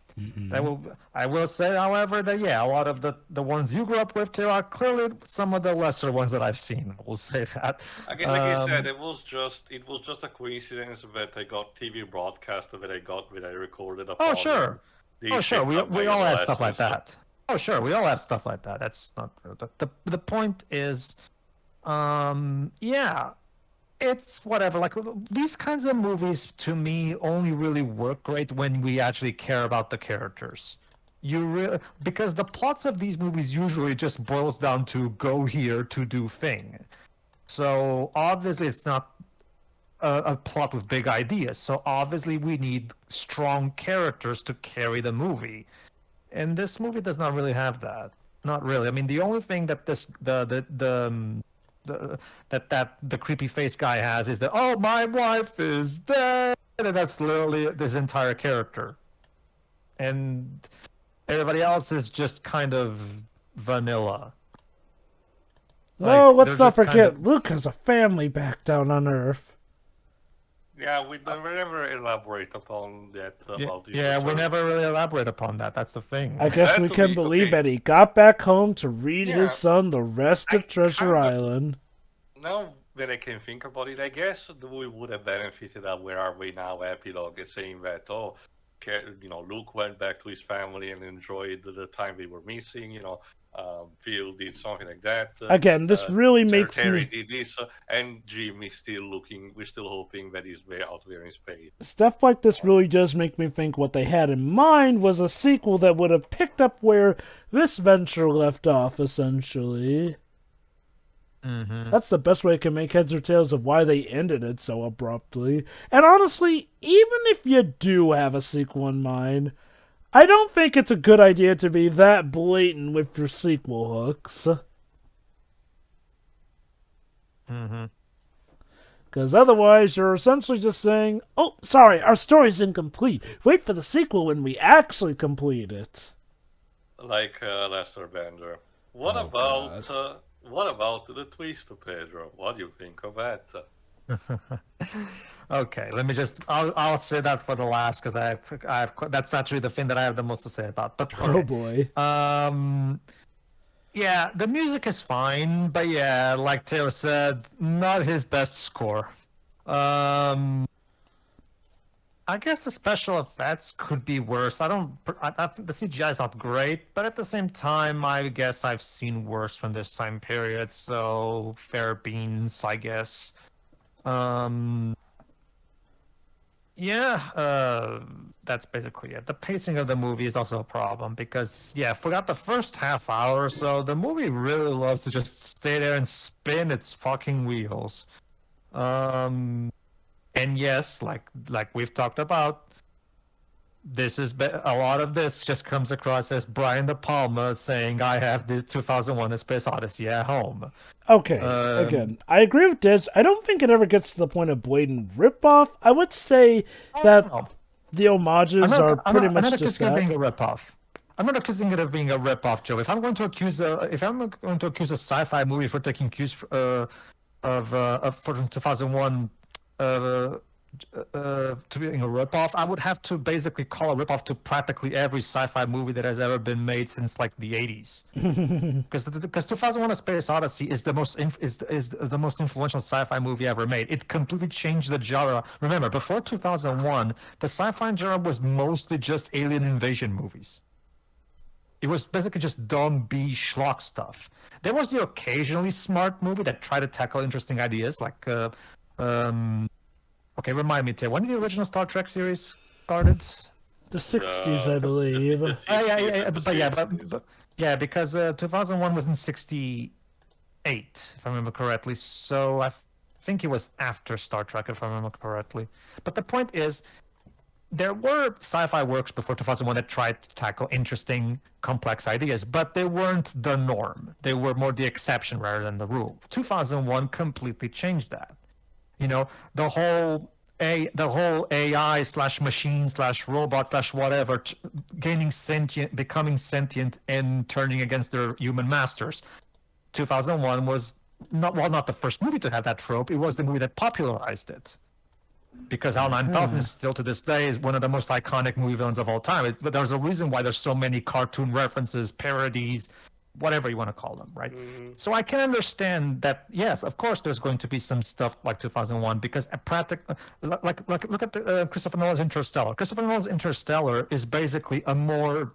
I will say, however, that a lot of the ones you grew up with too are clearly some of the lesser ones that I've seen. We'll say that. Again, like I said, it was just a coincidence that I got TV broadcast that I recorded. Oh sure, we all have stuff like that. Oh sure, we all have stuff like that. That's not the point is, it's whatever. Like these kinds of movies, to me, only really work great when we actually care about the characters. Because the plots of these movies usually just boils down to go here to do thing. So obviously, it's not a plot with big ideas. So obviously, we need strong characters to carry the movie, and this movie does not really have that. Not really. I mean, the only thing that the creepy face guy has is that, oh, my wife is dead, and that's literally this entire character, and everybody else is just kind of vanilla. No, let's not forget Luke has a family back down on Earth. Yeah, we never elaborate upon that. We never really elaborate upon that. That's the thing. I guess we can believe that he got back home to read his son the rest of Treasure Island. Now that I can think about it, I guess the movie would have benefited of Where Are We Now epilogue, saying that, Luke went back to his family and enjoyed the time they were missing, Phil did something like that. Again, this really makes Terry did this, and Jim is still looking. We're still hoping that he's out there in space. Stuff like this really does make me think what they had in mind was a sequel that would have picked up where this venture left off, essentially. That's the best way I can make heads or tails of why they ended it so abruptly. And honestly, even if you do have a sequel in mind, I don't think it's a good idea to be that blatant with your sequel hooks. Because otherwise, you're essentially just saying, oh, sorry, our story's incomplete. Wait for the sequel when we actually complete it. Like Lester Bender. What about the twist, Pedro? What do you think of that? Okay, let me I'll say that for the last, because I've that's actually the thing that I have the most to say about. But okay. Oh boy. Yeah, the music is fine, but yeah, like Taylor said, not his best score. I guess the special effects could be worse. I think the CGI is not great, but at the same time, I guess I've seen worse from this time period, so fair beans, I guess. That's basically it. The pacing of the movie is also a problem because, forgot the first half hour or so, the movie really loves to just stay there and spin its fucking wheels. And yes, like we've talked about, a lot of this just comes across as Brian De Palma saying, I have the 2001 A Space Odyssey at home. Okay, again, I agree with Diz. I don't think it ever gets to the point of blatant ripoff. I would say that the homages are pretty much just that. I'm not accusing it of being a ripoff. I'm not accusing it of being a ripoff, Joe. If I'm going to accuse a sci-fi movie for taking cues for 2001 to being a ripoff, I would have to basically call a ripoff to practically every sci-fi movie that has ever been made since like the 80s. Because 2001: A Space Odyssey is the most influential sci-fi movie ever made. It completely changed the genre. Remember, before 2001, the sci-fi genre was mostly just alien invasion movies. It was basically just dumb B schlock stuff. There was the occasionally smart movie that tried to tackle interesting ideas, like okay, remind me, Tay, when did the original Star Trek series started? The 60s, I believe. Yeah, because 2001 was in 68, if I remember correctly. So I think it was after Star Trek, if I remember correctly. But the point is, there were sci-fi works before 2001 that tried to tackle interesting, complex ideas, but they weren't the norm. They were more the exception rather than the rule. 2001 completely changed that. You know, the whole AI / machine / robot / whatever, gaining sentient, becoming sentient, and turning against their human masters. 2001 was not the first movie to have that trope. It was the movie that popularized it. Because HAL 9000 is still to this day is one of the most iconic movie villains of all time. There's a reason why there's so many cartoon references, parodies, whatever you want to call them, right? So I can understand that. Yes, of course, there's going to be some stuff like 2001 because a practical, like look at the, Christopher Nolan's Interstellar. Christopher Nolan's Interstellar is basically a more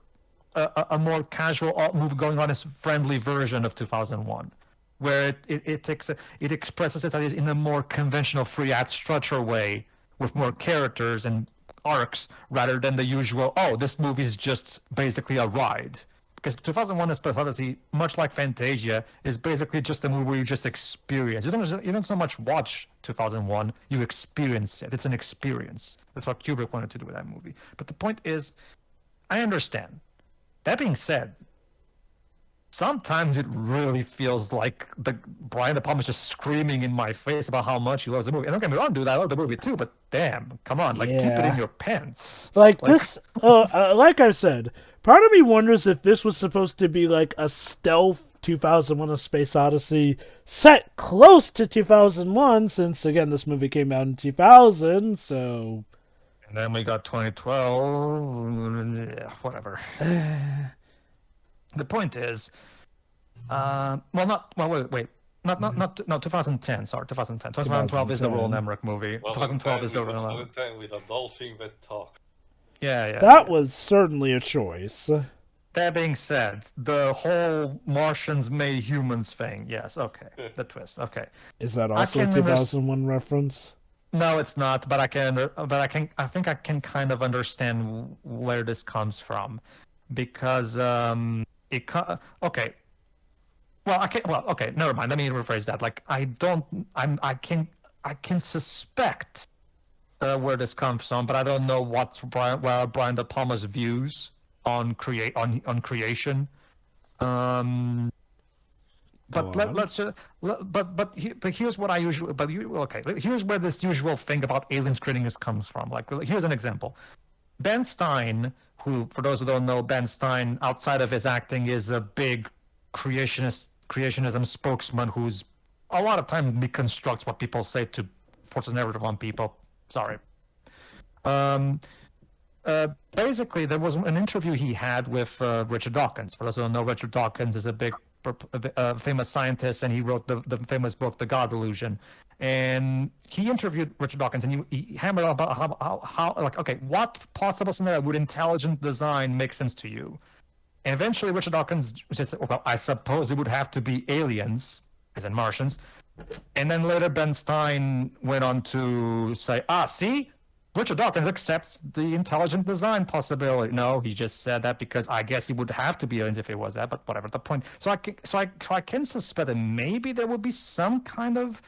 casual movie going on as friendly version of 2001. Where it expresses its ideas in a more conventional free act structure way with more characters and arcs rather than the usual, oh, this movie is just basically a ride. Because 2001 A Space Odyssey, much like Fantasia, is basically just a movie where you just experience. You don't so much watch 2001, you experience it. It's an experience. That's what Kubrick wanted to do with that movie. But the point is, I understand. That being said, sometimes it really feels like Brian De Palma is just screaming in my face about how much he loves the movie. And don't get me wrong, dude, I love the movie too, but damn, come on, keep it in your pants. Like this, like I said, part of me wonders if this was supposed to be like a stealth 2001 A Space Odyssey set close to 2001, since, again, this movie came out in 2000, so... And then we got 2012, whatever. The point is, no, 2010. Sorry, 2010. 2012 is the Roland Emmerich movie. 2012 is the Roland. 2010 with a dolphin that talk. Yeah. That was certainly a choice. That being said, the whole Martians made humans thing. Yes, okay. The twist. Okay. Is that also a 2001 reference? No, it's not. But I think I can kind of understand where this comes from, because okay. Well, okay. Never mind. Let me rephrase that. Like, I can suspect where this comes from, but I don't know where Brian De Palma's views on creation. But here's what I usually. Here's where this usual thing about aliens creating this comes from. Like, here's an example. Ben Stein, who, for those who don't know, Ben Stein, outside of his acting, is a big creationism spokesman who's a lot of time deconstructs what people say to force a narrative on people. Sorry. Basically, there was an interview he had with Richard Dawkins. For those who don't know, Richard Dawkins is a big, famous scientist, and he wrote the famous book, The God Delusion. And he interviewed Richard Dawkins, and he hammered about how like, okay, what possible scenario would intelligent design make sense to you? And eventually Richard Dawkins just said, well, I suppose it would have to be aliens, as in Martians. And then later Ben Stein went on to say, see? Richard Dawkins accepts the intelligent design possibility. No, he just said that because I guess he would have to be aliens if it was that, but whatever, the point. So I can suspect that maybe there would be some kind of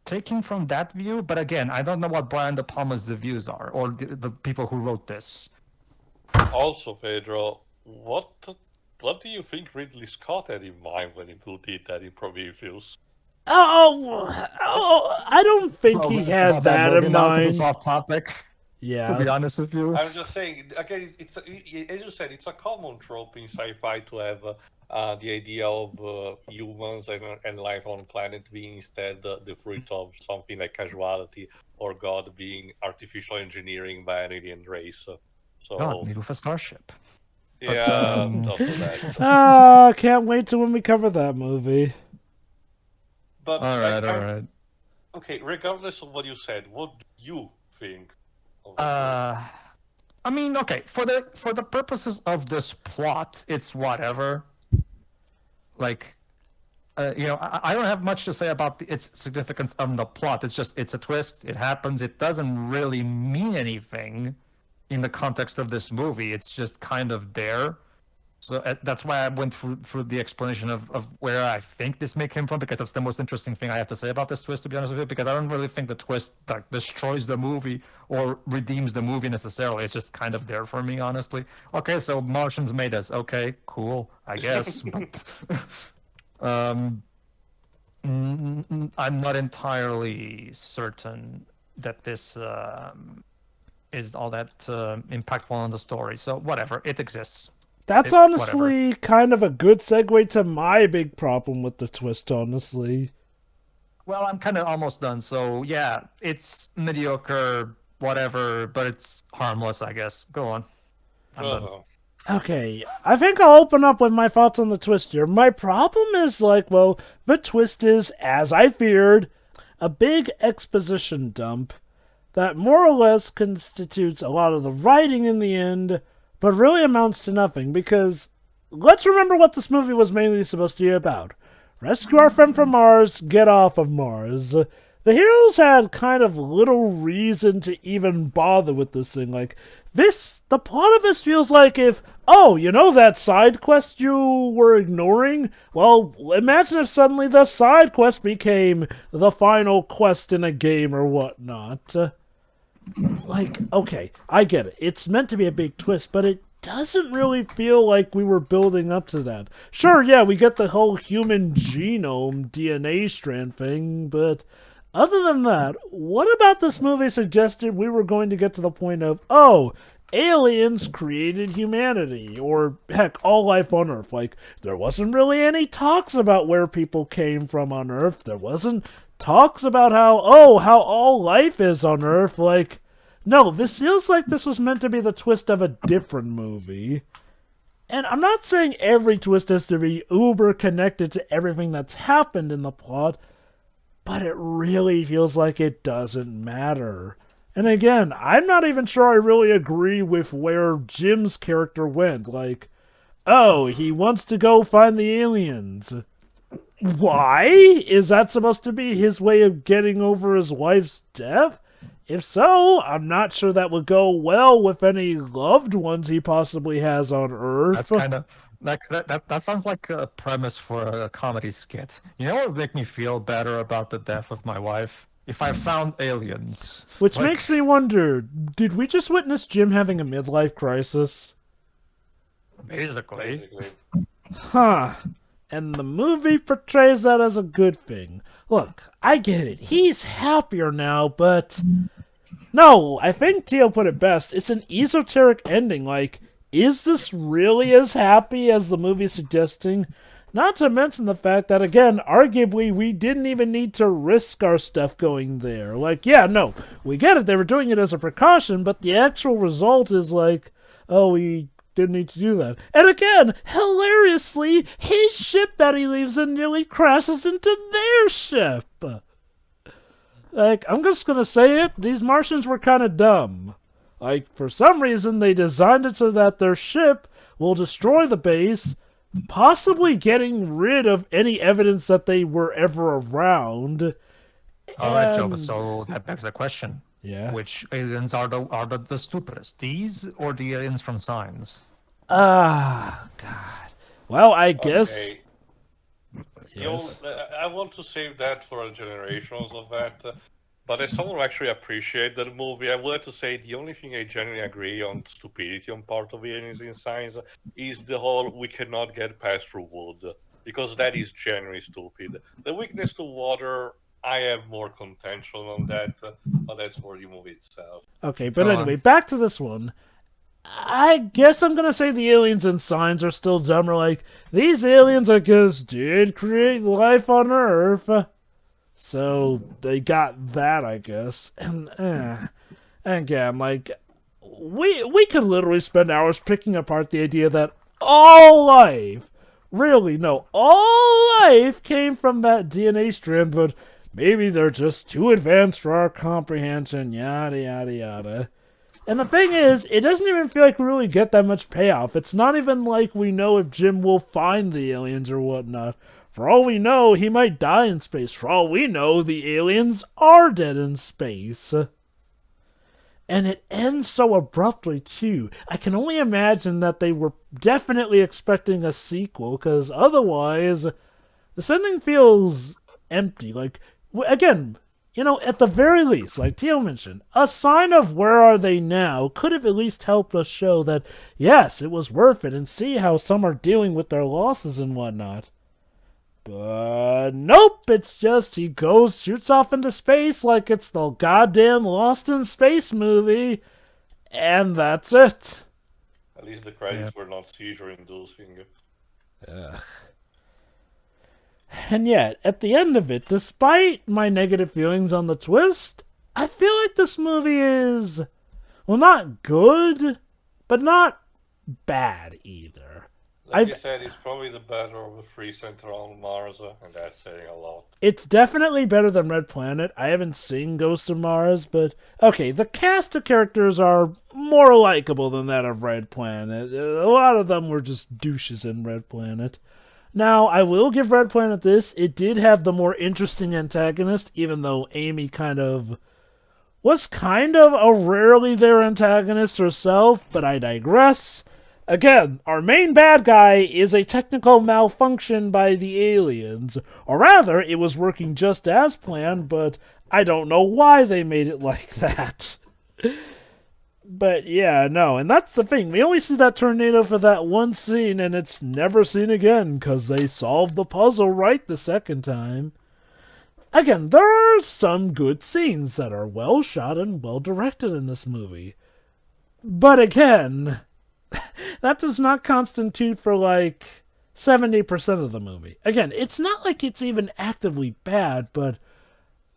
taking from that view, but again, I don't know what Brian De Palma's views are, or the people who wrote this. Also, Pedro, what do you think Ridley Scott had in mind when he did that in Prometheus? I don't think he had that in mind. It's off topic. Yeah. To be honest with you, I'm just saying. Again, it's as you said, it's a common trope in sci-fi to have the idea of humans and life on planet being instead the fruit of something like casualty, or God being artificial engineering by an alien race. So God, need with a starship. Yeah, also that. Can't wait till when we cover that movie. But all right. Okay, regardless of what you said, what do you think? I mean, okay, for the purposes of this plot, it's whatever. Like, I don't have much to say about its significance on the plot. It's just, it's a twist. It happens. It doesn't really mean anything in the context of this movie. It's just kind of there. So that's why I went through the explanation of where I think this may come from, because that's the most interesting thing I have to say about this twist, to be honest with you, because I don't really think the twist like destroys the movie or redeems the movie necessarily. It's just kind of there for me, honestly. Okay, so Martians made us. Okay, cool, I guess. But, I'm not entirely certain that this is all that impactful on the story. So whatever, it exists. That's honestly kind of a good segue to my big problem with the twist, honestly. Well, I'm kind of almost done, so yeah, it's mediocre, whatever, but it's harmless, I guess. Go on. I'm done. Okay, I think I'll open up with my thoughts on the twist here. My problem is, well, the twist is, as I feared, a big exposition dump that more or less constitutes a lot of the writing in the end, but really amounts to nothing, because let's remember what this movie was mainly supposed to be about. Rescue our friend from Mars, get off of Mars. The heroes had kind of little reason to even bother with this thing. The plot of this feels like if, that side quest you were ignoring? Well, imagine if suddenly the side quest became the final quest in a game or whatnot. Okay, I get it. It's meant to be a big twist, but it doesn't really feel like we were building up to that. Sure, yeah, we get the whole human genome DNA strand thing, but other than that, what about this movie suggested we were going to get to the point of, aliens created humanity, or heck, all life on Earth? There wasn't really any talks about where people came from on Earth. There wasn't talks about how all life is on Earth. No, this feels like this was meant to be the twist of a different movie. And I'm not saying every twist has to be uber connected to everything that's happened in the plot, but it really feels like it doesn't matter. And again, I'm not even sure I really agree with where Jim's character went. He wants to go find the aliens. Why? Is that supposed to be his way of getting over his wife's death? If so, I'm not sure that would go well with any loved ones he possibly has on Earth. That's kind of that sounds like a premise for a comedy skit. You know what would make me feel better about the death of my wife? If I found aliens. Which makes me wonder, did we just witness Jim having a midlife crisis? Basically. Huh. And the movie portrays that as a good thing. Look, I get it. He's happier now, but... No, I think Tio put it best. It's an esoteric ending. Is this really as happy as the movie's suggesting? Not to mention the fact that, again, arguably, we didn't even need to risk our stuff going there. We get it. They were doing it as a precaution, but the actual result is we didn't need to do that. And again, hilariously, his ship that he leaves in nearly crashes into their ship. I'm just gonna say it, these Martians were kind of dumb. For some reason, they designed it so that their ship will destroy the base, possibly getting rid of any evidence that they were ever around. Alright, Joe, so that begs the question. Yeah. Which aliens are the stupidest? These or the aliens from Signs? God. Well, I guess... Okay. Yes. I want to save that for generations of that. But as someone who actually appreciates the movie, I would like to say the only thing I genuinely agree on stupidity on part of aliens in Signs is the whole we cannot get past through wood. Because that is genuinely stupid. The weakness to water... I have more contention on that, but that's for the movie itself. Okay, but anyway, back to this one. I guess I'm gonna say the aliens in Signs are still dumber. These aliens, I guess, did create life on Earth. So, they got that, I guess. And again, we could literally spend hours picking apart the idea that all life, all life came from that DNA strand, but maybe they're just too advanced for our comprehension, yada, yada, yada. And the thing is, it doesn't even feel like we really get that much payoff. It's not even like we know if Jim will find the aliens or whatnot. For all we know, he might die in space. For all we know, the aliens are dead in space. And it ends so abruptly, too. I can only imagine that they were definitely expecting a sequel, because otherwise, this ending feels empty. Like, again, at the very least, like Tio mentioned, a sign of where are they now could have at least helped us show that, yes, it was worth it, and see how some are dealing with their losses and whatnot. But nope, it's just he shoots off into space like it's the goddamn Lost in Space movie, and that's it. At least the credits were not seizure-inducing. Ugh. And yet, at the end of it, despite my negative feelings on the twist, I feel like this movie is, well, not good, but not bad either. Like you said, it's probably the better of the three centered on Mars, and that's saying a lot. It's definitely better than Red Planet. I haven't seen Ghost of Mars, but okay, the cast of characters are more likable than that of Red Planet. A lot of them were just douches in Red Planet. Now, I will give Red Planet this. It did have the more interesting antagonist, even though Amy was kind of a rarely there antagonist herself, but I digress. Again, our main bad guy is a technical malfunction by the aliens. Or rather, it was working just as planned, but I don't know why they made it like that. But yeah, no, and that's the thing. We only see that tornado for that one scene, and it's never seen again, because they solved the puzzle right the second time. Again, there are some good scenes that are well shot and well directed in this movie. But again, that does not constitute for 70% of the movie. Again, it's not like it's even actively bad, but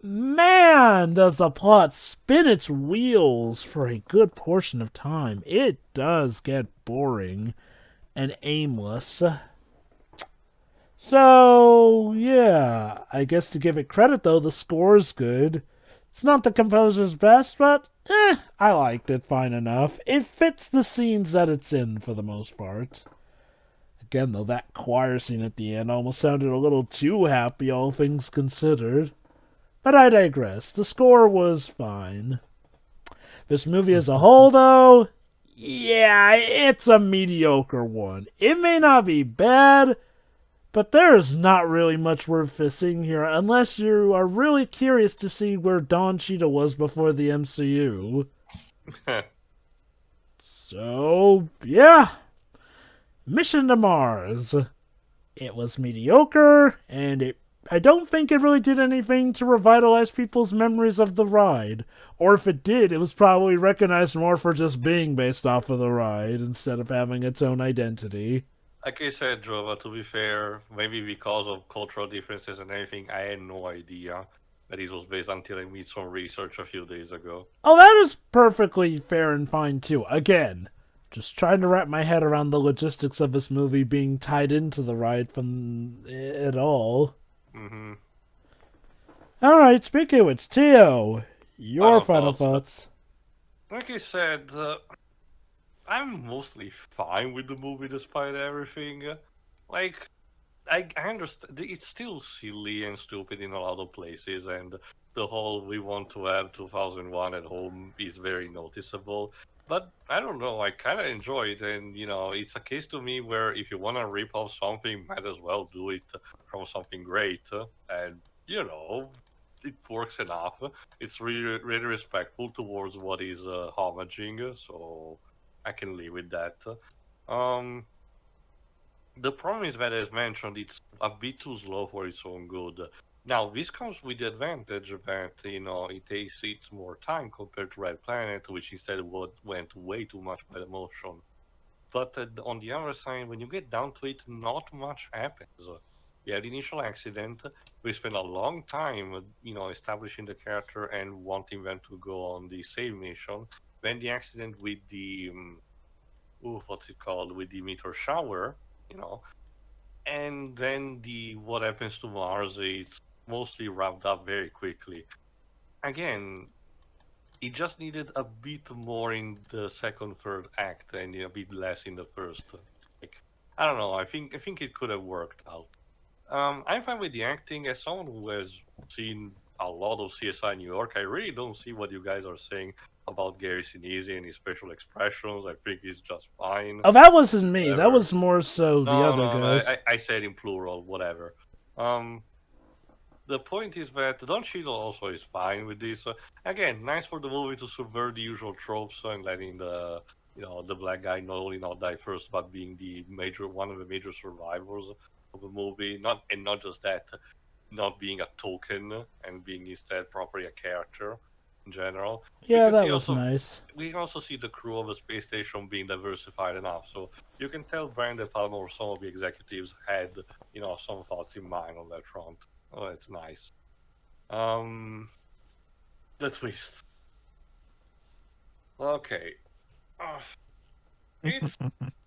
man, does the plot spin its wheels for a good portion of time. It does get boring and aimless. So, yeah, I guess to give it credit, though, the score's good. It's not the composer's best, but I liked it fine enough. It fits the scenes that it's in for the most part. Again, though, that choir scene at the end almost sounded a little too happy, all things considered. But I digress. The score was fine. This movie as a whole, though, yeah, it's a mediocre one. It may not be bad, but there is not really much worth seeing here unless you are really curious to see where Don Cheadle was before the MCU. So, yeah. Mission to Mars. It was mediocre, and I don't think it really did anything to revitalize people's memories of the ride. Or if it did, it was probably recognized more for just being based off of the ride instead of having its own identity. Like I said, Drova, to be fair, maybe because of cultural differences and everything, I had no idea that it was based until I made some research a few days ago. Oh, that is perfectly fair and fine, too. Again, just trying to wrap my head around the logistics of this movie being tied into the ride from it all. Mm-hmm. Alright, speaking of which, Tio, your final thoughts. Like I said, I'm mostly fine with the movie despite everything. I understand it's still silly and stupid in a lot of places, and the whole we want to have 2001 at home is very noticeable. But I don't know, I kind of enjoy it, and it's a case to me where if you want to rip off something, might as well do it from something great, and it works enough. It's really, really respectful towards what is homaging, so I can live with that. The problem is that, as mentioned, it's a bit too slow for its own good. Now, this comes with the advantage that, it takes its more time compared to Red Planet, which instead went way too much by the motion. But on the other side, when you get down to it, not much happens. We had the initial accident. We spent a long time, establishing the character and wanting them to go on the save mission. Then the accident with the, what's it called, with the meteor shower, and then the what happens to Mars, it's mostly wrapped up very quickly. Again, it just needed a bit more in the second, third act, and a bit less in the first. Like, I don't know. I think it could have worked out. I'm fine with the acting. As someone who has seen a lot of CSI New York, I really don't see what you guys are saying about Gary Sinise and his special expressions. I think he's just fine. Oh, that wasn't me. That Whatever. was more so the No, other no, no. guys. I said in plural, whatever. Um, the point is that Don Cheadle also is fine with this. Again, nice for the movie to subvert the usual tropes and letting the black guy not only not die first, but being one of the major survivors of the movie. Not just that, not being a token and being instead properly a character in general. Yeah, that was nice. We can also see the crew of the space station being diversified enough, so you can tell Brian De Palma or some of the executives had some thoughts in mind on that front. Oh, that's nice. The twist. Okay. It's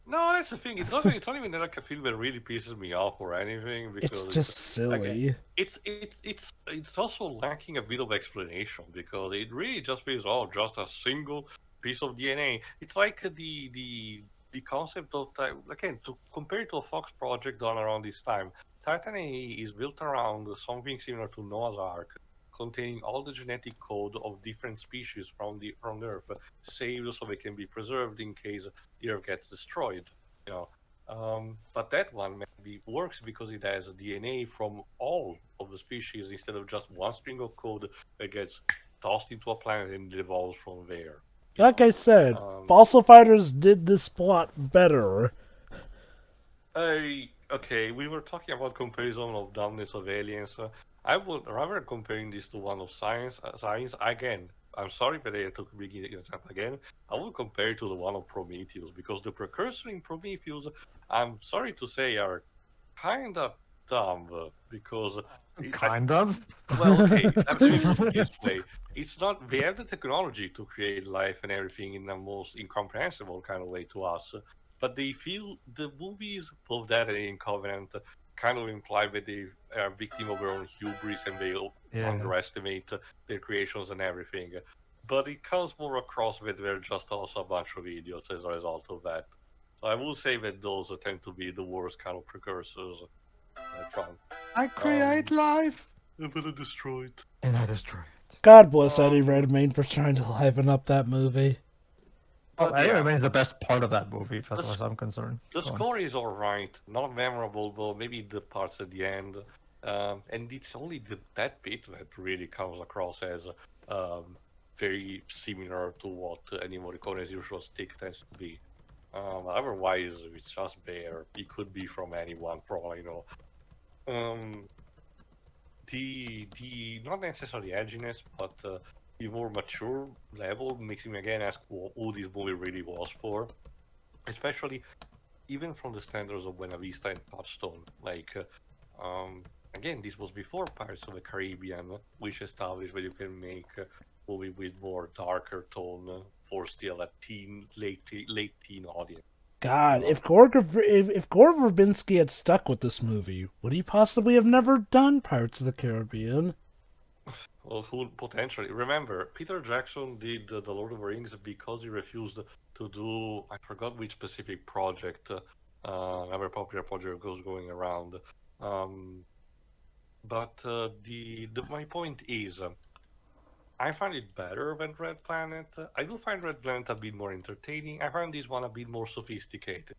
no, that's the thing. It's not even like a film that really pisses me off or anything because It's just silly. again, it's also lacking a bit of explanation because it really just is just a single piece of DNA. It's like the concept of again to compare it to a Fox project done around this time. Titan A is built around something similar to Noah's Ark, containing all the genetic code of different species from the Earth, saved so they can be preserved in case the Earth gets destroyed. You know, but that one maybe works because it has DNA from all of the species instead of just one string of code that gets tossed into a planet and evolves from there. Like I said, Fossil Fighters did this plot better. Okay, we were talking about comparison of dumbness of aliens. I would rather comparing this to one of science. Science again. I'm sorry that I took big example again. I would compare it to the one of Prometheus because the precursor in Prometheus, I'm sorry to say, are kind of dumb because Kind of. well, okay, let me put it this way. It's not they have the technology to create life and everything in the most incomprehensible kind of way to us, but they feel the movies, both that and in Covenant, kind of imply that they are victim of their own hubris and they underestimate their creations and everything. But it comes more across that they're just also a bunch of idiots as a result of that. So I will say that those tend to be the worst kind of precursors. I create life. But I destroy it. And I destroy it. God bless Eddie Redmayne for trying to liven up that movie. Well, Eddie remains the best part of that movie, as far as I'm concerned. The score is alright, not memorable, but maybe the parts at the end. And it's only that bit that really comes across as very similar to what Ennio Morricone's usual stick tends to be. Otherwise, it's just there. It could be from anyone, for all I know. The not necessarily edginess, but the more mature level makes me again ask who this movie really was for, especially even from the standards of Buena Vista and Touchstone. Like, again, this was before Pirates of the Caribbean, which established that you can make a movie with more darker tone for still a late teen audience. God, if Gore Verbinski had stuck with this movie, would he possibly have never done Pirates of the Caribbean? Well, who potentially? Remember, Peter Jackson did The Lord of the Rings because he refused to do, I forgot which specific project, another popular project was going around. But my point is, I find it better than Red Planet. I do find Red Planet a bit more entertaining. I find this one a bit more sophisticated.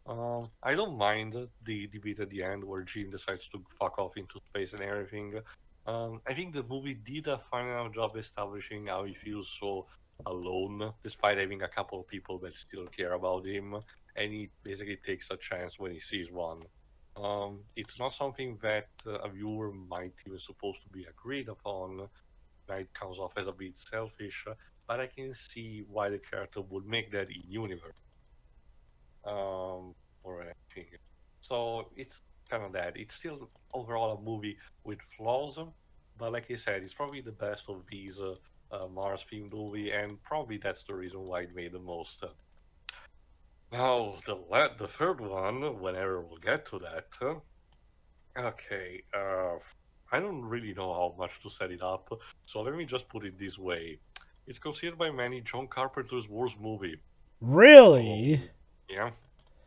I don't mind the bit at the end where Jim decides to fuck off into space and everything. I think the movie did a fine enough job establishing how he feels so alone, despite having a couple of people that still care about him, and he basically takes a chance when he sees one. It's not something that a viewer might even supposed to be agreed upon. It comes off as a bit selfish, but I can see why the character would make that in universe. Or anything. So it's kind of that. It's still overall a movie with flaws, but like I said, it's probably the best of these Mars themed movie, and probably that's the reason why it made the most. Now the third one, whenever we'll get to that. Okay, I don't really know how much to set it up, so let me just put it this way. It's considered by many John Carpenter's worst movie. Really? Yeah.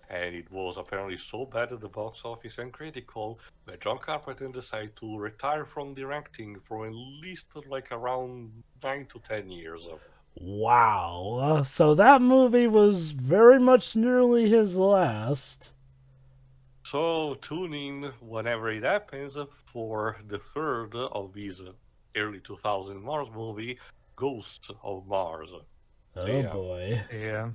And it was apparently so bad at the box office and critical that John Carpenter decided to retire from directing for at least like around 9 to 10 years. Wow. So that movie was very much nearly his last. So tune in whenever it happens for the third of these early 2000 Mars movie, Ghosts of Mars. So, Oh yeah. boy. Yeah.